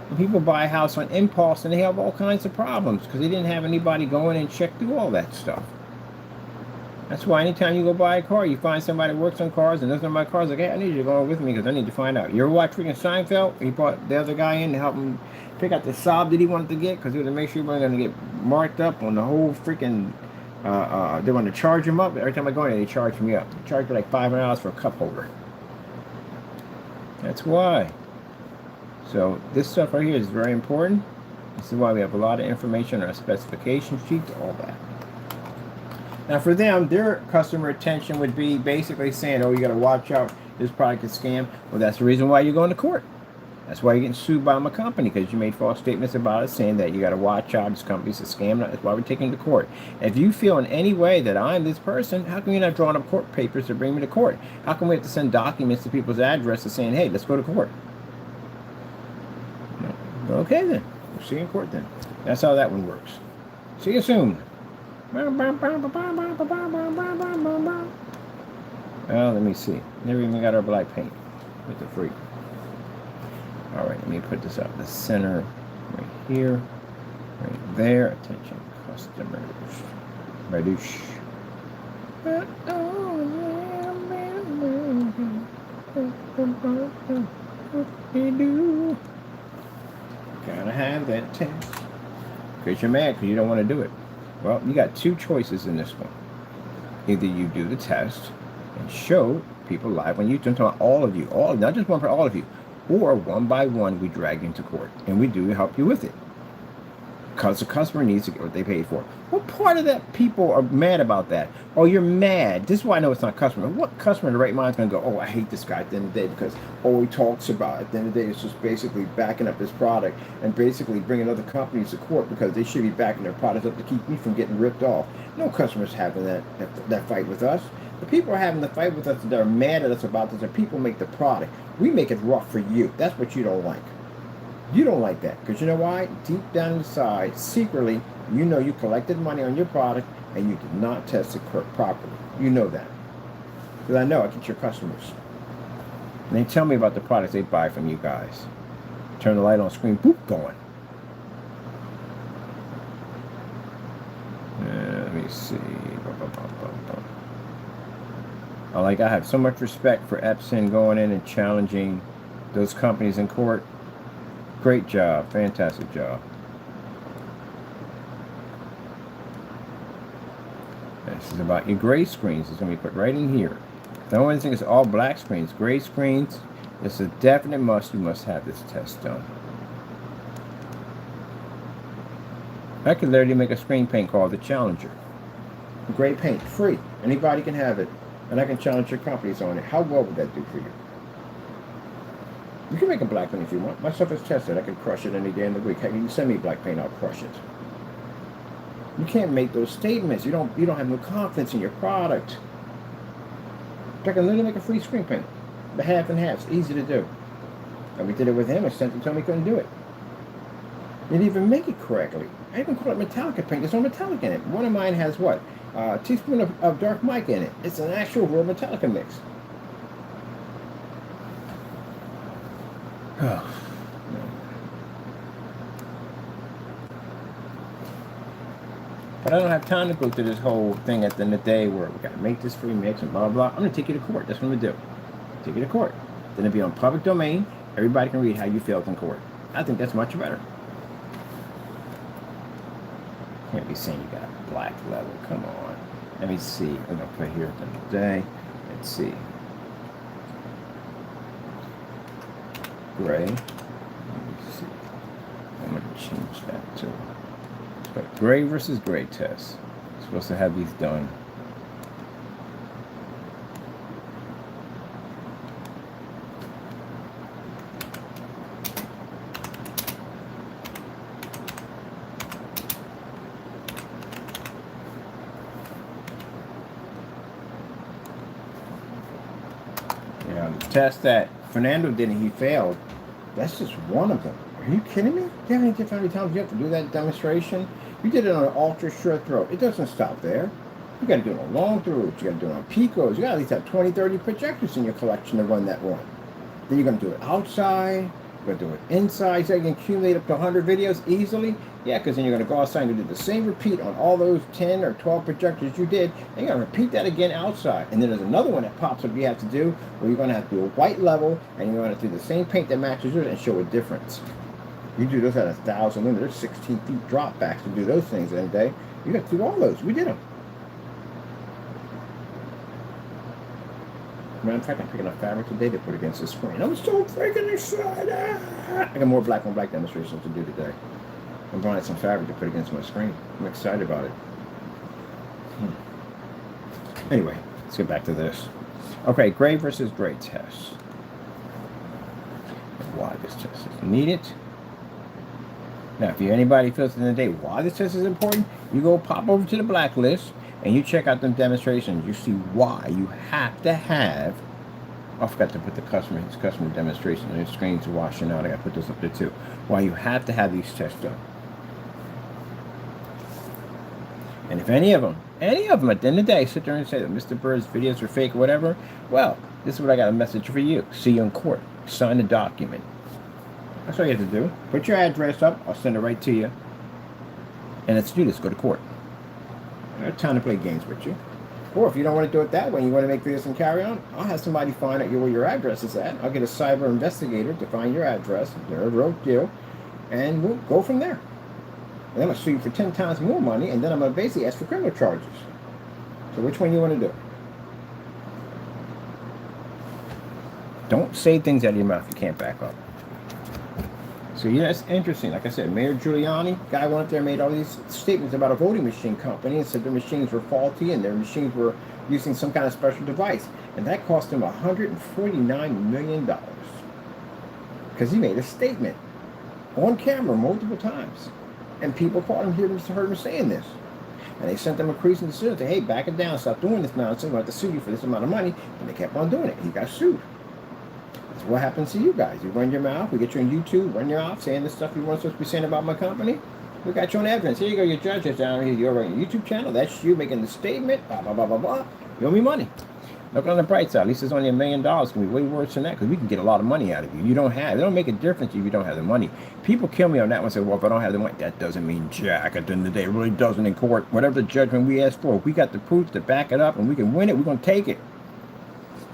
And people buy a house on impulse and they have all kinds of problems because they didn't have anybody go in and check through all that stuff. That's why anytime you go buy a car, you find somebody that works on cars and doesn't know my cars, like, hey, I need you to go with me because I need to find out. You ever watch freaking Seinfeld? He brought the other guy in to help him pick out the sob that he wanted to get because he was to make sure he wasn't going to get marked up on the whole freaking, they want to charge him up. Every time I go in there, they charge me up. They charge me like $500 for a cup holder. That's why. So this stuff right here is very important. This is why we have a lot of information on our specification sheets, all that. Now for them, their customer attention would be basically saying, oh, you got to watch out, this product is scam. Well, that's the reason why you're going to court. That's why you're getting sued by my company, because you made false statements about it, saying that you got to watch out, this company's a scam. That's why we're taking it to court. If you feel in any way that I'm this person, how come you're not drawing up court papers to bring me to court? How come we have to send documents to people's addresses saying, hey, let's go to court? Okay then, we'll see you in court then. That's how that one works. See you soon. Well, let me see. Never even got our black paint. With the freak. Alright, let me put this up. The center right here. Right there. Attention, customers. Badoosh. Gotta have that test. Because you're mad because you don't want to do it. Well, you got two choices in this one. Either you do the test and show people live on YouTube, talking about all of you, not just one for all of you, or one by one we drag you into court, and we do help you with it. Because the customer needs to get what they paid for. What part of that people are mad about that? Oh, you're mad. This is why I know it's not customer. What customer in the right mind is going to go, oh, I hate this guy at the end of the day because all he talks about at the end of the day is just basically backing up his product and basically bringing other companies to court because they should be backing their products up to keep me from getting ripped off. No customer's having that fight with us. The people are having the fight with us that are mad at us about this, and people make the product. We make it rough for you. That's what you don't like. You don't like that because you know why? Deep down inside, secretly, you know you collected money on your product and you did not test it properly. You know that. Because I know I get your customers. And they tell me about the products they buy from you guys. Turn the light on screen, boop, going. Let me see. I have so much respect for Epson going in and challenging those companies in court. Great job. Fantastic job. This is about your gray screens. It's going to be put right in here. The only thing is all black screens. Gray screens, it's a definite must. You must have this test done. I could literally make a screen paint called the Challenger. Gray paint, free. Anybody can have it. And I can challenge your companies on it. How well would that do for you? You can make a black one if you want. My stuff is tested. I can crush it any day in the week. Heck, you can send me black paint, I'll crush it. You can't make those statements. You don't have no confidence in your product. I can literally make a free screen paint. The half and half. It's easy to do. And we did it with him. I sent it to him. He couldn't do it. He didn't even make it correctly. I even call it metallic paint. There's no metallic in it. One of mine has what? A teaspoon of dark mica in it. It's an actual raw metallica mix. Oh, no. But I don't have time to go through this whole thing at the end of the day where we got to make this free mix and blah, blah. I'm going to take you to court. That's what I'm going to do. Take you to court. Then it'll be on public domain. Everybody can read how you failed in court. I think that's much better. Can't be saying you got a black level. Come on. Let me see. I'm going to put here at the end of the day. Let's see. Gray. Let me see. I'm going to change that to. But gray versus gray test. I'm supposed to have these done. Yeah, the test that Fernando did and he failed, that's just one of them. Are you kidding me? Do you have any different how many times you have to do that demonstration? You did it on an ultra short throw. It doesn't stop there. You got to do it on long throws. You got to do it on picos. You got to at least have 20, 30 projectors in your collection to run that one. Then you're going to do it outside. You're going to do it inside. So you can accumulate up to 100 videos easily. Yeah, because then you're going to go outside and do the same repeat on all those 10 or 12 projectors you did. And you're going to repeat that again outside. And then there's another one that pops up you have to do where you're going to have to do a white level and you're going to do the same paint that matches yours and show a difference. You do those at 1,000 lumens. There's 16 feet drop backs to do those things in a day. You got to do all those. We did them. Matter of fact, I'm picking up fabric today to put against the screen. I'm so freaking excited. I got more black on black demonstrations to do today. I'm buying some fabric to put against my screen. I'm excited about it. Anyway, let's get back to this. Okay, gray versus gray test. Why this test is needed. Now, if anybody feels in the day why this test is important, you go pop over to the blacklist and you check out them demonstrations. You see why you have to have. I forgot to put his customer demonstration on the screens washing out. I got to put those up there too. Why you have to have these tests done. And if any of them at the end of the day sit there and say that Mr. Bird's videos are fake or whatever, well, this is what I got a message for you. See you in court. Sign the document. That's all you have to do. Put your address up. I'll send it right to you. And let's do this. Go to court. I don't have time to play games with you. Or if you don't want to do it that way, you want to make videos and carry on, I'll have somebody find out where your address is at. I'll get a cyber investigator to find your address. They're a real deal. And we'll go from there. And I'm going to sue you for 10 times more money, and then I'm going to basically ask for criminal charges. So which one you want to do? Don't say things out of your mouth you can't back up. So yeah, it's interesting. Like I said, Mayor Giuliani, guy went up there and made all these statements about a voting machine company and said their machines were faulty and their machines were using some kind of special device. And that cost him $149 million. Because he made a statement on camera multiple times. And people caught him, heard him saying this. And they sent them a cease and desist. Hey, back it down. Stop doing this nonsense. I'm going to have to sue you for this amount of money. And they kept on doing it. He got sued. That's what happens to you guys. You run your mouth. We get you on YouTube. Run your mouth saying the stuff you weren't supposed to be saying about my company. We got you on evidence. Here you go. Your judge is down here. You're on your YouTube channel. That's you making the statement. Blah, blah, blah, blah, blah. You owe me money. Look on the bright side. At least it's only $1 million. It's going to be way worse than that because we can get a lot of money out of you. You don't have. It don't make a difference if you don't have the money. People kill me on that one and say, well, if I don't have the money, that doesn't mean jack. At the end of the day, it really doesn't in court. Whatever the judgment we ask for, if we got the proof to back it up and we can win it, we're going to take it.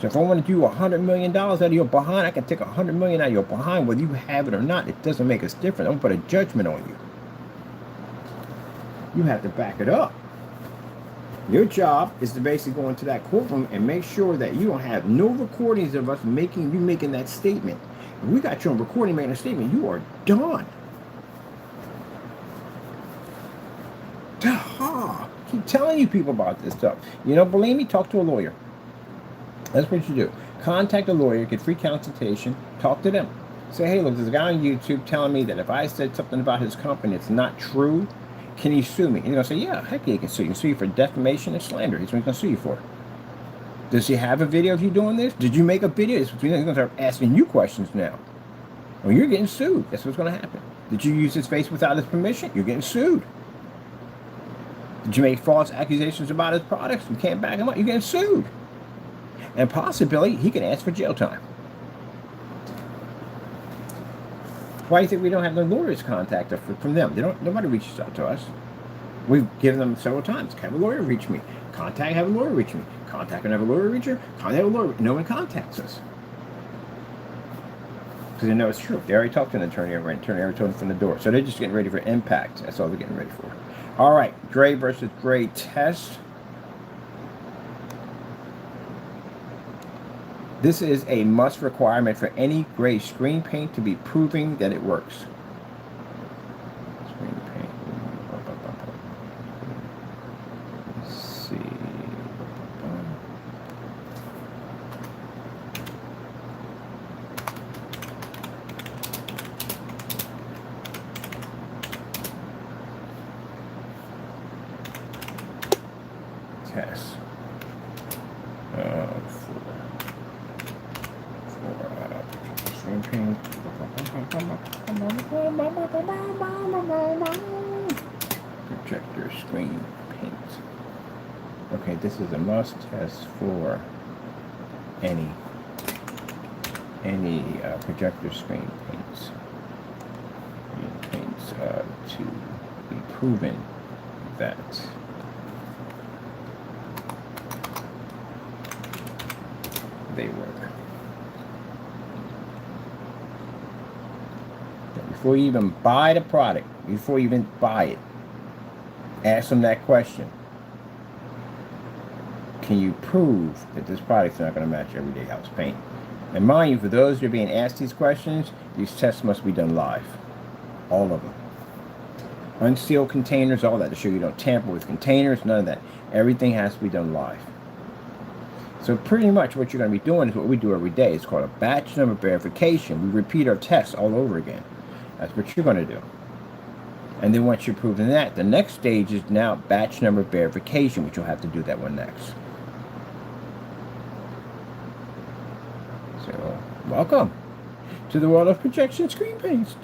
So if I want to do $100 million out of your behind, I can take $100 million out of your behind, whether you have it or not. It doesn't make us different. I'm going to put a judgment on you. You have to back it up. Your job is to basically go into that courtroom and make sure that you don't have no recordings of us making that statement. If we got you on recording making a statement, you are done. Keep telling you people about this stuff. You don't believe me? Talk to a lawyer. That's what you do. Contact a lawyer, get free consultation, talk to them. Say, hey, look, there's a guy on YouTube telling me that if I said something about his company it's not true, can he sue me? And you're going to say, yeah, heck yeah, he can sue you. He can sue you for defamation and slander. He's going to sue you for. Does he have a video of you doing this? Did you make a video? He's going to start asking you questions now. Well, you're getting sued. That's what's going to happen. Did you use his face without his permission? You're getting sued. Did you make false accusations about his products? You can't back him up. You're getting sued. And possibly, he can ask for jail time. Why do you think we don't have the lawyers contact us from them? Nobody reaches out to us. We've given them several times. Have a lawyer reach me. Have a lawyer reach me. Contact and have a lawyer reach you. Contact a lawyer. No one contacts us. Because they know it's true. They already talked to an attorney. An attorney already told them from the door. So they're just getting ready for impact. That's all they're getting ready for. All right. Gray versus gray test. This is a must requirement for any gray screen paint to be proving that it works. Screen paint. Let's see. Test. Projector screen paint. Okay, this is a must test for any projector screen paints. To be proven that they work. Before you even buy the product, before you even buy it, ask them that question. Can you prove that this product's not going to match everyday house paint? And mind you, for those who are being asked these questions, these tests must be done live. All of them. Unsealed containers, all that, to show you don't tamper with containers, none of that. Everything has to be done live. So pretty much what you're going to be doing is what we do every day. It's called a batch number verification. We repeat our tests all over again. That's what you're going to do. And then once you're proving that, the next stage is now batch number verification, which you'll have to do that one next. So, welcome to the world of projection screen paints.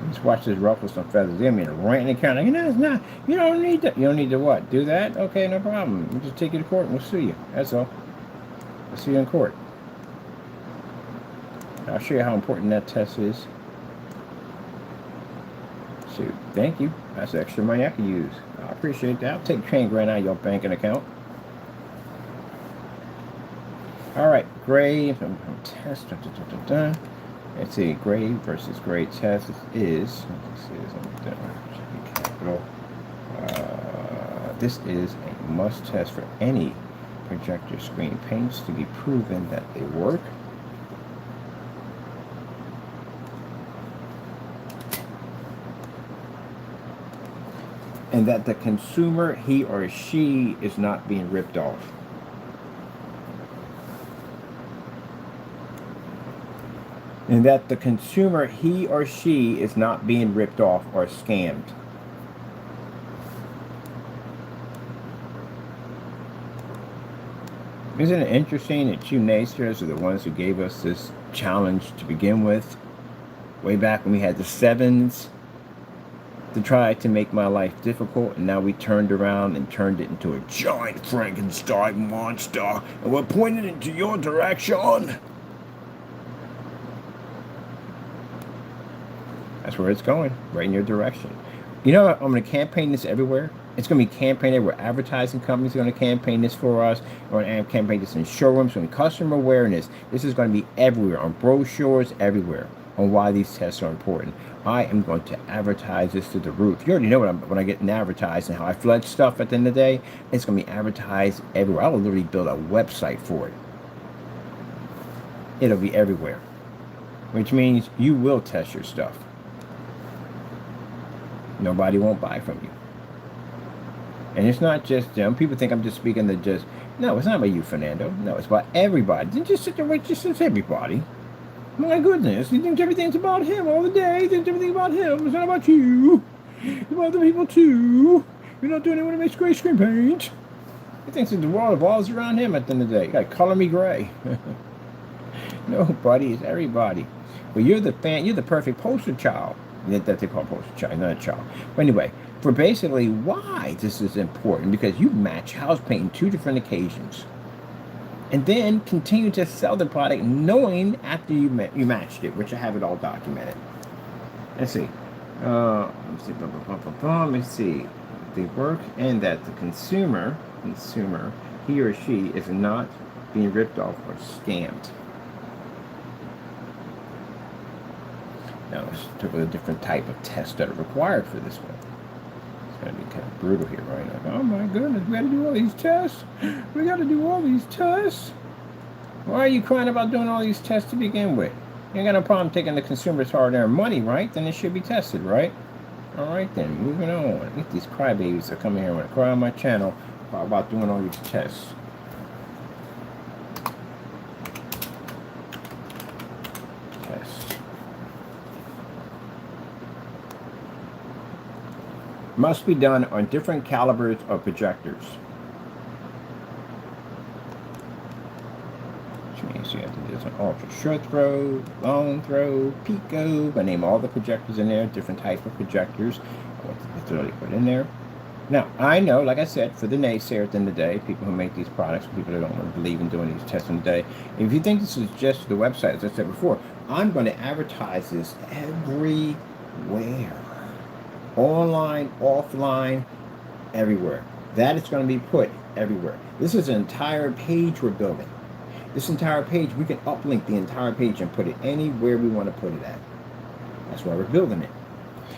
Just watch this ruffle some feathers in me and rant and counting. You know, it's not. You don't need that. You don't need to what? Do that? Okay, no problem. We'll just take you to court and we'll sue you. That's all. We'll see you in court. I'll show you how important that test is. Shoot, thank you. That's extra money I could use. I appreciate that. I'll take 10 grand out of your banking account. All right, gray test. Let's see, gray versus gray test is. Capital. This is a must test for any projector screen paints to be proven that they work. And that the consumer, he or she, is not being ripped off. And that the consumer, he or she, is not being ripped off or scammed. Isn't it interesting that you naysayers are the ones who gave us this challenge to begin with? Way back when we had the 7s. To try to make my life difficult, and now we turned around and turned it into a giant Frankenstein monster, and we're pointing into your direction. That's where it's going, right in your direction. You know, I'm going to campaign this everywhere. It's going to be campaign everywhere. Advertising companies are going to campaign this for us. We're going to campaign this in showrooms, and customer awareness. This is going to be everywhere, on brochures, everywhere. on why these tests are important. I am going to advertise this to the roof. You already know when I get advertised and how I flood stuff at the end of the day. It's going to be advertised everywhere. I will literally build a website for it. It'll be everywhere, which means you will test your stuff. Nobody won't buy from you. And it's not just them. People think I'm just speaking to just... No, it's not about you, Fernando. No, it's about everybody. Then just sit there and just it's everybody. My goodness, he thinks everything's about him all the day. He thinks everything about him. It's not about you. It's about other people too. You're not doing it when it makes gray screen paint. He thinks that the world revolves around him at the end of the day. You gotta color me gray. No, buddy, it's everybody. But you're the perfect poster child. That they call poster child, not a child. But anyway, for basically why this is important, because you match house paint in 2 different occasions. And then continue to sell the product knowing after you matched it, which I have it all documented. Let's see. Let's see. The work and that the consumer, he or she is not being ripped off or scammed. Now let's talk about a different type of tests that are required for this one. It's going to be kind of brutal here, right? Like, oh my goodness, we got to do all these tests. We got to do all these tests. Why are you crying about doing all these tests to begin with? You ain't got no problem taking the consumer's hard-earned money, right? Then it should be tested, right? All right then, moving on. Look, these crybabies that come here and want to cry on my channel about doing all these tests. Must be done on different calibers of projectors. Which means you have to do this on ultra short throw, long throw, pico. I name all the projectors in there, different types of projectors. I want to literally put in there. Now, I know, like I said, for the naysayer at the end of the day, people who make these products, people that don't want to believe in doing these tests in the day, if you think this is just the website, as I said before, I'm going to advertise this everywhere. Online, offline, everywhere. That is going to be put everywhere. This is an entire page we're building. This entire page, we can uplink the entire page and put it anywhere we want to put it at. That's why we're building it.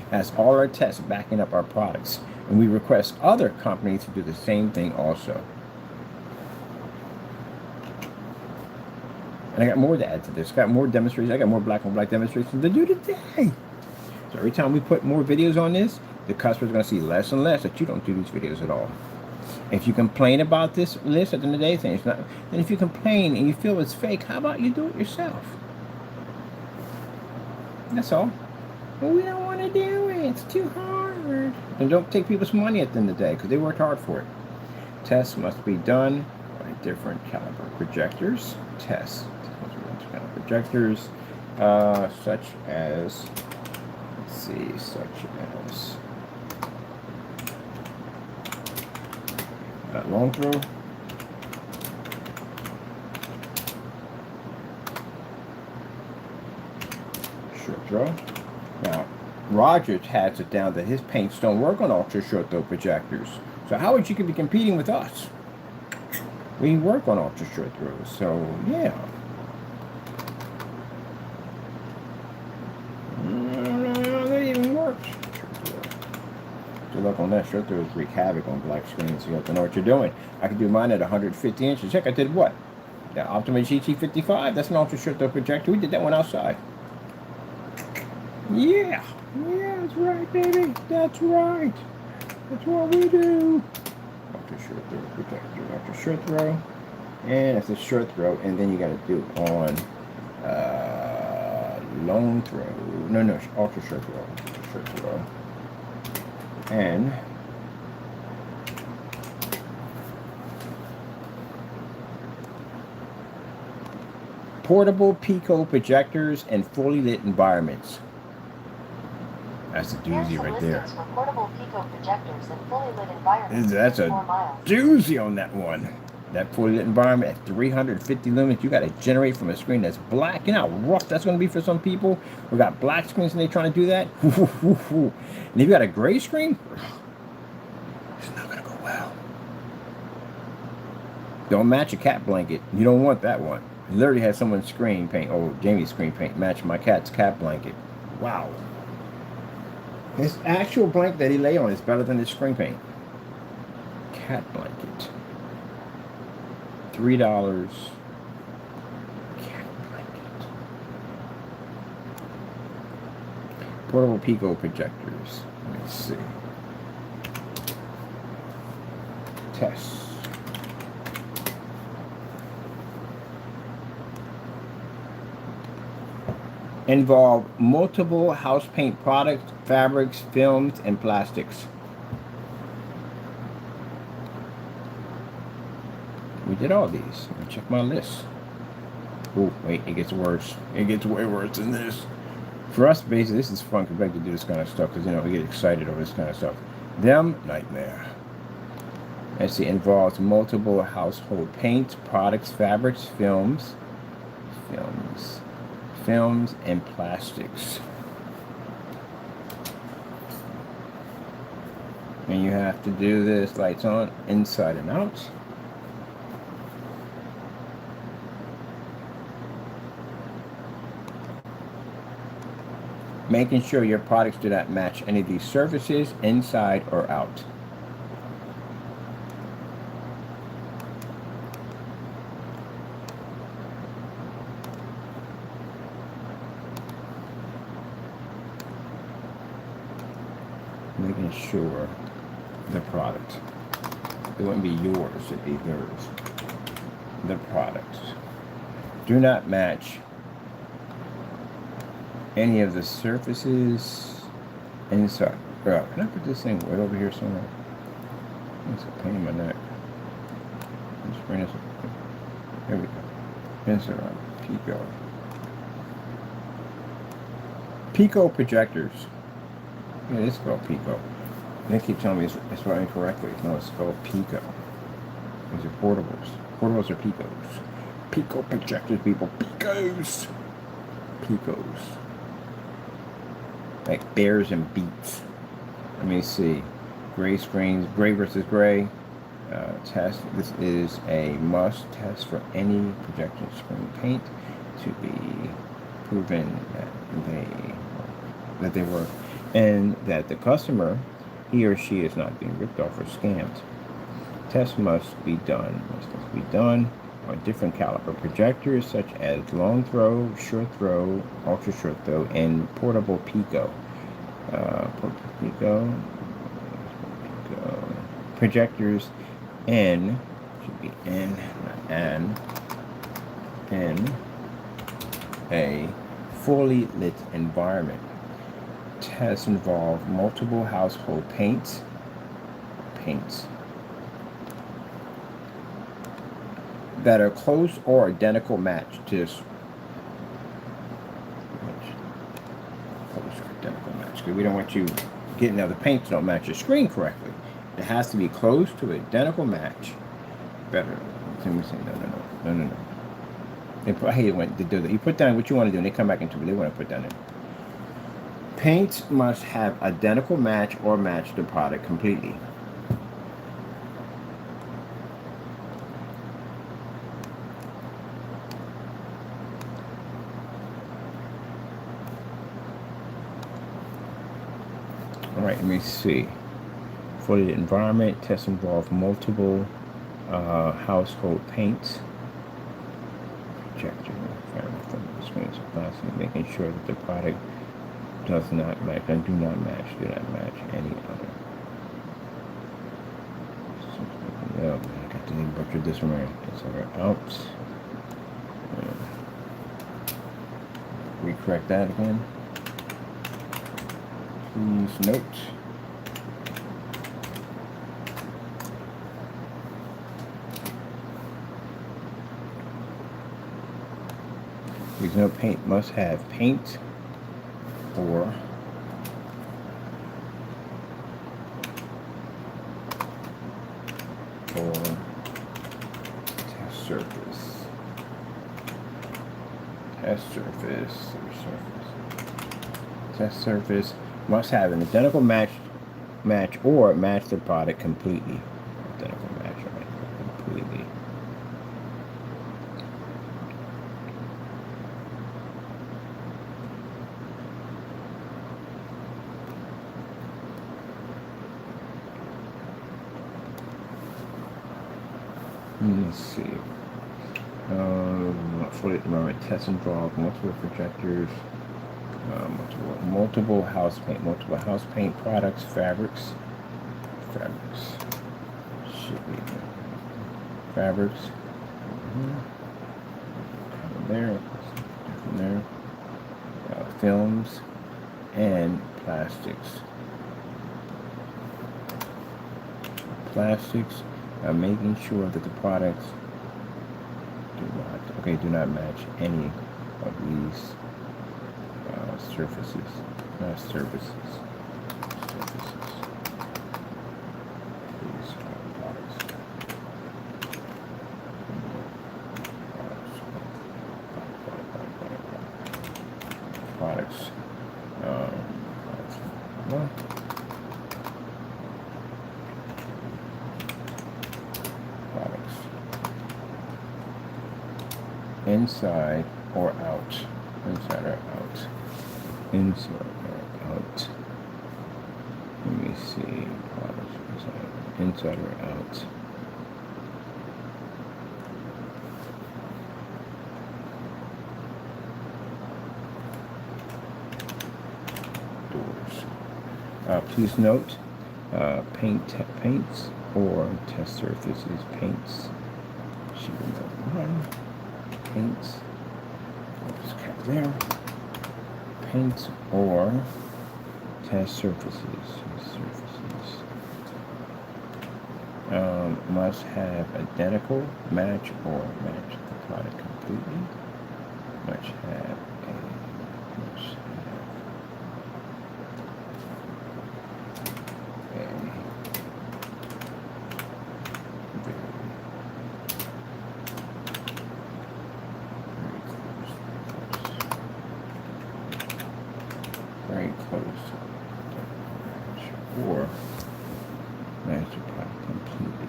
That's all our tests backing up our products. And we request other companies to do the same thing also. And I got more to add to this. I got more demonstrations. I got more black on black demonstrations to do today. So every time we put more videos on this, the customer's going to see less and less that you don't do these videos at all. If you complain about this list at the end of the day, thing, it's not. And if you complain and you feel it's fake, how about you do it yourself? That's all. Well, we don't want to do it. It's too hard. And don't take people's money at the end of the day because they worked hard for it. Tests must be done by different caliber projectors. Tests must be done by different caliber projectors, such as. Such as that long throw, short throw. Now, Rogers has it down that his paints don't work on ultra short throw projectors. So how would you be competing with us? We work on ultra short throws, so yeah. Good luck on that. Short throws wreak havoc on black screens. You have to know what you're doing. I can do mine at 150 inches. Check, I did what? The Optima GT55. That's an ultra short throw projector. We did that one outside. Yeah. Yeah, that's right, baby. That's right. That's what we do. Ultra short throw projector. Ultra short throw. And it's a short throw. And then you got to do on long throw. No, ultra short throw. Ultra short throw. And portable Pico projectors and fully lit environments. That's a doozy right there. For portable Pico projectors and fully lit environments. That's a doozy on that one. That fully lit environment at 350 lumens, you got to generate from a screen that's black. You know how rough that's going to be for some people who got black screens and they're trying to do that. And if you got a gray screen, it's not going to go well. Don't match a cat blanket. You don't want that one. Literally had someone's screen paint, oh, Jamie's screen paint, match my cat's cat blanket. Wow. His actual blanket that he lay on is better than his screen paint. Cat blanket. $3. Cat blanket. Portable Pico projectors. Let me see. Tests. Involve multiple house paint products, fabrics, films, and plastics. We did all these. Let me check my list. Oh, wait, it gets worse. It gets way worse than this. For us, basically, this is fun because we like to do this kind of stuff because, you know, we get excited over this kind of stuff. Them, nightmare. Let's see, involves multiple household paints, products, fabrics, films, and plastics. And you have to do this, lights on, inside and out. Making sure your products do not match any of these surfaces, inside or out. Making sure the product, it wouldn't be yours, it'd be theirs. The product do not match any of the surfaces inside. Bro, can I put this thing right over here somewhere? It's a pain in my neck. Let's bring this up. Here we go. Pencil on Pico. Pico projectors. Yeah, it's called Pico. They keep telling me it's spelled incorrectly. No, it's called Pico. These are portables. Portables are Picos. Pico projectors, people. Picos. Picos. Like bears and beets. Let me see. Gray screens. Gray versus gray. Test. This is a must test for any projection screen paint to be proven that they work, and that the customer, he or she, is not being ripped off or scammed. Tests must be done on different caliber projectors such as long throw, short throw, ultra short throw, and portable Pico. Pico projectors in, should be in, not an, in a fully lit environment. Tests involve multiple household paints that are close or identical match to this. Close or identical match, because we don't want you getting other paints that don't match your screen correctly. It has to be close to identical match. Better. Let me say no. I hate it when they do that. You put down what you want to do, and they come back into it. They want to put down it. Paints must have identical match or match the product completely. All right, let me see. For the environment, tests involve multiple household paints. Projector, from the screens of plastic, making sure that the product does not match and do not match any other. Oh, I got to butcher this one right. It's over out. Recorrect that again. Please note. Please note, paint must have paint or test surface. Test surface must have an identical match or match the product completely. Identical match or completely. Let's see. For the environment, test and draw multiple projectors, multiple house paint products, fabrics. Should be fabrics. There, films and plastics. Making sure that the products do not match any of these surfaces. These products. Inside or out. Inside or out. Let me see. Inside or out. Doors. Please note, paints or test surfaces. Paints. Should be number 1. Paints. Just cut there. Paints or test surfaces. Must have identical, match the product completely. Must have very close or match the product completely.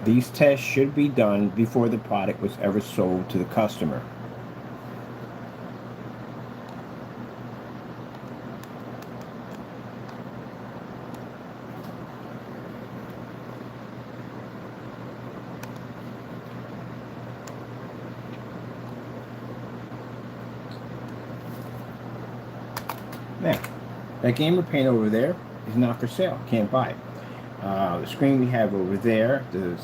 These tests should be done before the product was ever sold to the customer. Now, that gamer paint over there is not for sale. Can't buy it. The screen we have over there, the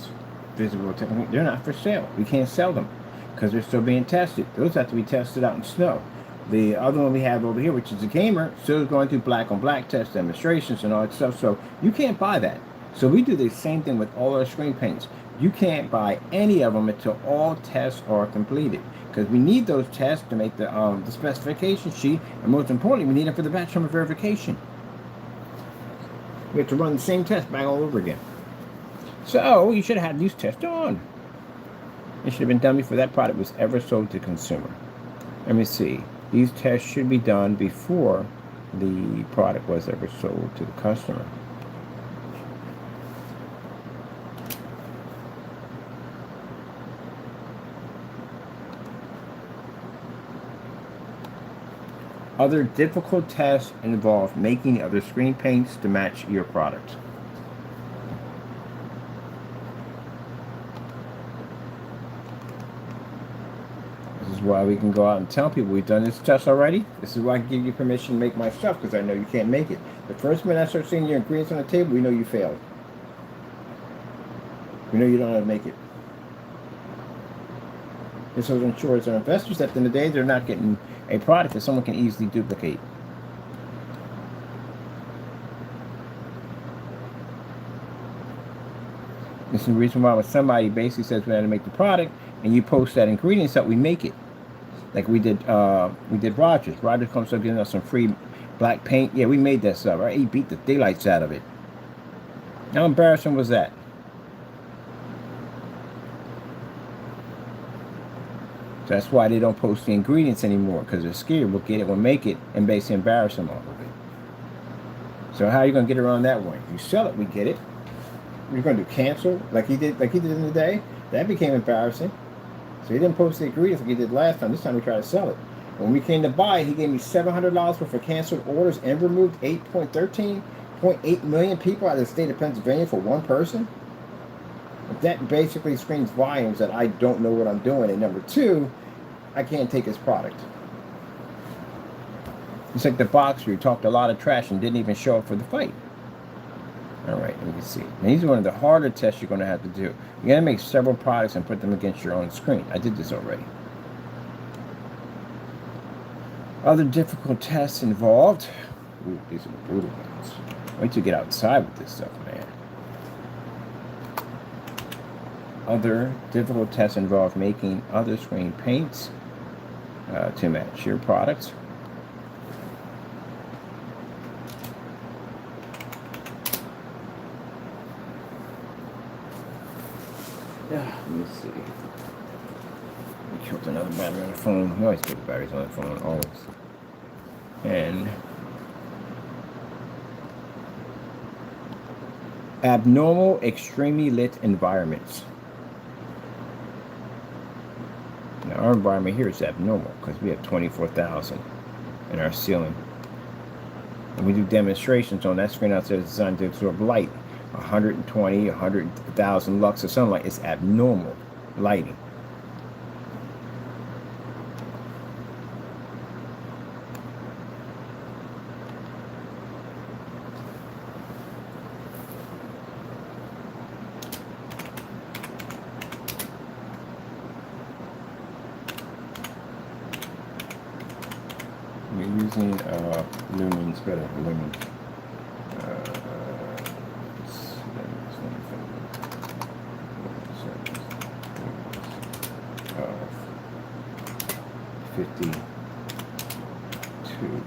visible technique, they're not for sale. We can't sell them because they're still being tested. Those have to be tested out in snow. The other one we have over here, which is a gamer, still going through black on black test demonstrations and all that stuff. So you can't buy that. So we do the same thing with all our screen paints. You can't buy any of them until all tests are completed, because we need those tests to make the specification sheet, and most importantly, we need them for the batch number verification. We have to run the same test back all over again. So you should have had these tests done. It should have been done before that product was ever sold to the consumer. Let me see. These tests should be done before the product was ever sold to the customer. Other difficult tests involve making other screen paints to match your product. This is why we can go out and tell people we've done this test already. This is why I can give you permission to make my stuff, because I know you can't make it. The first minute I start seeing your ingredients on the table, we know you failed. We know you don't know how to make it. This also ensures our investors at the end of the day they're not getting a product that someone can easily duplicate. This is the reason why when somebody basically says we had to make the product and you post that ingredients that we make it. Like we did Rogers. Rogers comes up giving us some free black paint. Yeah, we made that stuff, right? He beat the daylights out of it. How embarrassing was that? So that's why they don't post the ingredients anymore, because they're scared we'll get it, we'll make it, and basically embarrass them off of it. So how are you going to get around that one? You sell it, we get it. You're going to cancel like he did in the day. That became embarrassing. So he didn't post the agreement like he did last time. This time he tried to sell it. When we came to buy, he gave me $700 worth of canceled orders and removed 13.8 million people out of the state of Pennsylvania for one person. That basically screams volumes that I don't know what I'm doing. And number two, I can't take his product. It's like the boxer who talked a lot of trash and didn't even show up for the fight. All right, let me see. Now, these are one of the harder tests you're going to have to do. You're going to make several products and put them against your own screen. I did this already. Other difficult tests involved. Ooh, these are the brutal ones. Wait till you get outside with this stuff, man. Other difficult tests involve making other screen paints to match your products. Let me see. We killed another battery on the phone. We always kill the batteries on the phone, always. And abnormal, extremely lit environments. Now our environment here is abnormal because we have 24,000 in our ceiling. And we do demonstrations on that screen out there that's designed to absorb light. 120, 100,000 lux of sunlight is abnormal lighting. We're using Lumens, better Lumens. Of 50 to 300.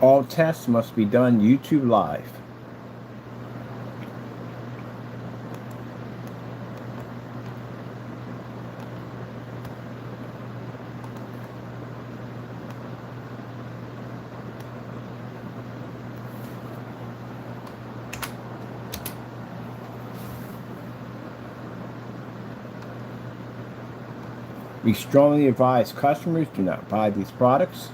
All tests must be done YouTube Live. We strongly advise customers do not buy these products.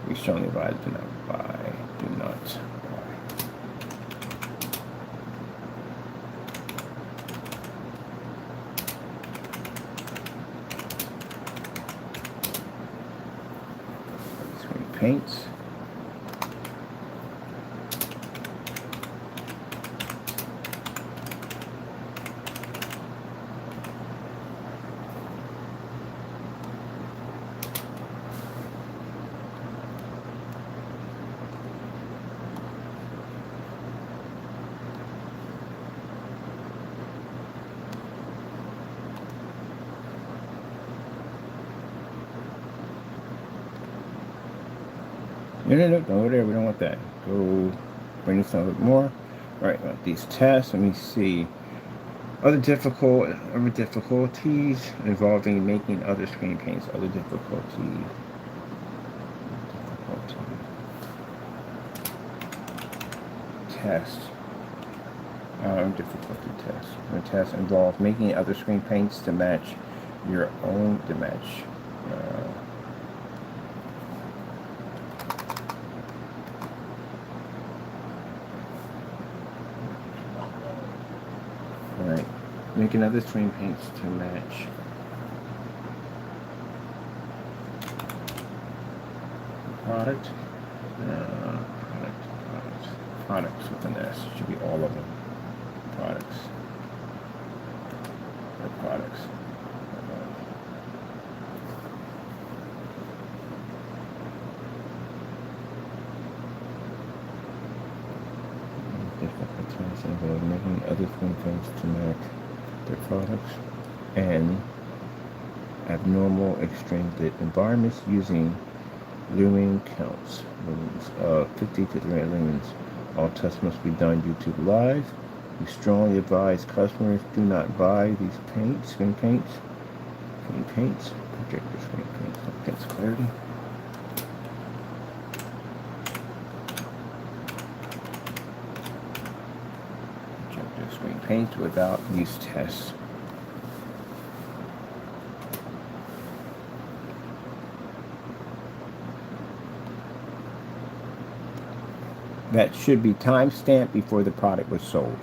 We strongly advise do not buy, do not buy. Screen paints. No, don't go there. We don't want that. Go bring this down a bit more. All right, about these tests. Let me see. Other difficulties involved in making other screen paints. Other difficulty. Test. Difficulty test. The test involves making other screen paints to match your own Alright, making other screen paints to match product. Products with an S. Should be all of them. Products. Or products. Difficulties involve making other screen paints to match their products and abnormal extreme lit environments using Lumen counts. Lumens. 50 to 300 lumens. All tests must be done YouTube Live. We strongly advise customers do not buy these screen paints, projector screen paints. That's clarity. Projector screen paints without use tests. That should be time-stamped before the product was sold.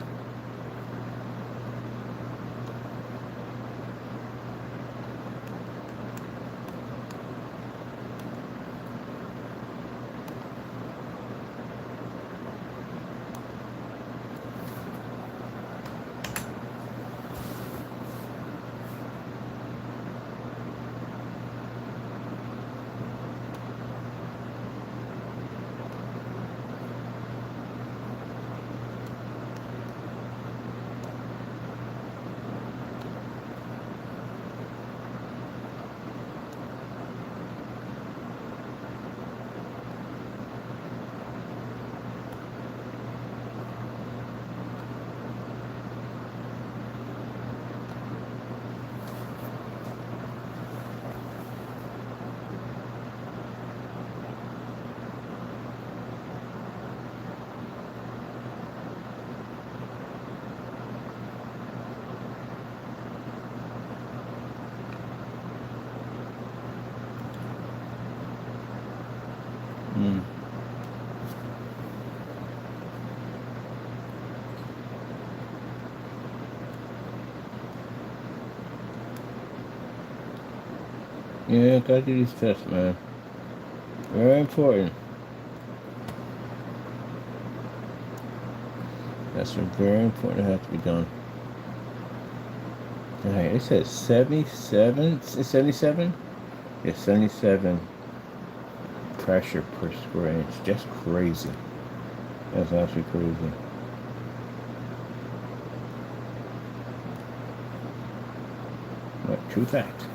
Yeah, gotta do these tests, man. Very important. That's very important. It has to be done. Alright, it says 77. It's 77? Yeah, 77 pressure per square inch. Just crazy. That's absolutely crazy. But true fact.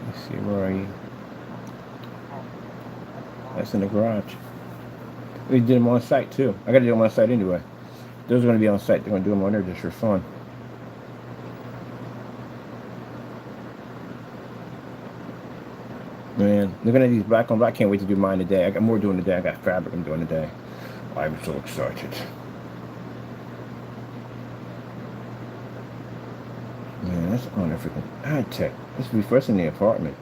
Let's see, where are you? That's in the garage. We did them on site too. I gotta do them on site anyway. Those are gonna be on site. They're gonna do them on there just for fun. Man, looking at these black on black, can't wait to do mine today. I got more doing today. I got fabric I'm doing today. I'm so excited. Man, that's on a freaking high tech. This would be first in the apartment.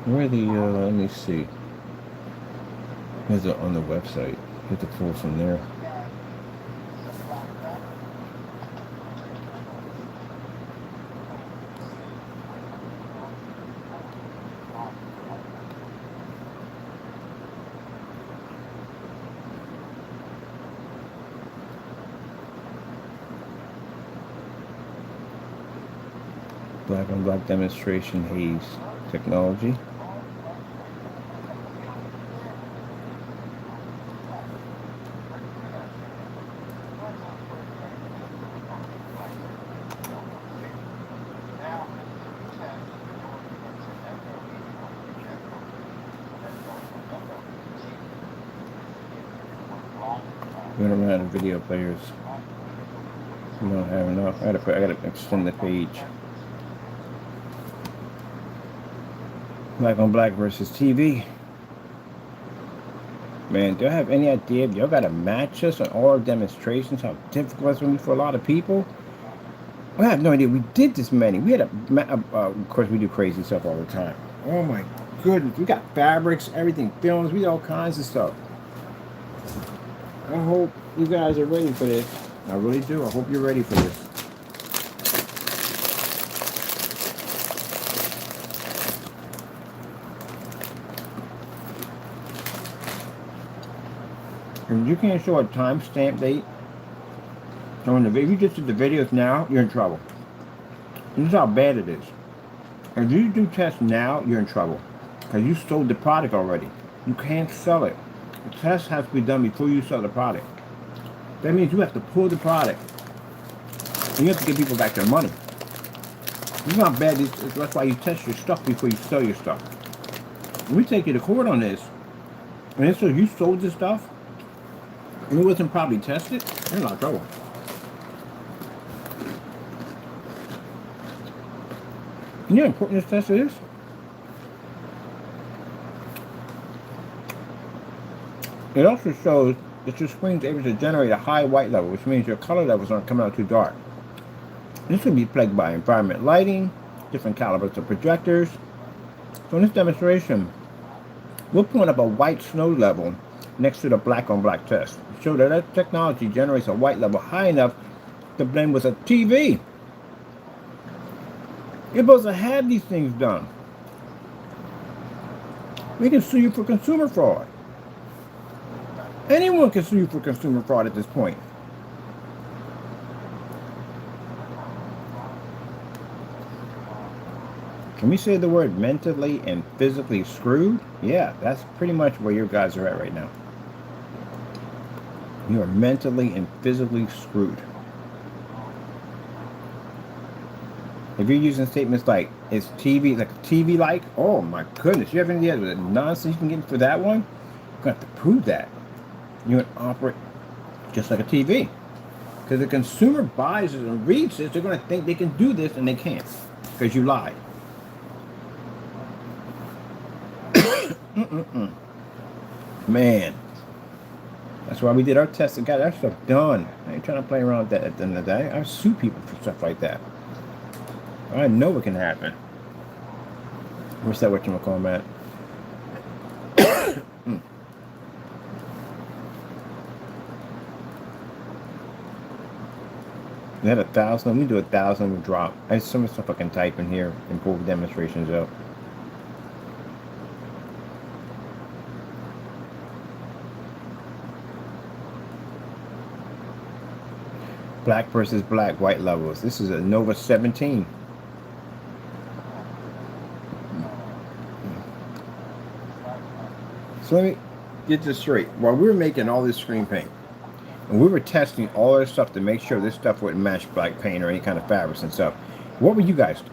Where the, let me see. Here's it on the website. You have to pull from there. Black on black demonstration haze technology. We don't run out of video players. We don't have enough. I gotta extend the page. Black on black versus TV. Man, do you have any idea if y'all gotta match us on all our demonstrations? How difficult it's gonna be for a lot of people? I have no idea. We did this many. We had of course, we do crazy stuff all the time. Oh my goodness, we got fabrics, everything, films, we do all kinds of stuff. I hope you guys are ready for this. I really do. I hope you're ready for this. And you can't show a timestamp date. So if you just did the videos now, you're in trouble. And this is how bad it is. If you do tests now, you're in trouble. Because you sold the product already. You can't sell it. The test has to be done before you sell the product. That means you have to pull the product. And you have to give people back their money. This is how bad this is. That's why you test your stuff before you sell your stuff. When we take you to court on this, and so you sold this stuff, and it wasn't probably tested, you're in a lot of trouble. You know how important this test is? It also shows that your screen is able to generate a high white level, which means your color levels aren't coming out too dark. This can be plagued by environment lighting, different calibers of projectors. So in this demonstration, we're pulling up a white snow level next to the black on black test. Show that that technology generates a white level high enough to blend with a TV. You're supposed to have these things done. We can sue you for consumer fraud. Anyone can sue you for consumer fraud at this point. Can we say the word mentally and physically screwed? Yeah, that's pretty much where you guys are at right now. You are mentally and physically screwed. If you're using statements like, is TV like TV like? Oh my goodness, you have any idea the nonsense you can get for that one? You're going to have to prove that. You're going to operate just like a TV. Because the consumer buys it and reads this, they're going to think they can do this and they can't. Because you lied. Man. That's why we did our test and got that stuff done. I ain't trying to play around with that at the end of the day. I sue people for stuff like that. I know it can happen. What's that whatchamacallit, Matt? We had 1,000. We do 1,000. We drop. I have so much stuff I can type in here and pull demonstrations up. Black versus black white levels. This is a Nova 17. So let me get this straight. While we're making all this screen paint, And we were testing all this stuff to make sure this stuff wouldn't match black paint or any kind of fabrics and stuff. What were you guys doing?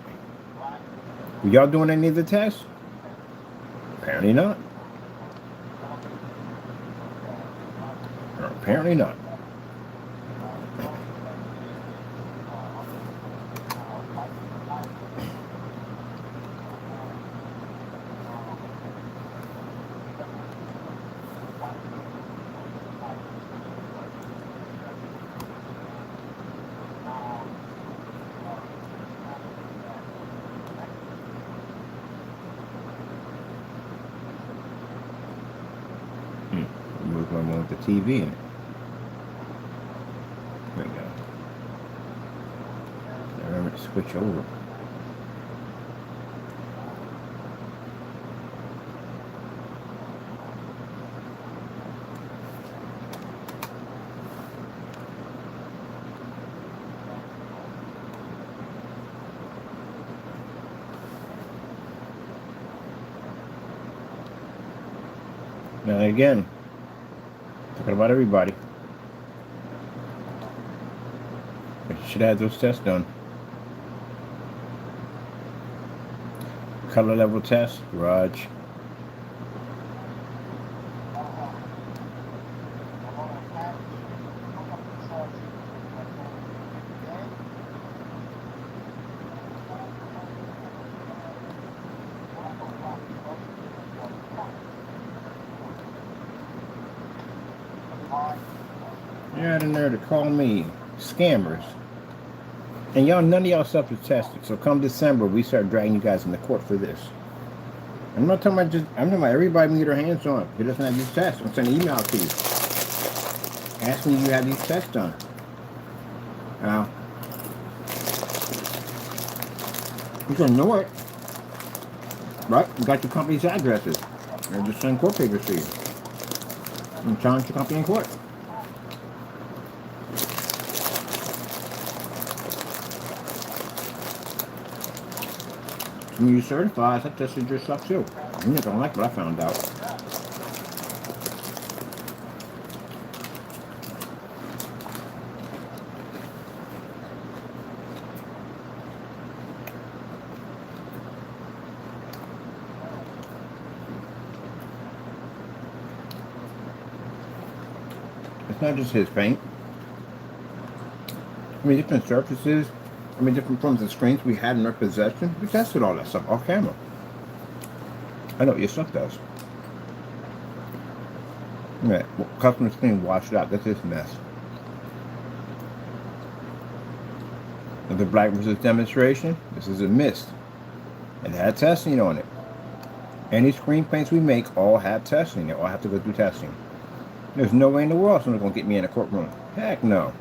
Were y'all doing any of the tests? Apparently not. Or apparently not. Move my one with the TV in it. There we go. Remember to switch over. Now again, talking about everybody. You should have those tests done. Color level test, garage. You're out in there to call me scammers. And y'all, none of y'all stuff is tested. So come December, we start dragging you guys into court for this. I'm not talking about I'm talking about everybody we get our hands on. Who doesn't have these tests? I'm sending an email to you. Ask me if you have these tests done. Now, you can know it. Right? You got your company's addresses. They'll just send court papers to you. And challenge your company in court. When you certify, I tested your stuff too. You don't like what I found out. It's not just his paint. I mean, different surfaces. I mean, different forms of screens we had in our possession. We tested all that stuff off camera. I know what your stuff does. Yeah, well, customer screen washed out. That's this mess. The black versus demonstration. This is a mist. It had testing on it. Any screen paints we make all have testing. They all have to go through testing. There's no way in the world someone's going to get me in a courtroom. Heck no.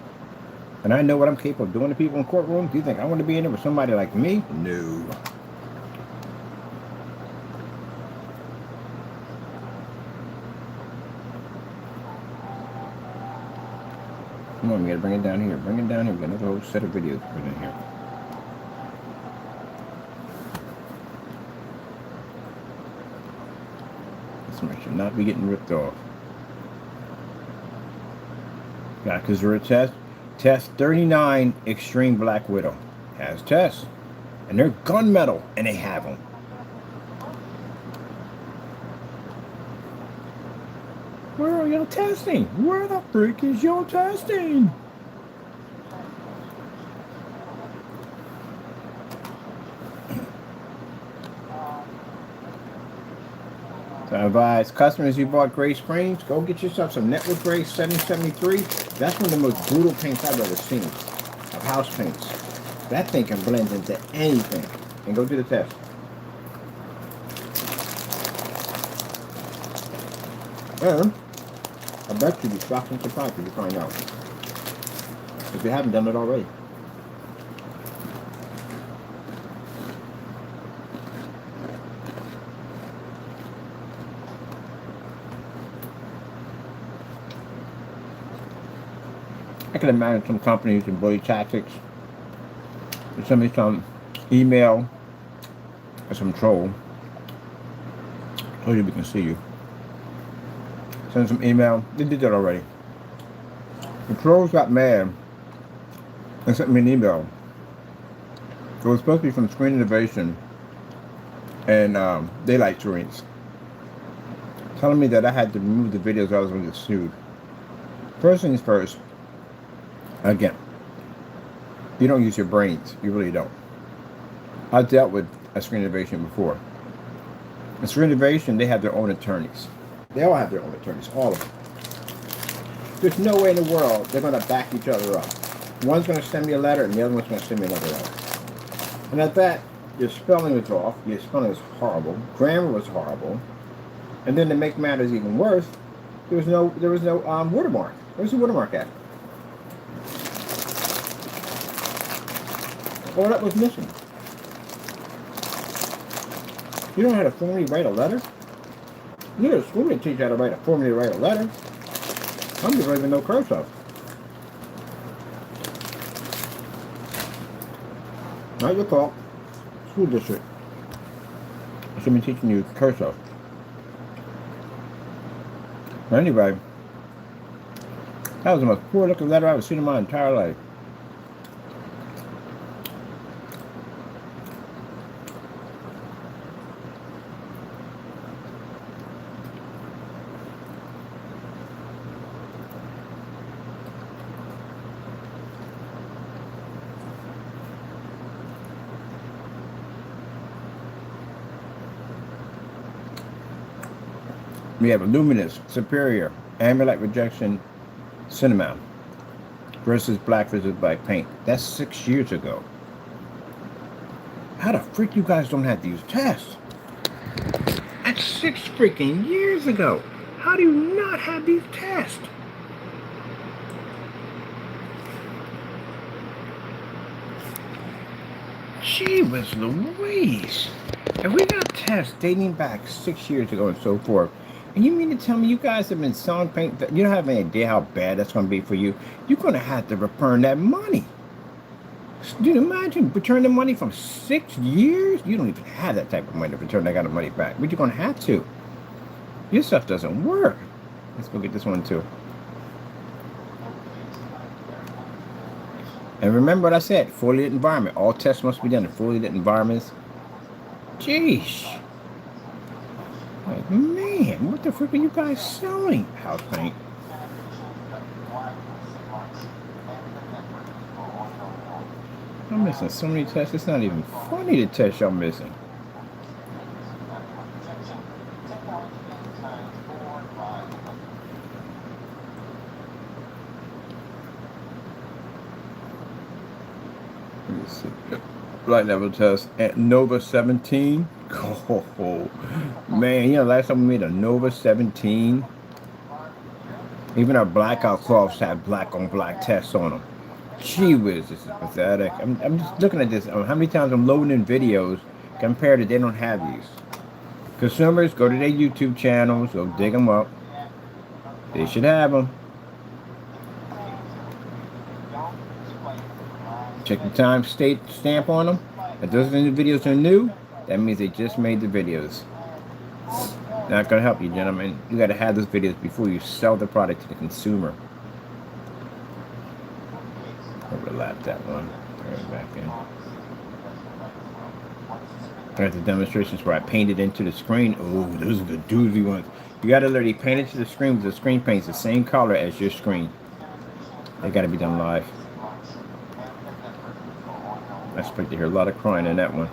And I know what I'm capable of doing to people in courtrooms. Do you think I want to be in there with somebody like me? No. Come on, we gotta bring it down here. Bring it down here. We got another whole set of videos to put in here. This one should not be getting ripped off. Got Kazura test. Test 39 Extreme Black Widow. Has tests. And they're gunmetal. And they have them. Where are y'all testing? Where the freak is y'all testing? So I advise customers who bought gray screens, go get yourself some Network Gray 773. That's one of the most brutal paints I've ever seen. Of house paints. That thing can blend into anything. And go do the test. And I bet you'll be shocked and surprised if you find out. If you haven't done it already. I can imagine some companies and bully tactics. Send me some email or some troll. Told you we can see you. Send some email. They did that already. The pros got mad and sent me an email. It was supposed to be from Screen Innovation and Daylight Screens, telling me that I had to remove the videos or I was going to get sued. First things first, again, you don't use your brains. You really don't. I've dealt with a Screen Innovation before. A Screen Innovation, they have their own attorneys. They all have their own attorneys, all of them. There's no way in the world they're going to back each other up. One's going to send me a letter and the other one's going to send me another letter. And at that, your spelling was off. Your spelling was horrible. Grammar was horrible. And then to make matters even worse, there was no watermark. Where's the watermark at? All that was missing. You don't know how to formally write a letter? You go to school and teach you how to formally write a letter. Some people don't even know cursive. Not your fault. School district. I should be teaching you cursive. But anyway, that was the most poor looking letter I've ever seen in my entire life. We have a Luminous, Superior, Ambient Rejection, Cinema versus black paint. That's 6 years ago. How the freak you guys don't have these tests? That's 6 freaking years ago. How do you not have these tests? Gee whiz Louise. If we got tests dating back 6 years ago and so forth, and you mean to tell me you guys have been selling paint that you don't have any idea how bad that's going to be for you? You're going to have to return that money. Dude, imagine return the money from 6 years? You don't even have that type of money to return that kind of money back. But you're going to have to. Your stuff doesn't work. Let's go get this one too. And remember what I said, fully lit environment. All tests must be done in fully lit environments. Jeez. Like, man, what the frick are you guys selling? House paint. I'm missing so many tests, it's not even funny the tests y'all missing. Let me see. Light level test at Nova 17. Oh, man, you know, last time we made a Nova 17, even our blackout cloths have black on black tests on them. Gee whiz, this is pathetic. I'm just looking at this. How many times I'm loading in videos compared to they don't have these. Consumers, go to their YouTube channels, go dig them up. They should have them. Check the time stamp on them. If those videos are new, that means they just made the videos. Not gonna help you, gentlemen. You gotta have those videos before you sell the product to the consumer. Overlap that one. Turn it back in. There's the demonstrations where I painted into the screen. Oh, those are the doozy ones. You gotta literally paint it to the screen with the screen paints the same color as your screen. They gotta be done live. I expect to hear a lot of crying in that one.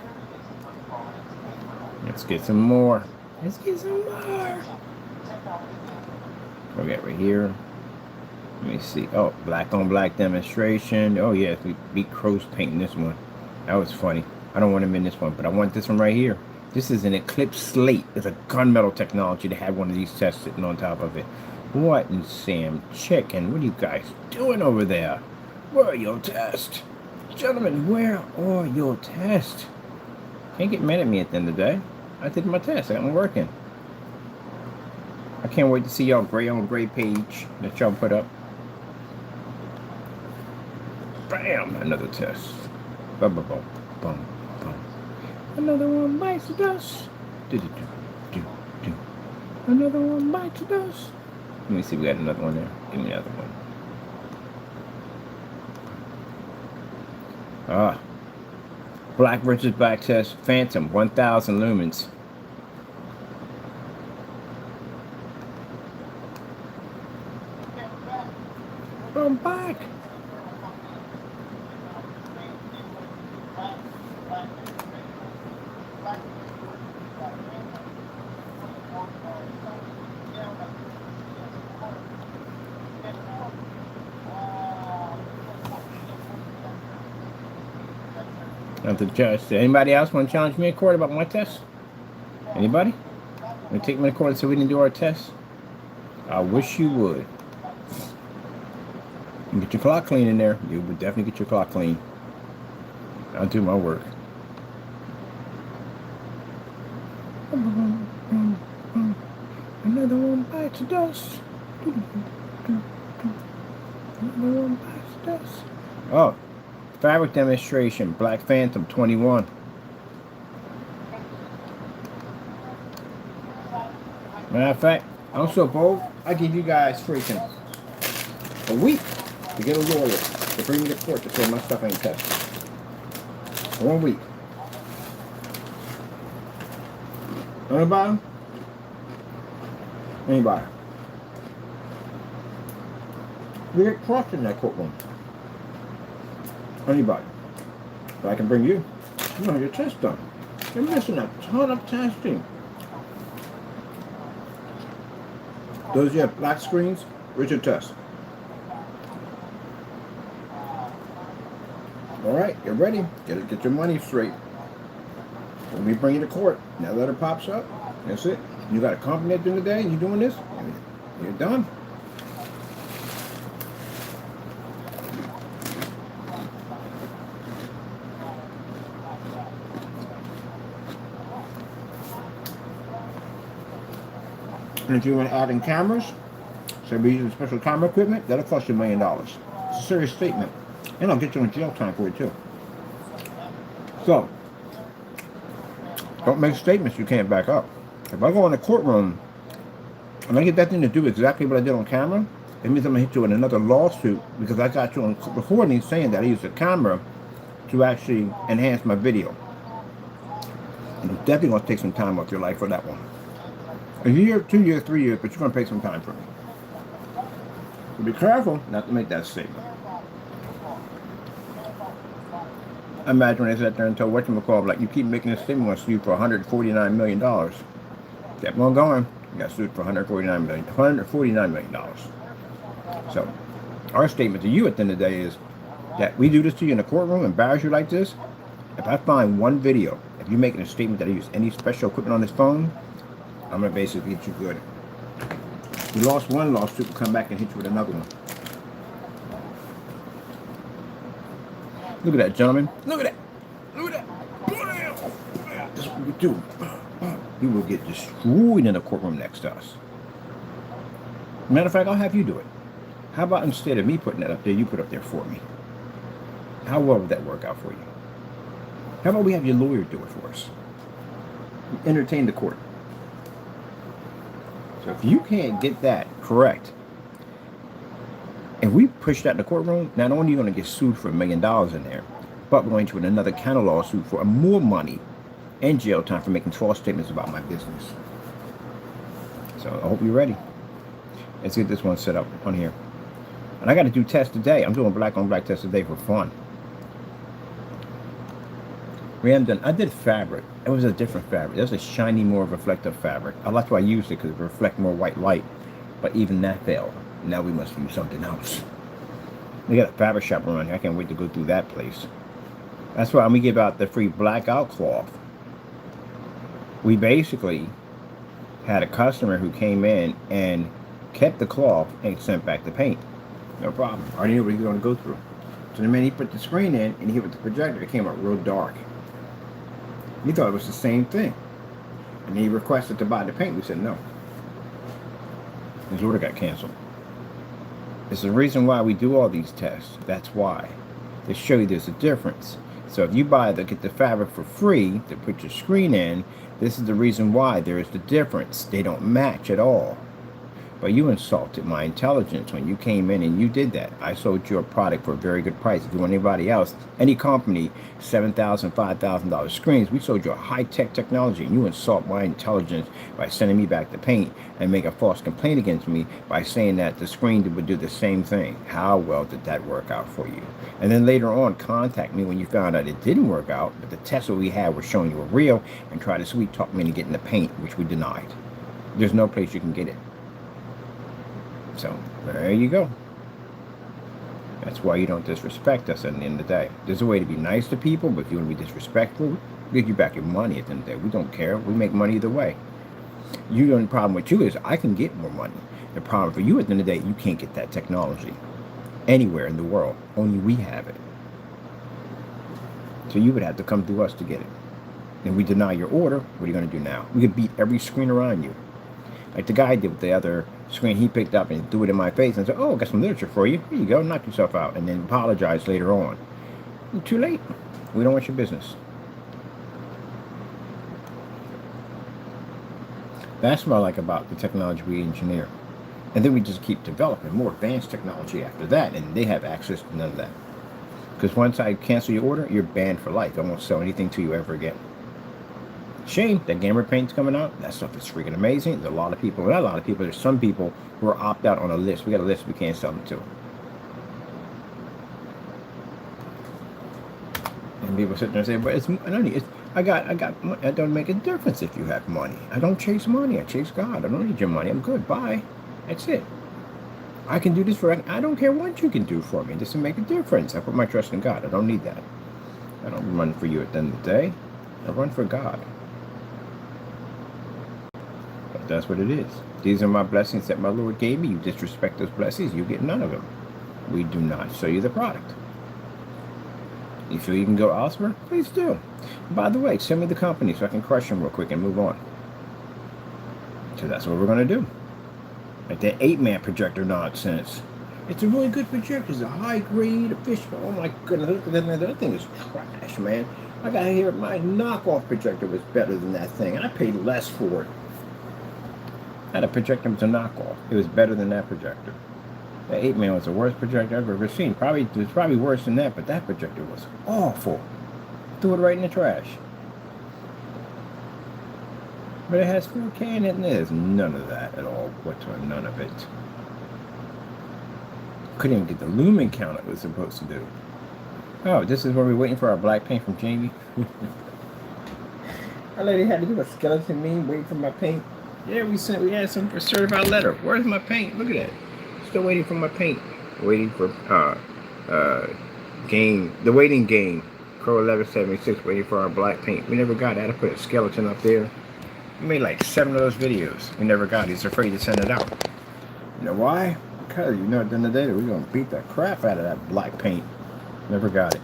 Let's get some more. Let's get some more. What we got right here? Let me see. Oh, black on black demonstration. Oh yeah, we beat Crow's painting this one. That was funny. I don't want him in this one, but I want this one right here. This is an Eclipse slate. It's a gunmetal technology to have one of these tests sitting on top of it. What in Sam Chicken? What are you guys doing over there? Where are your tests? Gentlemen, where are your tests? Can't get mad at me at the end of the day. I did my test. I got them working. I can't wait to see y'all gray on gray page that y'all put up. Bam! Another test. Bum, bum, bum, bum, bum. Another one bites the dust. Do, do, do, do, do. Another one bites the dust. Let me see, we got another one there. Give me another one. Ah, black versus black test. Phantom, 1000 lumens. I'm back. Not to judge. Anybody else want to challenge me in court about my test? Anybody? Want to take me to court so we didn't do our test? I wish you would. And get your clock clean in there. You would definitely get your clock clean. I'll do my work. Another one bites the dust. Another one bites the dust. Oh, fabric demonstration. Black Phantom 21. Matter of fact, I'm so bold, I give you guys freaking a week to get a lawyer to bring me to court to say my stuff ain't tested. 1 week. Anybody? Anybody? You get crushed in that courtroom. Anybody? But I can bring you. You don't have your test done. You're missing a ton of testing. Those you have black screens, where's your test? Alright, you're ready. Get your money straight. When we bring you to court, that letter pops up, that's it. You got a company at the end of the day, and you're doing this, you're done. And if you want to add in cameras, so we're using special camera equipment, that'll cost you $1 million. It's a serious statement. And I'll get you in jail time for it too. So, don't make statements you can't back up. If I go in the courtroom and I get that thing to do exactly what I did on camera, it means I'm going to hit you with another lawsuit because I got you on recording saying that I used a camera to actually enhance my video. And it's definitely going to take some time off your life for that one. A year, 2 years, 3 years, but you're going to pay some time for it. So be careful not to make that statement. I imagine when they sat there and told whatchamacallit, like, you keep making this statement, we're going to sue you for $149 million. Kept on going. You got sued for $149 million. So, our statement to you at the end of the day is that we do this to you in the courtroom, embarrass you like this. If I find one video, if you're making a statement that I use any special equipment on this phone, I'm going to basically get you good. You lost one lawsuit, we'll come back and hit you with another one. Look at that, gentlemen. Look at that. Look at that. This is what we do. You will get destroyed in the courtroom next to us. Matter of fact, I'll have you do it. How about instead of me putting that up there, you put it up there for me? How well would that work out for you? How about we have your lawyer do it for us? Entertain the court. So if you can't get that correct, if we push that in the courtroom, not only are you going to get sued for $1 million in there, but we're going to another counter lawsuit for more money and jail time for making false statements about my business. So I hope you're ready. Let's get this one set up on here. And I got to do tests today. I'm doing black on black tests today for fun. We haven't done, I did fabric. It was a different fabric. It was a shiny, more reflective fabric. I like why I used it because it reflects more white light. But even that failed. Now we must use something else. We got a fabric shop around here. I can't wait to go through that place. That's why we give out the free blackout cloth. We basically had a customer who came in and kept the cloth and sent back the paint. No problem. I already knew what he was going to go through. So the minute he put the screen in and he hit with the projector, it came out real dark. He thought it was the same thing. And he requested to buy the paint. We said no. His order got canceled. It's the reason why we do all these tests. That's why. To show you there's a difference. So if you get the fabric for free to put your screen in, this is the reason why there is the difference. They don't match at all. But you insulted my intelligence when you came in and you did that. I sold you a product for a very good price. If you want anybody else, any company, $7,000, $5,000 screens, we sold you a high-tech technology, and you insult my intelligence by sending me back the paint and make a false complaint against me by saying that the screen would do the same thing. How well did that work out for you? And then later on, contact me when you found out it didn't work out, but the tests that we had were showing you were real, and try to sweet talk me into getting the paint, which we denied. There's no place you can get it. So, there you go. That's why you don't disrespect us at the end of the day. There's a way to be nice to people, but if you want to be disrespectful, we'll give you back your money at the end of the day. We don't care. We make money either way. The only problem with you is I can get more money. The problem for you at the end of the day, you can't get that technology anywhere in the world. Only we have it. So you would have to come through us to get it. And we deny your order, what are you going to do now? We could beat every screen around you. Like the guy did with the other screen he picked up and threw it in my face and said, oh, I got some literature for you. Here you go, knock yourself out. And then apologize later on. Too late. We don't want your business. That's what I like about the technology we engineer. And then we just keep developing more advanced technology after that, and they have access to none of that. Because once I cancel your order, you're banned for life. I won't sell anything to you ever again. Shame that gamer paint's coming out. That stuff is freaking amazing. There's a lot of people, not a lot of people, there's some people who are opt out on a list. We got a list we can't sell them to. And people sit there and say, but it's money. It don't make a difference if you have money. I don't chase money. I chase God. I don't need your money. I'm good. Bye. That's it. I can do this for, I don't care what you can do for me. It doesn't make a difference. I put my trust in God. I don't need that. I don't run for you at the end of the day. I run for God. But that's what it is. These are my blessings that my Lord gave me. You disrespect those blessings, you get none of them. We do not sell you the product. You feel you can go elsewhere? Please do. By the way, send me the company so I can crush them real quick and move on. So that's what we're going to do. Like that 8-man projector nonsense. It's a really good projector. It's a high grade, a fish. Oh my goodness, look at that. That thing is trash, man. I got to hear my knockoff projector was better than that thing. And I paid less for it. I had a projector that was a knockoff. It was better than that projector. That 8-man was the worst projector I've ever seen. It was probably worse than that, but that projector was awful. Threw it right in the trash. But it has 4K in it, and there's none of that at all. Whatsoever, none of it. Couldn't even get the lumen count it was supposed to do. Oh, this is where we're waiting for our black paint from Jamie. Our lady had to do a skeleton meme, waiting for my paint. Yeah, we had some certified letter. Where's my paint? Look at that. Still waiting for my paint. Waiting for the waiting game. Crow 1176 waiting for our black paint. We never got it. I had to put a skeleton up there. We made like 7 of those videos. We never got it. He's afraid to send it out. You know why? Because you know at the end of the day we're gonna beat the crap out of that black paint. Never got it.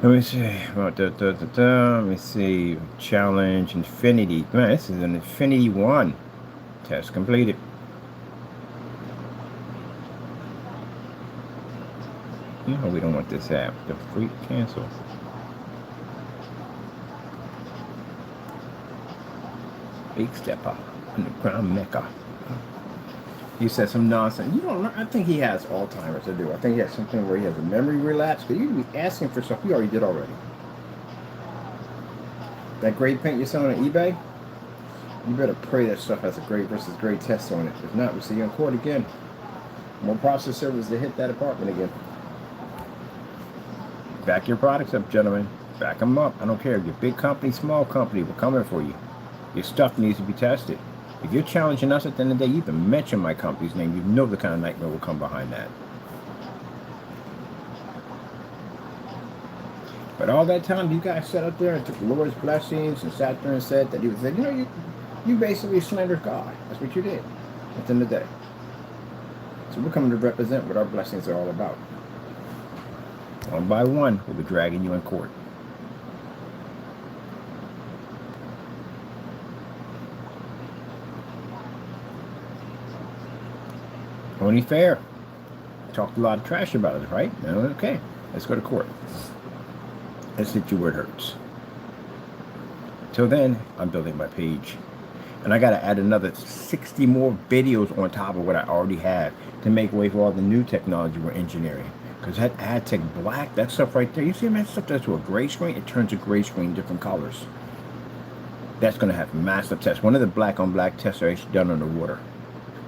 Let me see. Let me see. Challenge Infinity. Man, this is an Infinity 1. Test completed. No, we don't want this app. The free cancel. Big stepper. Underground Mecca. He said some nonsense. You don't know. I think he has Alzheimer's to do. I think he has something where he has a memory relapse. Because you can be asking for stuff you already did already. That grade paint you're selling on eBay, you better pray that stuff has a grade versus grade test on it. If not, we'll see you in court again. More process servers to hit that apartment again. Back your products up, gentlemen. Back them up. I don't care if you're big company, small company. We're coming for you. Your stuff needs to be tested. If you're challenging us at the end of the day, you even mention my company's name. You know the kind of nightmare will come behind that. But all that time, you guys sat up there and took the Lord's blessings and sat there and said that he was saying, you know, you basically slandered God. That's what you did at the end of the day. So we're coming to represent what our blessings are all about. One by one, we'll be dragging you in court. Only fair. Talked a lot of trash about it, right? No, okay. Let's go to court. Let's hit you where it hurts. Till then, I'm building my page. And I got to add another 60 more videos on top of what I already have to make way for all the new technology we're engineering. Because that AdTech black, that stuff right there, you see that stuff does to a gray screen? It turns a gray screen different colors. That's going to have massive tests. One of the black on black tests are actually done underwater.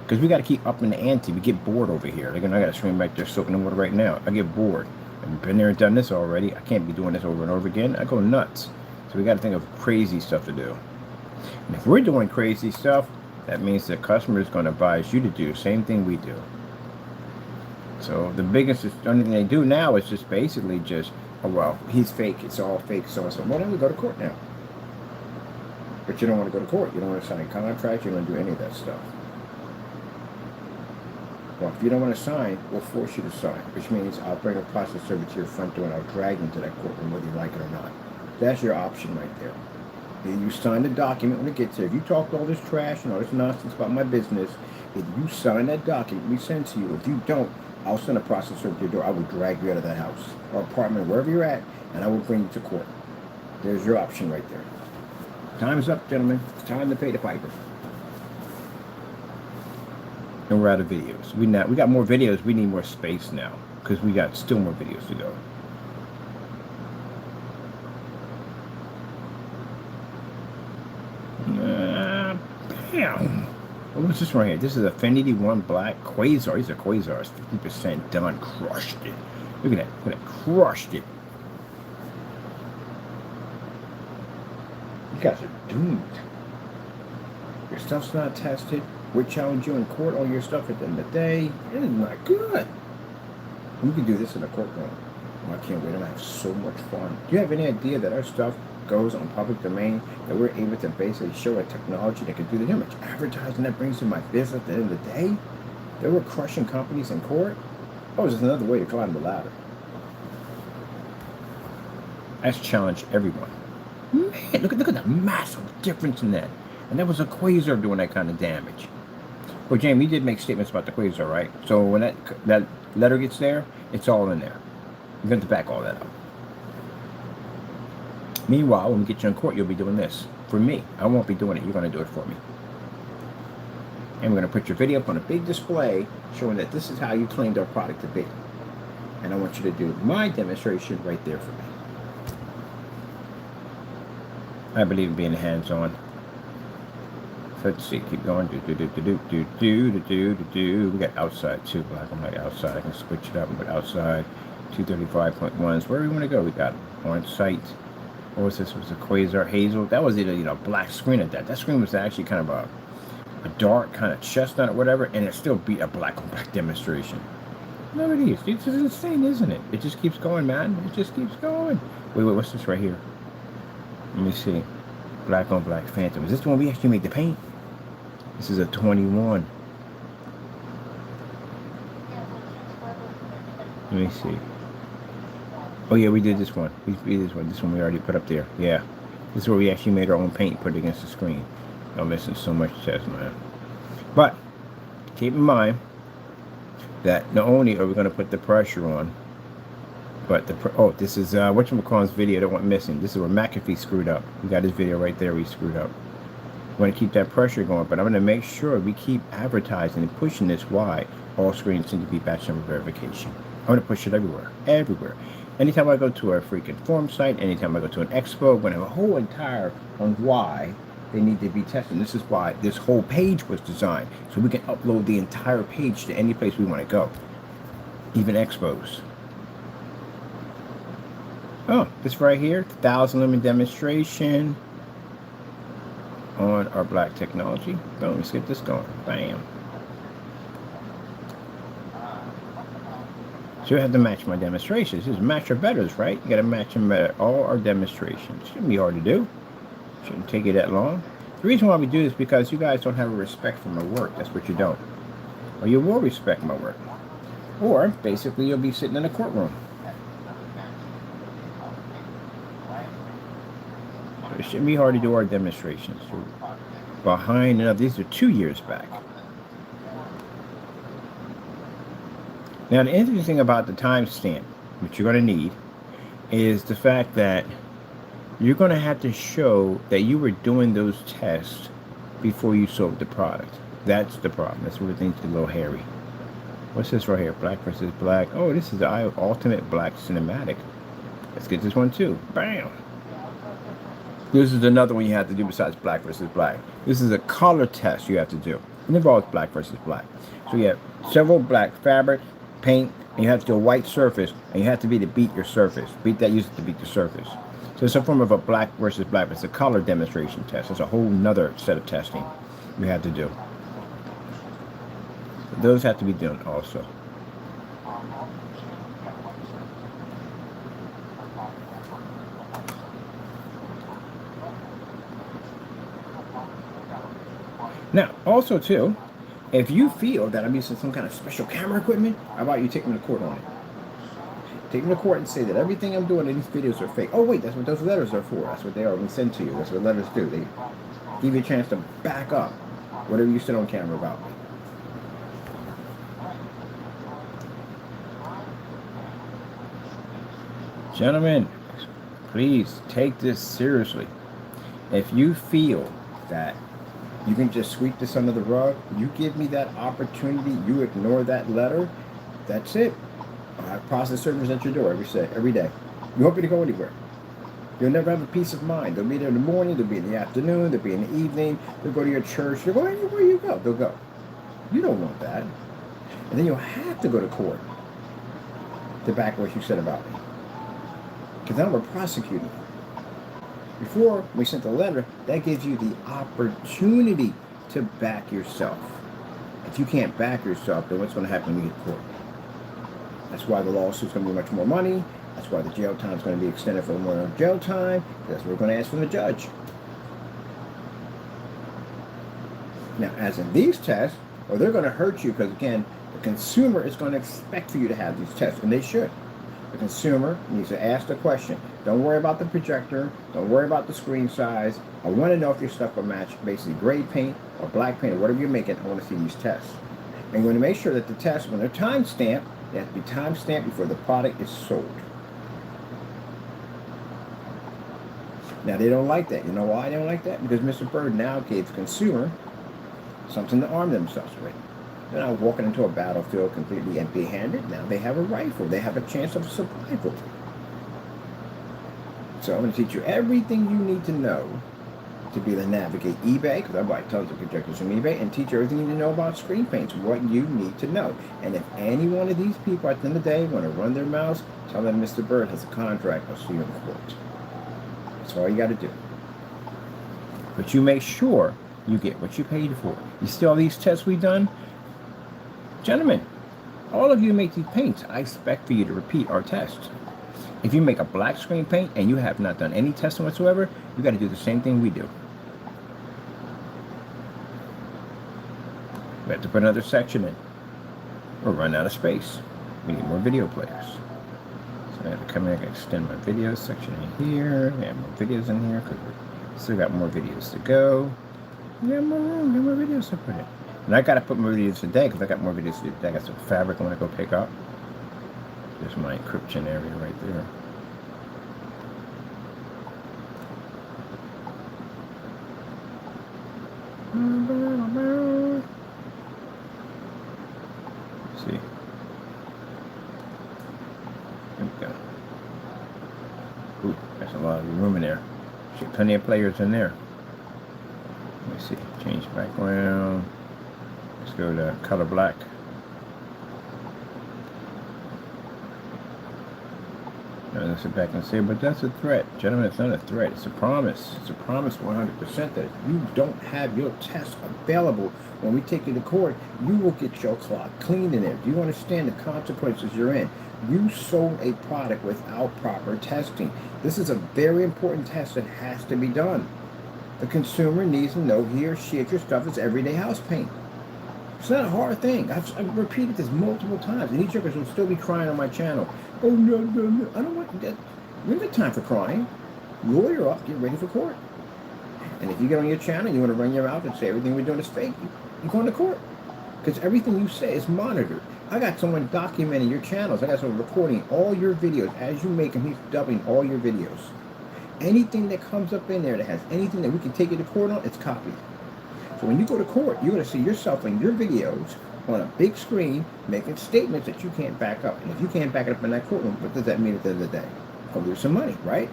Because we got to keep up in the ante. We get bored over here. I got a screen right there soaking in water right now. I get bored. I've been there and done this already. I can't be doing this over and over again. I go nuts. So we got to think of crazy stuff to do. And if we're doing crazy stuff, that means the customer is going to advise you to do the same thing we do. So the only thing they do now is just basically just, oh well, he's fake. It's all fake. So well, then we go to court now. But you don't want to go to court. You don't want to sign contracts. You don't want to do any of that stuff. Well, if you don't want to sign, we'll force you to sign, which means I'll bring a process server to your front door and I'll drag you into that courtroom whether you like it or not. That's your option right there. Either you sign the document when it gets there. If you talk all this trash and all this nonsense about my business, if you sign that document we send to you, if you don't, I'll send a process server to your door. I will drag you out of that house or apartment, wherever you're at, and I will bring you to court. There's your option right there. Time is up, gentlemen. It's time to pay the piper. And we're out of videos. We got more videos. We need more space now because we got still more videos to go. Bam. What's this right here? This is Affinity 1 Black Quasar. These are Quasars. 50% done. Crushed it. Look at that. Look at that. Crushed it. You guys are doomed. Your stuff's not tested. We challenge you in court on your stuff at the end of the day. It is not good. We can do this in a courtroom. Oh, I can't wait. I'm going to have so much fun. Do you have any idea that our stuff goes on public domain, that we're able to basically show a technology that can do that? You know how much advertising that brings to my business at the end of the day? They were crushing companies in court. Oh, just another way to climb the ladder. That's challenged everyone. Man, look at the massive difference in that. And that was a quasar doing that kind of damage. Well, Jamie, you did make statements about the quasar, right? So when that letter gets there, it's all in there. You're going to back all that up. Meanwhile, when we get you in court, you'll be doing this. For me, I won't be doing it. You're going to do it for me. And we're going to put your video up on a big display showing that this is how you claimed our product to be. And I want you to do my demonstration right there for me. I believe in being hands-on. So let's see, keep going. We got outside too, black and white outside. I can switch it up and put outside. 235.1s. Where do we want to go? We got on site. What was this? It was a quasar hazel. That was either black screen at that. That screen was actually kind of a dark kind of chestnut or whatever, and it still beat a black on black demonstration. No, it is. It's insane, isn't it? It just keeps going, man. It just keeps going. Wait, what's this right here? Let me see. Black on black phantom. Is this the one we actually made the paint? This is a 21. Let me see. Oh yeah, we did this one. We did this one. This one we already put up there. Yeah. This is where we actually made our own paint, put it against the screen. I'm missing so much test, man. But keep in mind that not only are we going to put the pressure on, but this is whatchamacallit's video that went missing. This is where McAfee screwed up. We got his video right there. We screwed up. We want to keep that pressure going, but I'm going to make sure we keep advertising and pushing this why all screens need to be batch number verification. I'm going to push it everywhere, everywhere. Anytime I go to a freaking forum site, anytime I go to an expo, I'm going to have a whole entire on why they need to be tested. This is why this whole page was designed, so we can upload the entire page to any place we want to go, even expos. Oh, this right here, 1,000 lumen demonstration on our black technology. Boom, let's get this going. Bam. So you have to match my demonstrations. This is match your betters, right? You got to match them at all our demonstrations. Shouldn't be hard to do. Shouldn't take you that long. The reason why we do this is because you guys don't have a respect for my work. That's what you don't. Or you will respect my work. Or basically you'll be sitting in a courtroom. So it shouldn't be hard to do our demonstrations. So behind enough, these are 2 years back. Now, the interesting thing about the timestamp, which you're going to need, is the fact that you're going to have to show that you were doing those tests before you sold the product. That's the problem. That's where things get a little hairy. What's this right here? Black versus black. Oh, this is the ultimate black cinematic. Let's get this one too. Bam! This is another one you have to do besides black versus black. This is a color test you have to do. It involves black versus black. So you have several black fabric, paint, and you have to do a white surface, and you have to beat your surface. Beat that user to beat the surface. So it's a form of a black versus black. It's a color demonstration test. It's a whole nother set of testing you have to do. Those have to be done also. Now, also too, if you feel that I'm using some kind of special camera equipment, how about you take them to court on it? Take them to court and say that everything I'm doing in these videos are fake. Oh wait, that's what those letters are for. That's what they are. We send to you. That's what letters do. They give you a chance to back up whatever you said on camera about me. Gentlemen, please take this seriously. If you feel that you can just sweep this under the rug, you give me that opportunity, you ignore that letter, that's it. I have process servers at your door every day. You won't be to go anywhere. You'll never have a peace of mind. They'll be there in the morning, they'll be in the afternoon, they'll be in the evening, they'll go to your church, they'll go anywhere you go, they'll go. You don't want that. And then you'll have to go to court to back what you said about me. Because then we're prosecuting you. Before we sent the letter, that gives you the opportunity to back yourself. If you can't back yourself, then what's going to happen when you get to court? That's why the lawsuit's going to be much more money. That's why the jail time is going to be extended for more jail time. That's what we're going to ask from the judge. Now, as in these tests, well, they're going to hurt you because, again, the consumer is going to expect for you to have these tests, and they should. The consumer needs to ask the question. Don't worry about the projector. Don't worry about the screen size. I want to know if your stuff will match basically gray paint or black paint or whatever you're making. I want to see these tests. And you're going to make sure that the tests, when they're time stamped, they have to be time stamped before the product is sold. Now, they don't like that. You know why they don't like that? Because Mr. Bird now gave the consumer something to arm themselves with. They're not walking into a battlefield completely empty-handed. Now they have a rifle. They have a chance of survival. So I'm going to teach you everything you need to know to be able to navigate eBay, because I buy tons of projectors from eBay, and teach you everything you need to know about screen paints, what you need to know. And if any one of these people at the end of the day want to run their mouths, tell them Mr. Bird has a contract. I'll see you in court. That's all you got to do. But you make sure you get what you paid for. You see all these tests we've done? Gentlemen, all of you make these paints. I expect for you to repeat our tests. If you make a black screen paint and you have not done any testing whatsoever, you got to do the same thing we do. We have to put another section in. We're running out of space. We need more video players. So I have to come in and extend my video section in here. We have more videos in here because we still got more videos to go. We got more room, got more videos to put in. And I got to put more videos today because I got more videos to do today. I got some fabric I want to go pick up. There's my encryption area right there. Let's see. There we go. Ooh, there's a lot of room in there. Shit, plenty of players in there. Let me see. Change background. Let's go to color black. And I sit back and say, but that's a threat. Gentlemen, it's not a threat. It's a promise. It's a promise 100% that if you don't have your test available when we take you to court, you will get your clock cleaned in there. Do you understand the consequences you're in? You sold a product without proper testing. This is a very important test that has to be done. The consumer needs to know he or she if your stuff is everyday house paint. It's not a hard thing. I've repeated this multiple times, and these jokers will still be crying on my channel. Oh, no, no, no. I don't want that. We don't have time for crying. Lawyer up, get ready for court. And if you get on your channel and you want to run your mouth and say everything we're doing is fake, you're going to court. Because everything you say is monitored. I got someone documenting your channels. I got someone recording all your videos. As you make them, he's dubbing all your videos. Anything that comes up in there that has anything that we can take you to court on, it's copied. So when you go to court, you're going to see yourself in your videos on a big screen making statements that you can't back up. And if you can't back it up in that courtroom, what does that mean at the end of the day? You're going to lose some money, right?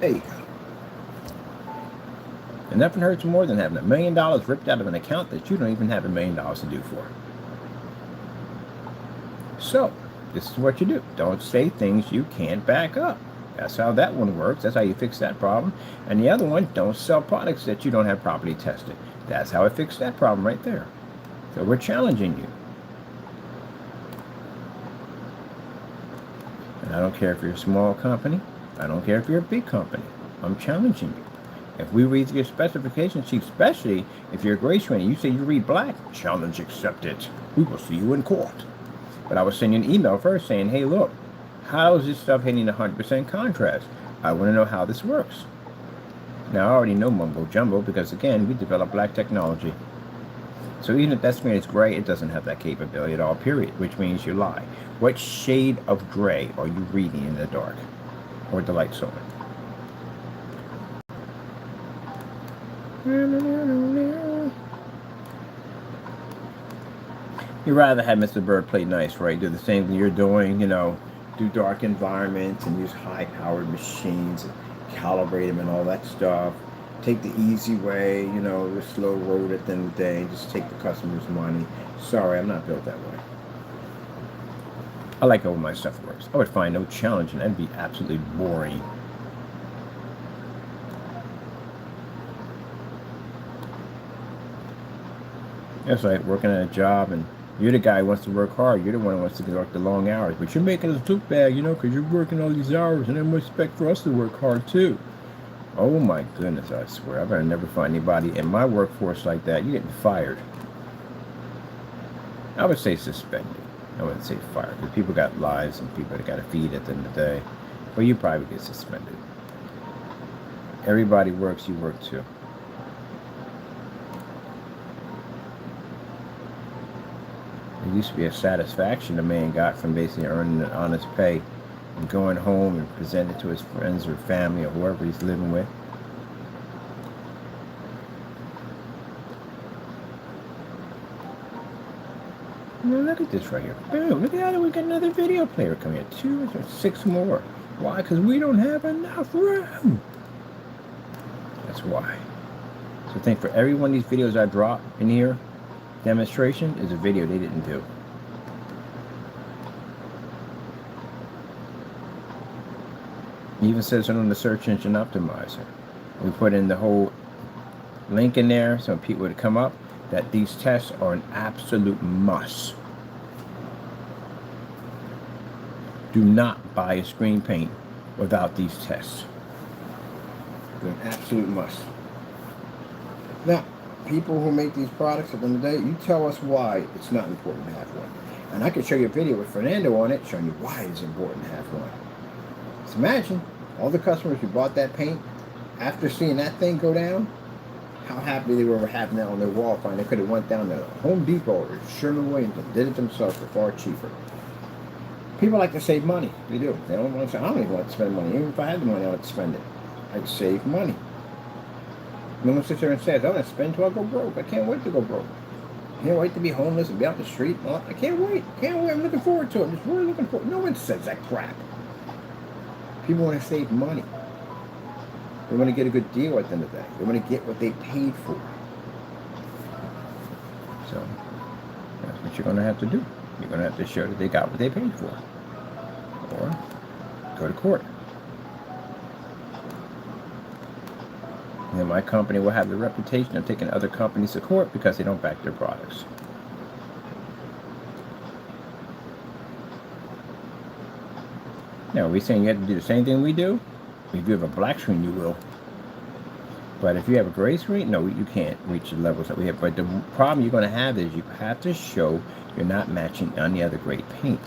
There you go. And nothing hurts more than having $1 million ripped out of an account that you don't even have $1 million to do for. So, this is what you do. Don't say things you can't back up. That's how that one works. That's how you fix that problem. And the other one, don't sell products that you don't have properly tested. That's how I fix that problem right there. So we're challenging you. And I don't care if you're a small company. I don't care if you're a big company. I'm challenging you. If we read your specification sheet, especially if you're a gray screen and you say you read black, challenge accepted. We will see you in court. But I was sending an email first saying, hey, look, how is this stuff hitting 100% contrast? I want to know how this works. Now, I already know mumbo jumbo because, again, we develop black technology. So even if that screen is gray, it doesn't have that capability at all, period, which means you lie. What shade of gray are you reading in the dark or the light's on? You'd rather have Mr. Bird play nice, right? Do the same thing you're doing, you know, do dark environments and use high-powered machines and calibrate them and all that stuff. Take the easy way, you know, the slow road at the end of the day, and just take the customer's money. Sorry, I'm not built that way. I like how my stuff works. I would find no challenge, and that'd be absolutely boring. It's like working at a job and you're the guy who wants to work hard. You're the one who wants to work the long hours. But you're making us look bad, you know, because you're working all these hours and then we expect for us to work hard too. Oh my goodness, I swear. I better never find anybody in my workforce like that. You're getting fired. I would say suspended. I wouldn't say fired. Because people got lives and people that got to feed at the end of the day. But you probably get suspended. Everybody works, you work too. It used to be a satisfaction a man got from basically earning an honest pay and going home and presenting it to his friends or family or whoever he's living with. Now look at this right here. Boom, look at that. We got another video player coming in. 2 or 6 more. Why? Because we don't have enough room. That's why. So I think for every one of these videos I drop in here, demonstration is a video they didn't do. It even says it on the search engine optimizer. We put in the whole link in there so people would come up that these tests are an absolute must. Do not buy a screen paint without these tests. They're an absolute must. Now, people who make these products at the end of the day, you tell us why it's not important to have one. And I could show you a video with Fernando on it showing you why it's important to have one. So imagine all the customers who bought that paint, after seeing that thing go down, how happy they were having that on their wall. Fine, they could have went down to Home Depot or Sherwin-Williams and did it themselves for far cheaper. People like to save money. They do. They don't want to. I don't even want to spend money. Even if I had the money, I would spend it. I'd save money. No one sits there and says, "I'm going to spend till I go broke." I can't wait to go broke. I can't wait to be homeless and be out the street. I can't wait. Can't wait. I'm looking forward to it. I'm just really looking forward. No one says that crap. People want to save money. They want to get a good deal at the end of the day. They want to get what they paid for. So that's what you're going to have to do. You're going to have to show that they got what they paid for. Or go to court. And my company will have the reputation of taking other companies to court because they don't back their products. Now, are we saying you have to do the same thing we do? If you have a black screen, you will. But if you have a gray screen, no, you can't reach the levels that we have. But the problem you're going to have is you have to show you're not matching any other grade paint.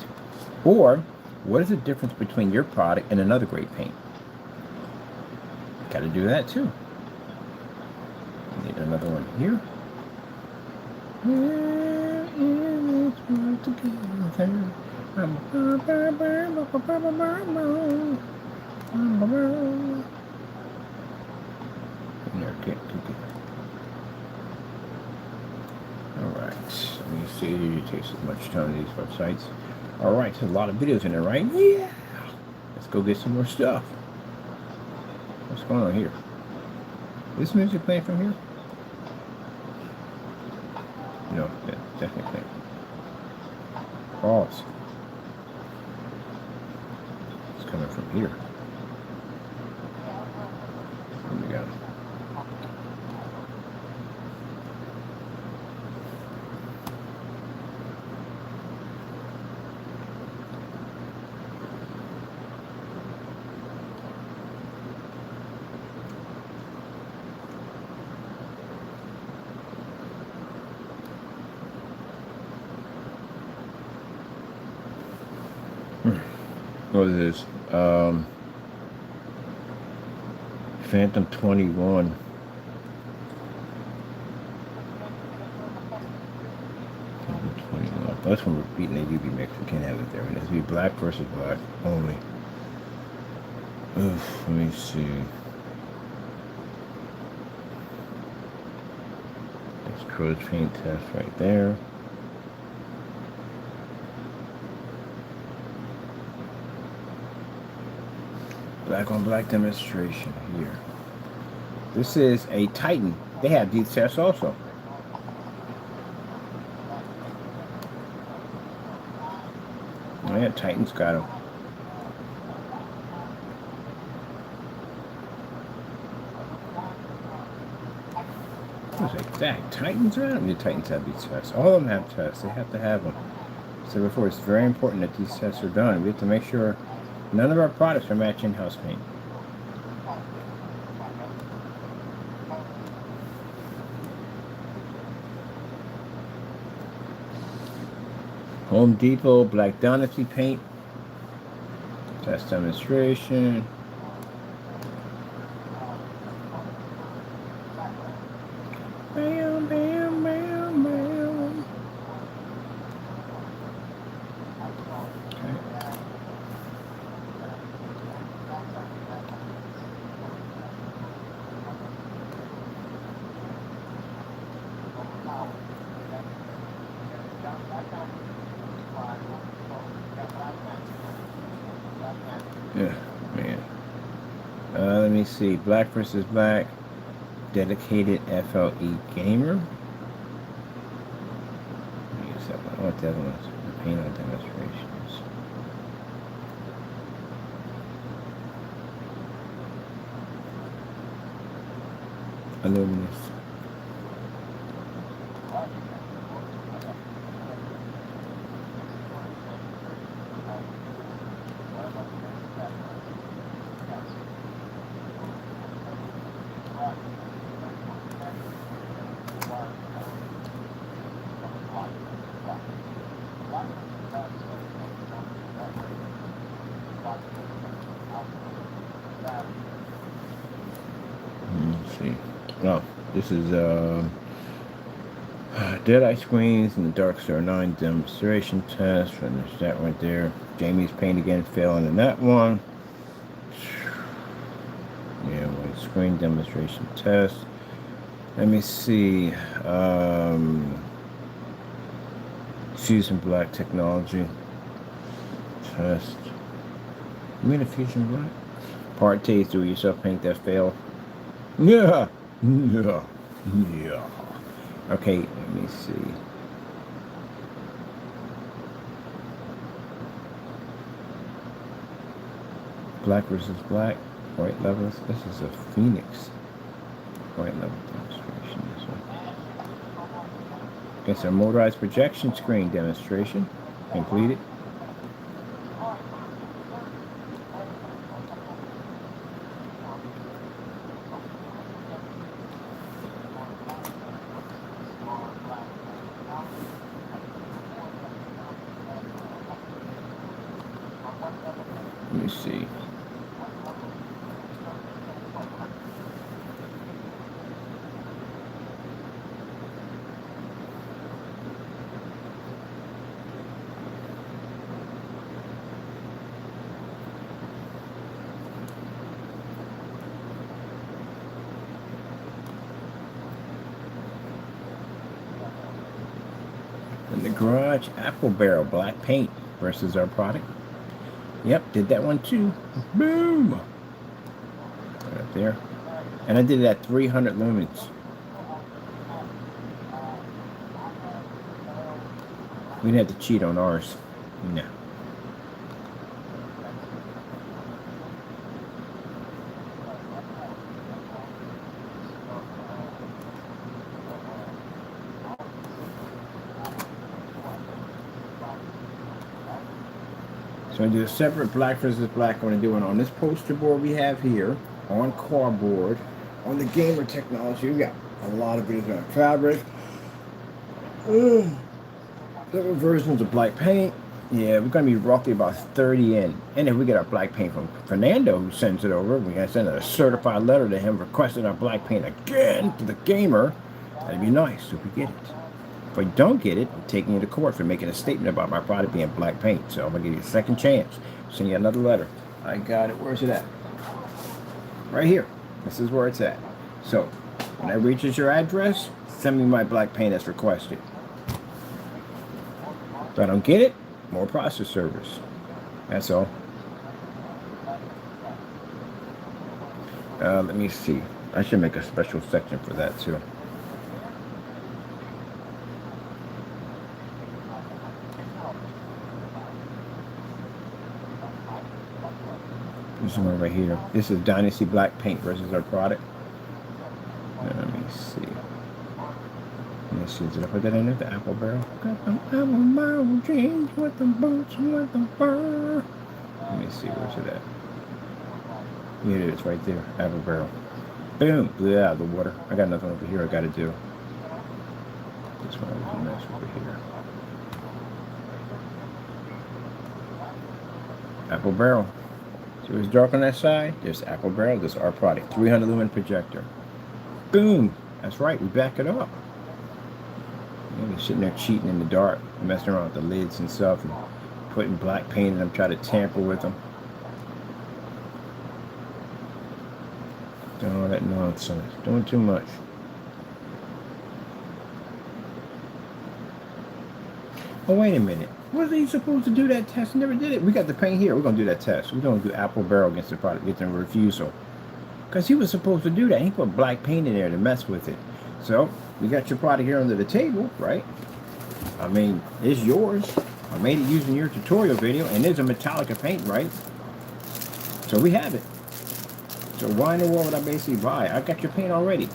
Or, what is the difference between your product and another grade paint? Got to do that too. Need another one here. Let me see. It takes as much time on these websites. All right, there's a lot of videos in there, right? Yeah. Let's go get some more stuff. What's going on here? Is music playing from here? No, yeah, definitely. Pause. It's coming from here. Here we go. What is this? Phantom 21. That's when we're beating the UV mix. We can't have it there. It has to be black versus black only. Oof, let me see. There's Crow's paint test right there. Black on black demonstration here. This is a Titan. They have these tests also. Oh yeah, Titan's got them. I was like, that Titans are out? The Titans have these tests. All of them have tests. They have to have them. So before, it's very important that these tests are done. We have to make sure none of our products are matching in-house paint. Home Depot Black Dynasty paint. Test demonstration. Bam, bam, bam, bam. Okay. Yeah, man. Let me see. Black versus black. Dedicated FLE gamer. Use that one. I want the other ones. Paint on demonstrations. Luminous. Let's see. Oh, this is Deadeye Screens and the Dark Star 9 demonstration test. And there's that right there. Jamie's paint again failing in that one. Yeah, white screen demonstration test. Let me see. Fusion Black Technology test. You mean a Fusion Black? Part T's do-it-yourself paint that failed. Yeah. Yeah. Yeah. Okay, let me see. Black versus black. White levels. This is a Phoenix. White level demonstration. This one. It's a motorized projection screen demonstration. Completed. Let me see. In the garage, apple barrel, black paint versus our product. Yep, did that one too. Boom! Right up there. And I did it at 300 lumens. We didn't have to cheat on ours. No. So I'm going to do a separate black versus black. I'm going to do it on this poster board we have here, on cardboard, on the gamer technology. We got a lot of videos on fabric. Different versions of black paint. Yeah, we're going to be roughly about 30 in. And if we get our black paint from Fernando, who sends it over, we're going to send a certified letter to him requesting our black paint again to the gamer. That'd be nice if we get it. If I don't get it, I'm taking you to court for making a statement about my product being black paint. So I'm going to give you a second chance. Send you another letter. I got it. Where's it at? Right here. This is where it's at. So when it reaches your address, send me my black paint as requested. If I don't get it, more process service. That's all. Let me see. I should make a special section for that too. This one right here. This is Dynasty Black Paint versus our product. Let me see. Let me see. Did I put that in there? The apple barrel. Got them apple barrel jeans with the boots and with the fur. Let me see. Where's it at? Here it is, right there. Apple barrel. Boom. Blew it out of the water. I got nothing over here I got to do. This one was a mess over here. Apple barrel. So it's dark on that side. There's apple barrel. This is our product. 300 lumen projector. Boom. That's right. We back it up. Yeah, they're sitting there cheating in the dark, messing around with the lids and stuff, and putting black paint in them, trying to tamper with them. Doing all that nonsense. Doing too much. Oh, wait a minute. Wasn't he supposed to do that test? He never did it. We got the paint here. We're going to do that test. We're going to do apple barrel against the product, get the refusal. Because he was supposed to do that. He put black paint in there to mess with it. So, we got your product here under the table, right? I mean, it's yours. I made it using your tutorial video, and it's a Metallica paint, right? So, we have it. So, why in the world would I basically buy? I got your paint already.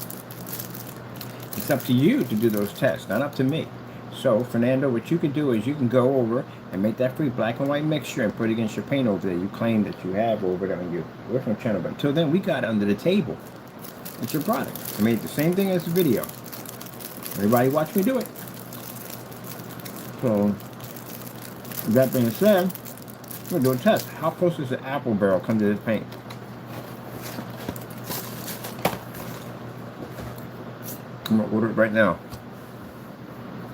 It's up to you to do those tests, not up to me. So, Fernando, what you can do is you can go over and make that free black and white mixture and put it against your paint over there. You claim that you have over there on your original channel. But until then, we got it under the table. It's your product. I made the same thing as the video. Everybody watch me do it. So, with that being said, we're going to do a test. How close does the apple barrel come to this paint? I'm going to order it right now.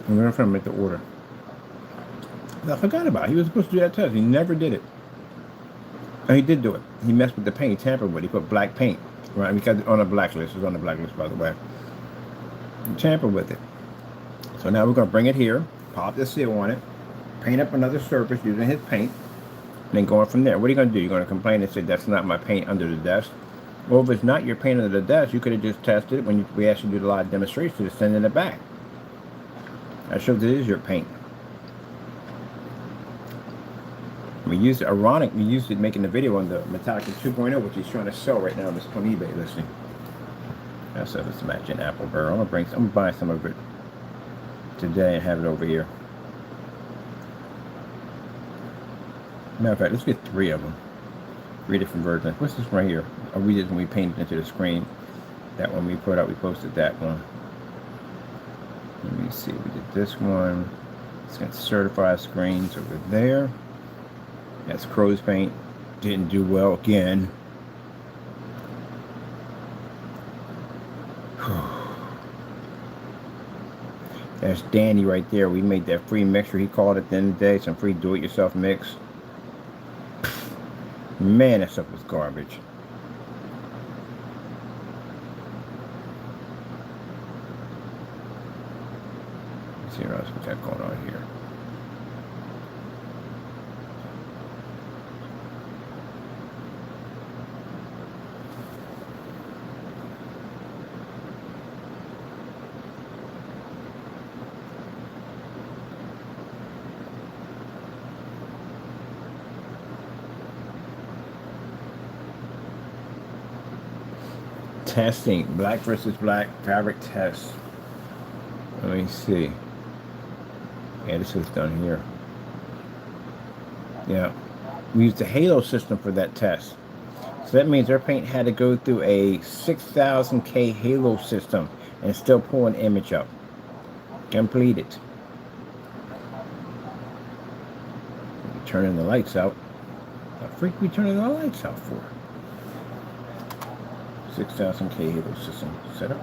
I'm going to make the order. I forgot about it. He was supposed to do that test. He never did it. And he did do it. He messed with the paint. He tampered with it. He put black paint. Right? Because on a blacklist. It's on the blacklist, by the way. He tampered with it. So now we're going to bring it here. Pop the seal on it. Paint up another surface using his paint. And then going from there. What are you going to do? You're going to complain and say, that's not my paint under the desk. Well, if it's not your paint under the desk, you could have just tested it when we asked you to do a lot of demonstrations to send it back. That shows it is your paint. We used it, ironic, we used it making the video on the Metallica 2.0, which he's trying to sell right now on this on eBay listing. That's stuff is matching apple barrel. I'm gonna buy some of it today and have it over here. Matter of fact, let's get 3 of them. 3 different versions. What's this right here? Oh, we did when we painted into the screen. That one we put out, we posted that one. Let me see, we did this one. It's got certified screens over there. That's crow's paint. Didn't do well again. That's Danny right there. We made that free mixture, he called it at the end of the day. Some free do-it-yourself mix. Man, that stuff was garbage. see what else we got going on here. Testing, black versus black fabric test. Let me see. Yeah, this was done here. Yeah, we used the halo system for that test. So that means our paint had to go through a 6000K halo system and still pull an image up. Completed. Turning the lights out. The freak we turning the lights out for? 6000K halo system set up.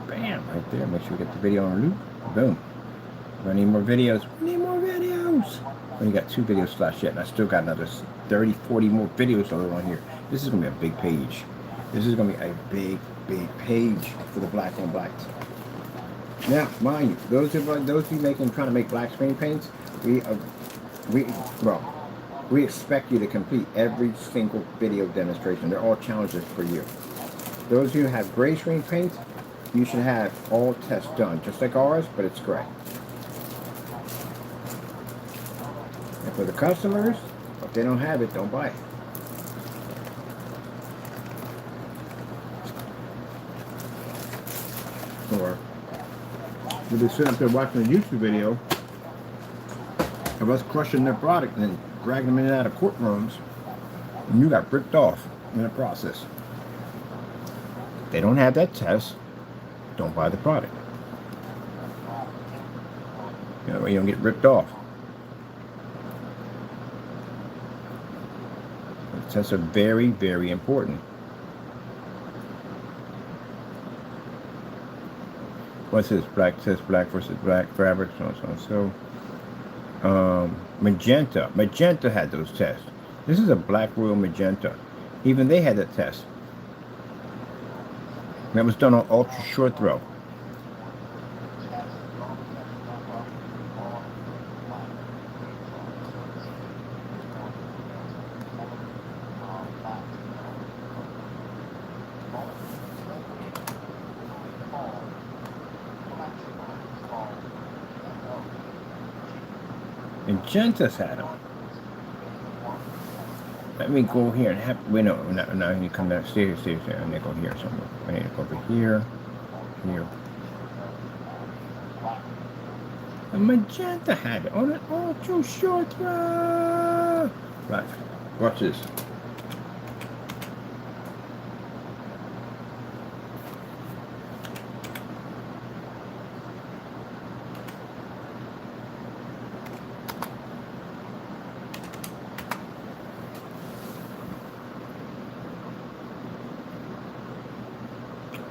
Bam, right there. Make sure we get the video on loop. Boom. We need more videos. We need more videos. We only got 2 video slots yet, and I still got another 30, 40 more videos to load on here. This is going to be a big page. This is going to be a big, big page for the black on black. Now, mind you, those of you trying to make black screen paints, we expect you to complete every single video demonstration. They're all challenges for you. Those of you who have gray screen paint, you should have all tests done, just like ours, but it's gray. And for the customers, if they don't have it, don't buy it. Or you'll be sitting up there watching a YouTube video of us crushing their product and then dragging them in and out of courtrooms, and you got bricked off in the process. If they don't have that test, don't buy the product. You know, you don't get ripped off. The tests are very, very important. What's this? Black test, black versus black fabric, so on, so on, so. Magenta. Magenta had those tests. This is a black royal magenta. Even they had that test. That was done on ultra short throw. Magentas had them. Let me go here and have. Wait, no, now you come downstairs, and they go here somewhere. I need to go over here, here. A magenta had it on an ultra short throw. Right, watch this.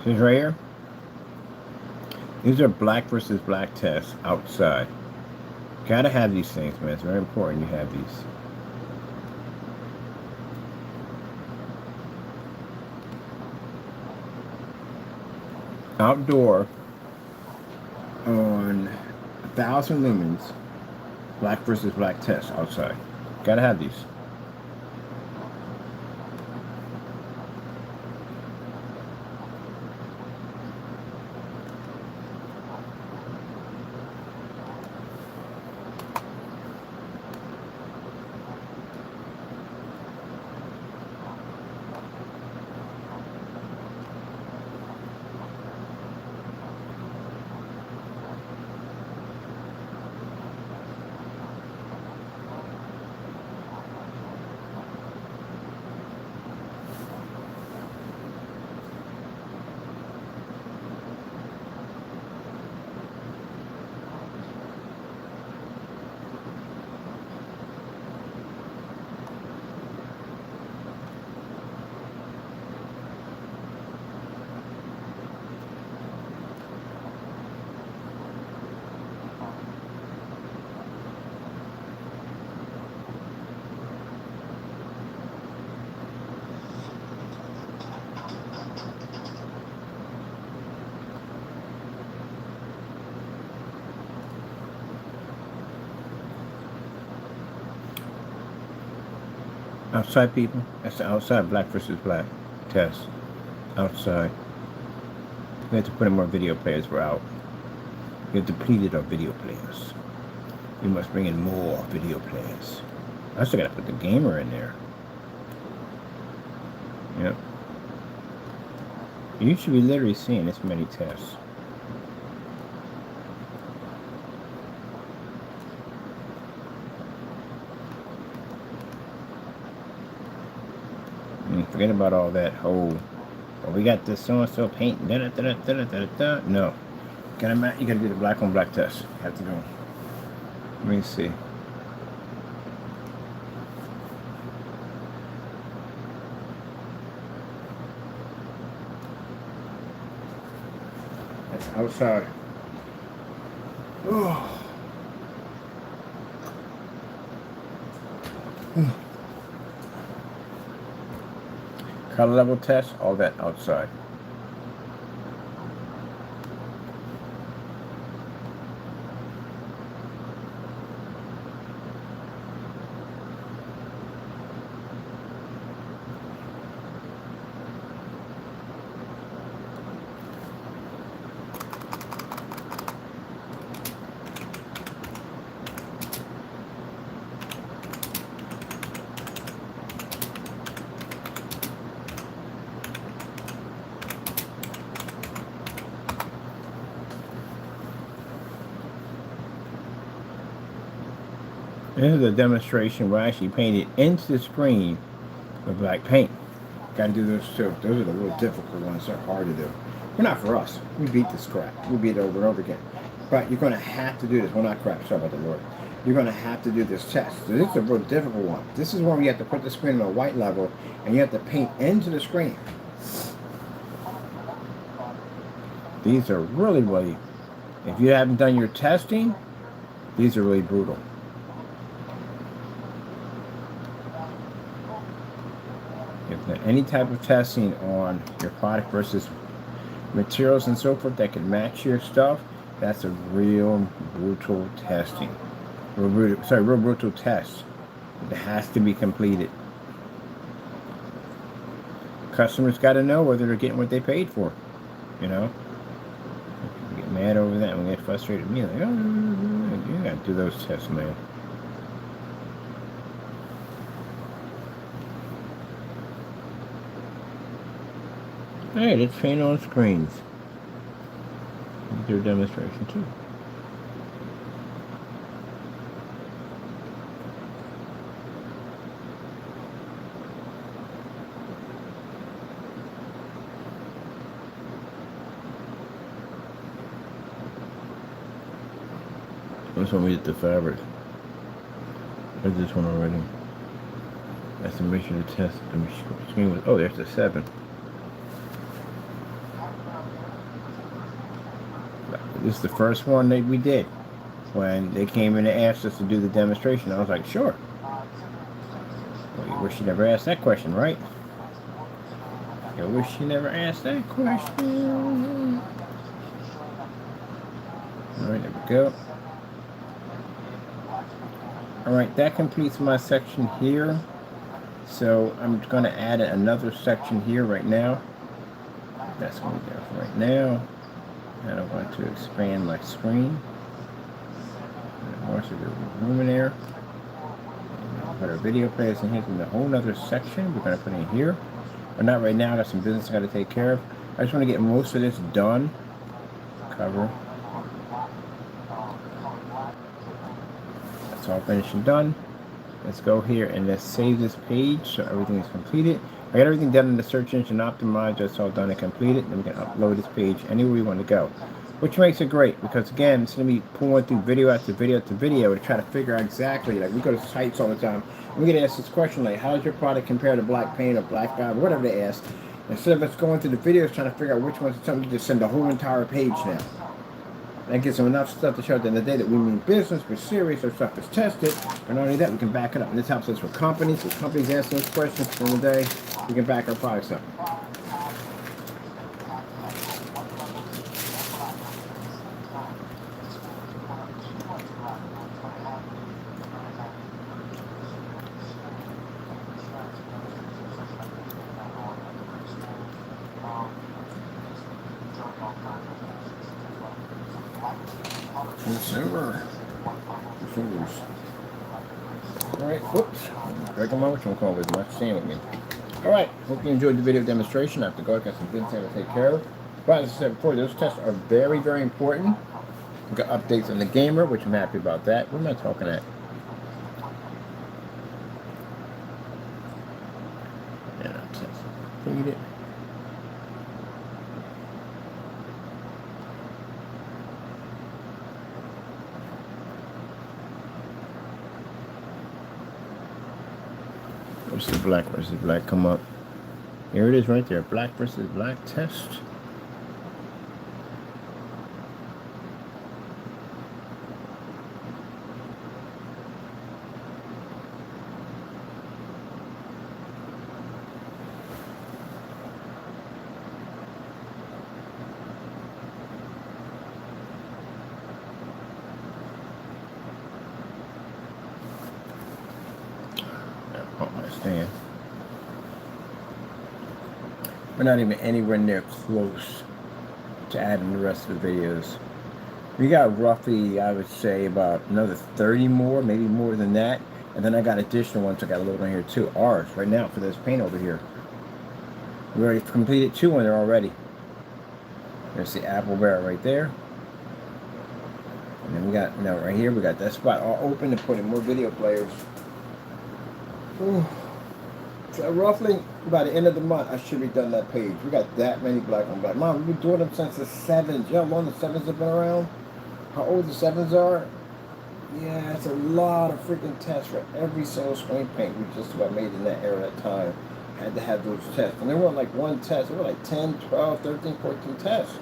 This right here. These are black versus black tests outside. Gotta have these things, man. It's very important you have these. Outdoor on 1,000 lumens, black versus black tests outside. Gotta have these. Outside people, that's the outside black versus black test. Outside. We have to put in more video players. We're out. We have depleted our video players. We must bring in more video players. I still gotta put the gamer in there. Yep. You should be literally seeing this many tests. Forget about all that whole, oh, we got this so-and-so paint, da-da-da-da-da-da-da. No. You gotta do the black on black test. You have to do them. Let me see. That's outside. Oh. Color level test, all that outside. This is a demonstration where I actually painted into the screen with black paint. Gotta do those too. Those are the real difficult ones. They're hard to do. They're not for us. We beat this crap. We beat it over and over again. But you're going to have to do this. Well, not crap. Sorry about the word. You're going to have to do this test. So this is a real difficult one. This is where you have to put the screen on a white level and you have to paint into the screen. These are really, really, if you haven't done your testing, these are really brutal. Any type of testing on your product versus materials and so forth that can match your stuff, that's a real brutal testing. Real brutal test. It has to be completed. Customers got to know whether they're getting what they paid for. You know? We get mad over that and we get frustrated. Me like, oh, you got to do those tests, man. Hey, let's paint on screens. Do a demonstration too. This one we did the fabric. I did this one already. That's to make sure to test the screen was. Oh, there's the 7. This is the first one that we did. When they came in and asked us to do the demonstration, I was like, sure. Well, you wish you never asked that question, right? You wish you never asked that question. Alright, there we go. Alright, that completes my section here. So I'm going to add another section here right now. That's going to be there for right now. And I want to expand my screen. More so room in there. Put our video players in here in a whole other section. We're going to put in here. But not right now. I got some business I got to take care of. I just want to get most of this done. Cover. That's all finished and done. Let's go here and let's save this page so everything is completed. I got everything done in the search engine optimized. That's all done and completed. Then we can upload this page anywhere we want to go, which makes it great because again, it's going to be pulling through video after video after video to try to figure out exactly. Like we go to sites all the time. We get asked this question like, "How does your product compare to black paint or black guy?" Whatever they ask. Instead of us going through the videos trying to figure out which one's something, you just send the whole entire page now. That gives them enough stuff to show at the end of the day that we mean business, we're serious, our stuff is tested, and not only that, we can back it up. And this helps us for companies. If companies ask those questions at the end of the day, we can back our products up. Consumer. Consumers. Alright, whoops. Breaking my what's call with my stand with me. Alright, hope you enjoyed the video demonstration. I have to go, I got some business to take care of. But as I said before, those tests are very, very important. We got updates on the gamer, which I'm happy about that. Where am I talking at? Yeah, test. Read it. Where's the black versus black come up? Here it is right there. Black versus black test. Stand. We're not even anywhere near close to adding the rest of the videos. We got roughly, I would say, about another 30 more, maybe more than that. And then I got additional ones I got a little on here too. Ours right now for this paint over here. We already completed 2 on there already. There's the apple barrel right there. And then we got, you know, right here, we got that spot all open to put in more video players. Ooh. So roughly by the end of the month, I should be done that page. We got that many black on black. Mom, we've been doing them since the 7s. You know how long the 7s have been around? How old the 7s are? Yeah, it's a lot of freaking tests for every single screen paint we just about made in that era, that time. Had to have those tests. And they weren't like one test. They were like 10, 12, 13, 14 tests.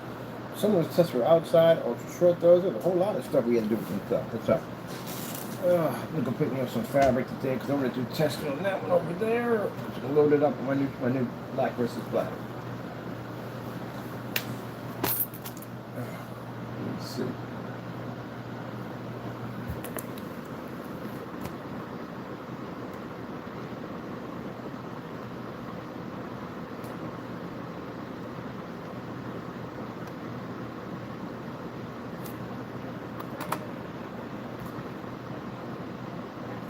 Some of those tests were outside, ultra short throws. There's a whole lot of stuff we had to do with some stuff. What's up? I'm gonna go pick me up some fabric today because I'm gonna do testing on that one over there. I'm just gonna load it up on my new black versus black. Let's see.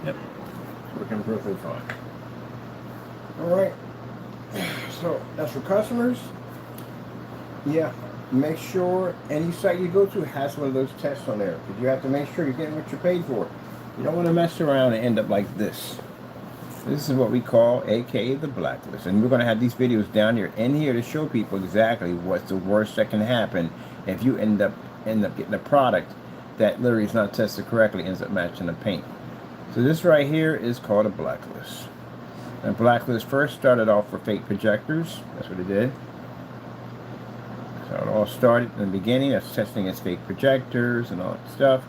Yep, working perfectly fine. Alright, so that's for customers. Yeah, make sure any site you go to has one of those tests on there. Because you have to make sure you're getting what you paid for. You don't want to mess around and end up like this. This is what we call, aka the blacklist. And we're going to have these videos down here in here to show people exactly what's the worst that can happen if you end up getting a product that literally is not tested correctly, ends up matching the paint. So this right here is called a blacklist. And blacklist first started off for fake projectors. That's what it did. So it all started in the beginning. That's testing its fake projectors and all that stuff.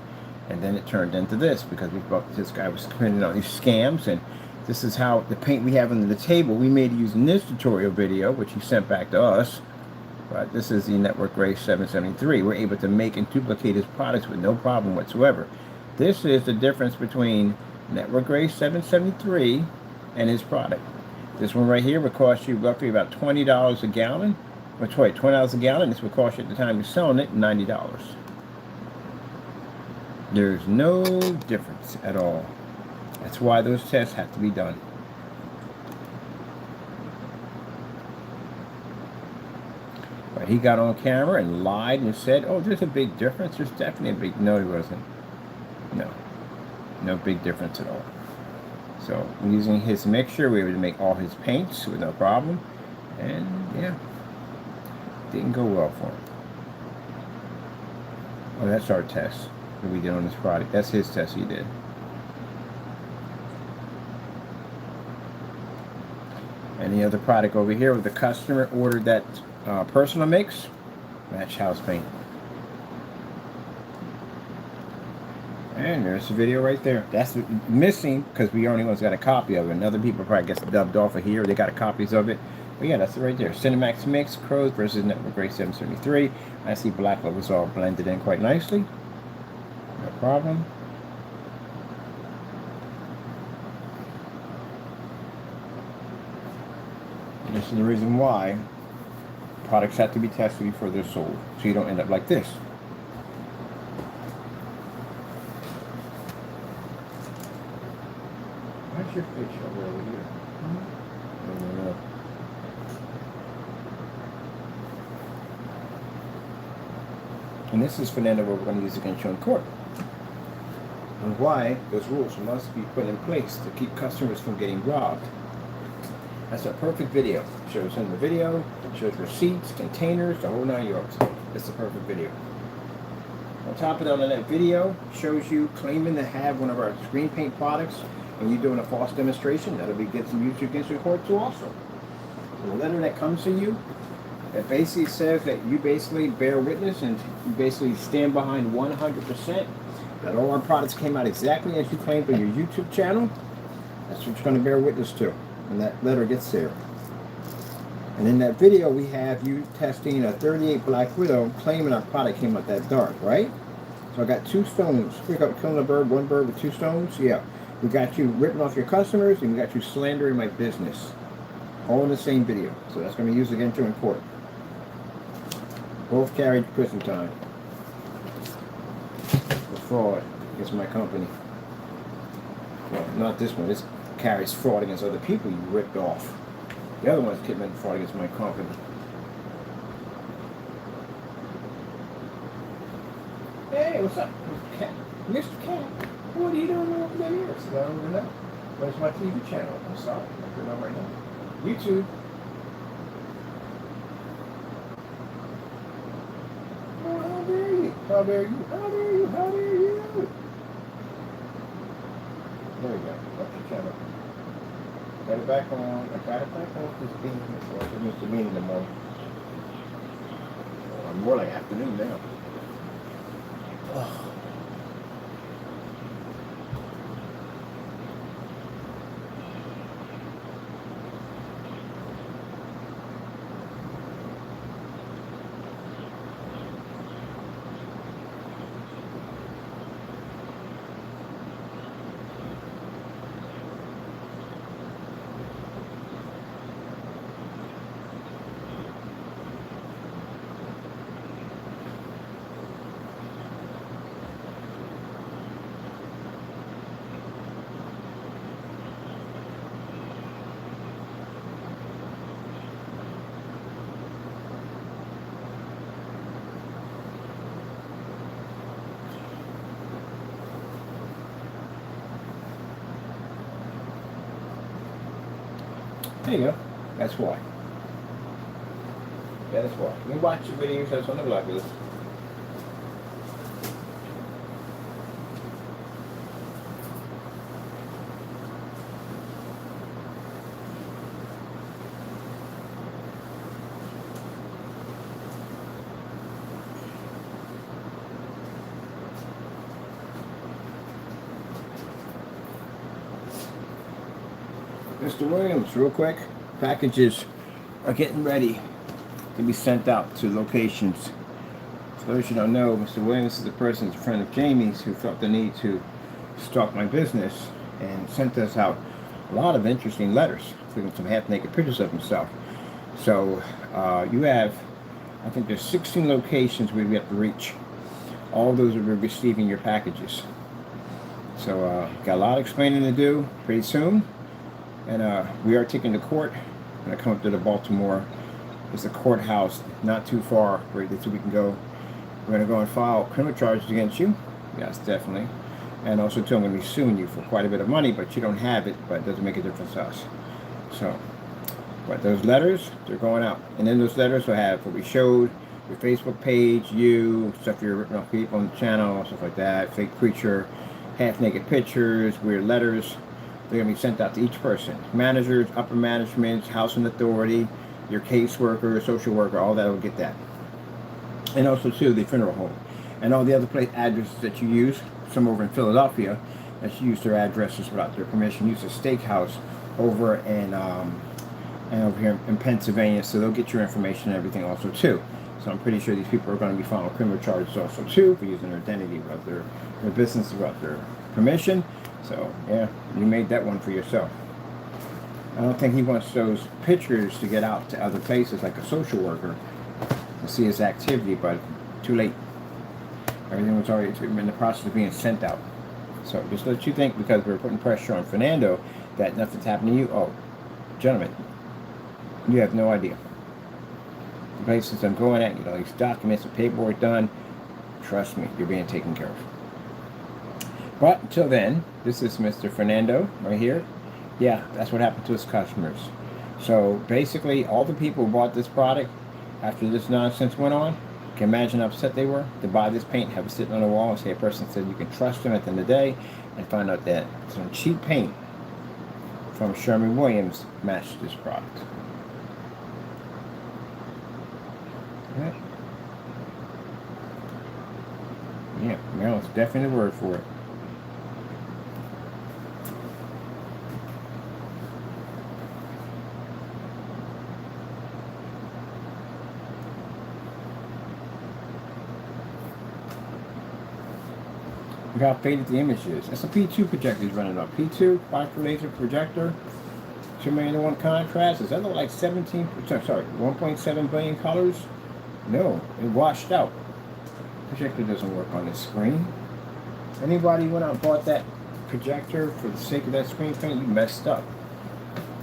And then it turned into this because we thought this guy was committing all these scams. And this is how the paint we have under the table we made using this tutorial video, which he sent back to us. But this is the Network Gray 773. We're able to make and duplicate his products with no problem whatsoever. This is the difference between Network Gray 773 and his product. This one right here would cost you roughly about $20 a gallon. Which way, $20 a gallon. This would cost you at the time you're selling it $90. There's no difference at all. That's why those tests have to be done. But he got on camera and lied and said, oh, there's a big difference. There's definitely a big... No, he wasn't. No. No big difference at all. So, using his mixture, we were able to make all his paints with no problem. And, yeah. Didn't go well for him. Oh, that's our test that we did on this product. That's his test he did. And the other product over here with the customer ordered that personal mix, match house paint. And there's the video right there. That's missing because we only ones got a copy of it. And other people probably gets dubbed off of here. They got copies of it. But yeah, that's it right there. Cinemax Mix, Crows versus Network Gray 773. I see black was all blended in quite nicely. No problem. And this is the reason why products have to be tested before they're sold. So you don't end up like this. Where's your picture over here? No. And this is Fernando, what we're going to use against you in court. And why those rules must be put in place to keep customers from getting robbed. That's a perfect video. It shows in the video, shows receipts, containers, the whole 9 yards. It's a perfect video. On top of that, on that video, shows you claiming to have one of our screen paint products and you doing a false demonstration. That'll be get some use against your court too also. The letter that comes to you, it basically says that you basically bear witness and you basically stand behind 100% that all our products came out exactly as you claimed on your YouTube channel. That's what you're going to bear witness to when that letter gets there. And in that video, we have you testing a 38 Black Widow, claiming our product came out that dark, right? So I got 2 stones. We got killing a bird, 1 bird with 2 stones. Yeah. We got you ripping off your customers, and we got you slandering my business. All in the same video. So that's going to be used against you in court. Both carried prison time. For fraud against my company. Well, not this one. This carries fraud against other people you ripped off. The other one's committing fraud against my company. Hey, what's up? Mr. Cat. Mr. Cat, what are you doing over there? I don't even know. Where's my TV channel? I'm sorry. I'm putting on right now. YouTube. Oh, how dare you? How dare you? How dare you? How dare you? There we go. What's your channel? Got it back on. I got it back on. This being before. It must have been in the morning. Or more like afternoon now. Oh. There you go. That's why. Yeah, that's why. You watch the videos that's on the blacklist. Mr. Williams, real quick, packages are getting ready to be sent out to locations. For those you don't know, Mr. Williams is a person, a friend of Jamie's, who felt the need to stalk my business and sent us out a lot of interesting letters, including some half-naked pictures of himself. So you have, I think there's 16 locations where we have to reach. All those will be receiving your packages. So got a lot of explaining to do pretty soon. And we are taking to court. When I come up to the Baltimore, there's a courthouse not too far where we can go. We're going to go and file criminal charges against you. Yes, definitely. And also, too, I'm going to be suing you for quite a bit of money, but you don't have it, but it doesn't make a difference to us. So, but those letters, they're going out. And then those letters will have what we showed, your Facebook page, you, stuff you're ripping off people on the channel, stuff like that, fake preacher, half-naked pictures, weird letters. They're going to be sent out to each person. Managers, upper management, housing authority, your caseworker, social worker, all that will get that. And also, too, the funeral home. And all the other place addresses that you use, some over in Philadelphia, that you use their addresses without their permission. Use a steakhouse over in, and over here in Pennsylvania, so they'll get your information and everything also, too. So I'm pretty sure these people are going to be filing criminal charges also, too, for using their identity without their business without their permission. So, yeah, you made that one for yourself. I don't think he wants those pictures to get out to other places like a social worker to see his activity, but too late. Everything was already in the process of being sent out. So just let you think, because we're putting pressure on Fernando that nothing's happened to you. Oh, gentlemen, you have no idea. The places I'm going at, these documents and paperwork done, trust me, you're being taken care of. But until then, this is Mr. Fernando right here. Yeah, that's what happened to his customers. So basically, all the people who bought this product after this nonsense went on, can imagine how upset they were to buy this paint, have it sitting on the wall, and say a person said you can trust them at the end of the day, and find out that some cheap paint from Sherwin-Williams matched this product. Right. Yeah, Maryland's definitely the word for it. Look how faded the image is. It's a P2 projector he's running up. P2, quad laser projector, 2:1 contrast. Does that look like 1.7 billion colors? No, it washed out. Projector doesn't work on this screen. Anybody went out and bought that projector for the sake of that screen paint, you messed up.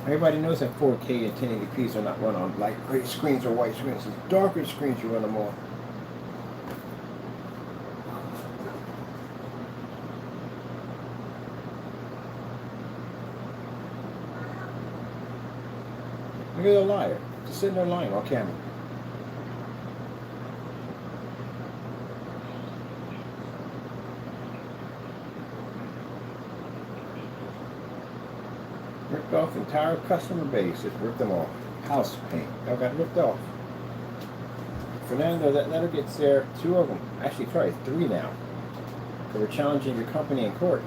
Everybody knows that 4K and 1080p's are not run on light gray screens or white screens. It's darker screens you run them on. Look at the liar. Just sitting there lying on camera. Ripped off the entire customer base. Just ripped them off. House paint. All got ripped off. Fernando, that letter gets there. 2 of them. Actually, sorry, 3 now. Because we're challenging your company in court.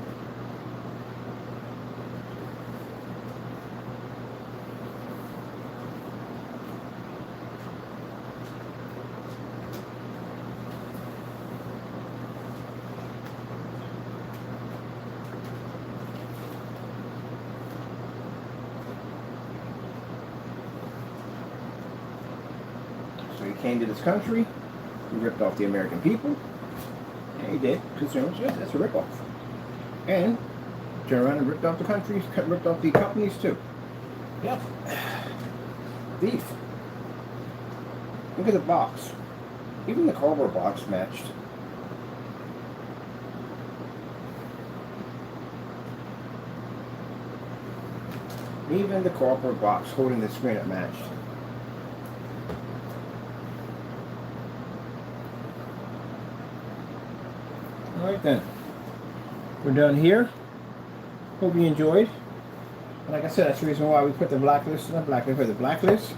So he came to this country, he ripped off the American people, and he did consumers. Yes, that's a ripoff. And turned around and ripped off the countries, ripped off the companies too. Yep. Thief. Look at the box. Even the cardboard box matched. Even the cardboard box holding the screen up matched. Alright then, we're done here. Hope you enjoyed. Like I said, that's the reason why we put the blacklist on the blacklist for the blacklist.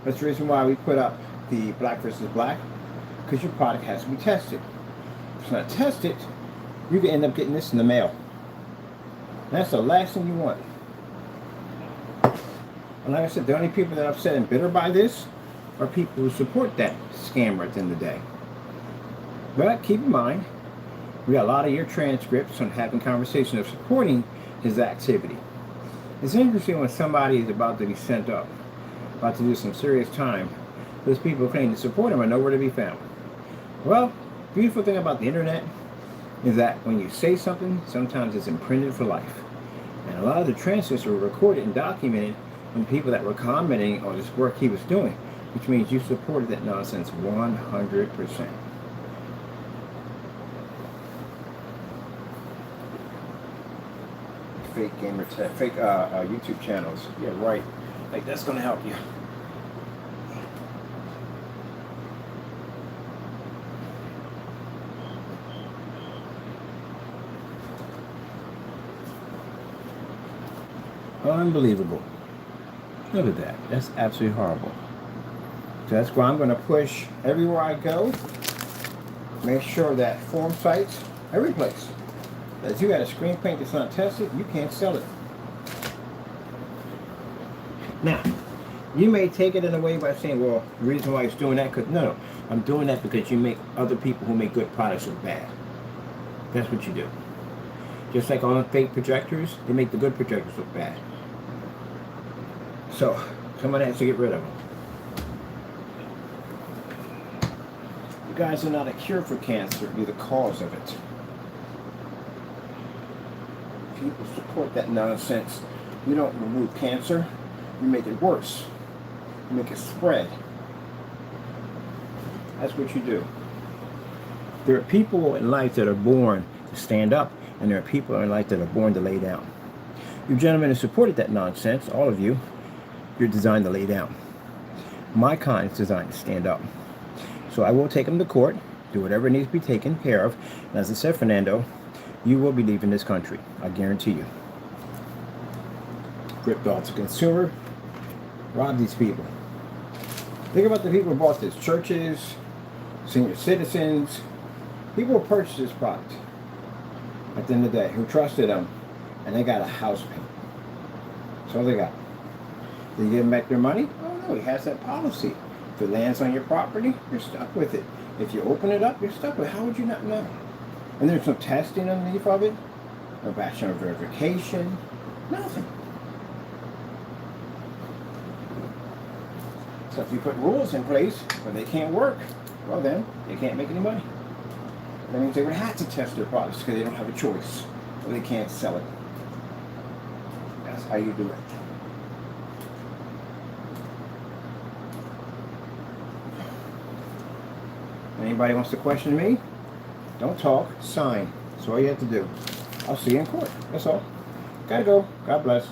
That's the reason why we put up the black versus black, because your product has to be tested. If it's not tested, you can end up getting this in the mail. And that's the last thing you want. And like I said, the only people that are upset and bitter by this are people who support that scammer at the end of the day. But keep in mind, we got a lot of your transcripts on having conversations of supporting his activity. It's interesting when somebody is about to be sent up, about to do some serious time, those people who claim to support him are nowhere to be found. Well, the beautiful thing about the internet is that when you say something, sometimes it's imprinted for life. And a lot of the transcripts were recorded and documented from people that were commenting on this work he was doing, which means you supported that nonsense 100%. Fake YouTube channels. Yeah, right. Like, that's gonna help you. Unbelievable. Look at that. That's absolutely horrible. So that's why I'm gonna push everywhere I go. Make sure that form sites, every place, that if you got a screen paint that's not tested, you can't sell it. Now, you may take it in a way by saying, well, the reason why he's doing that, because no, I'm doing that because you make other people who make good products look bad. That's what you do. Just like all the fake projectors, they make the good projectors look bad. So, somebody has to get rid of them. You guys are not a cure for cancer, you're the cause of it. People support that nonsense You don't remove cancer, you make it worse. You make it spread. That's what you do. There are people in life that are born to stand up, and there are people in life that are born to lay down. You gentlemen have supported that nonsense, all of you. You're designed to lay down. My kind is designed to stand up. So I will take them to court, do whatever needs to be taken care of, and as I said, Fernando, you will be leaving this country. I guarantee you. Ripped off the consumer, rob these people. Think about the people who bought this: churches, senior citizens, people who purchased this product at the end of the day, who trusted them, and they got a house payment. That's all they got. Did you give them back their money? Oh no, he has that policy. If it lands on your property, you're stuck with it. If you open it up, you're stuck with it. How would you not know? And there's no testing underneath of it, no background verification, nothing. So if you put rules in place, but they can't work, well then, they can't make any money. That means they would have to test their products because they don't have a choice, or they can't sell it. That's how you do it. Anybody wants to question me? Don't talk, sign. That's all you have to do. I'll see you in court. That's all. Gotta go. God bless.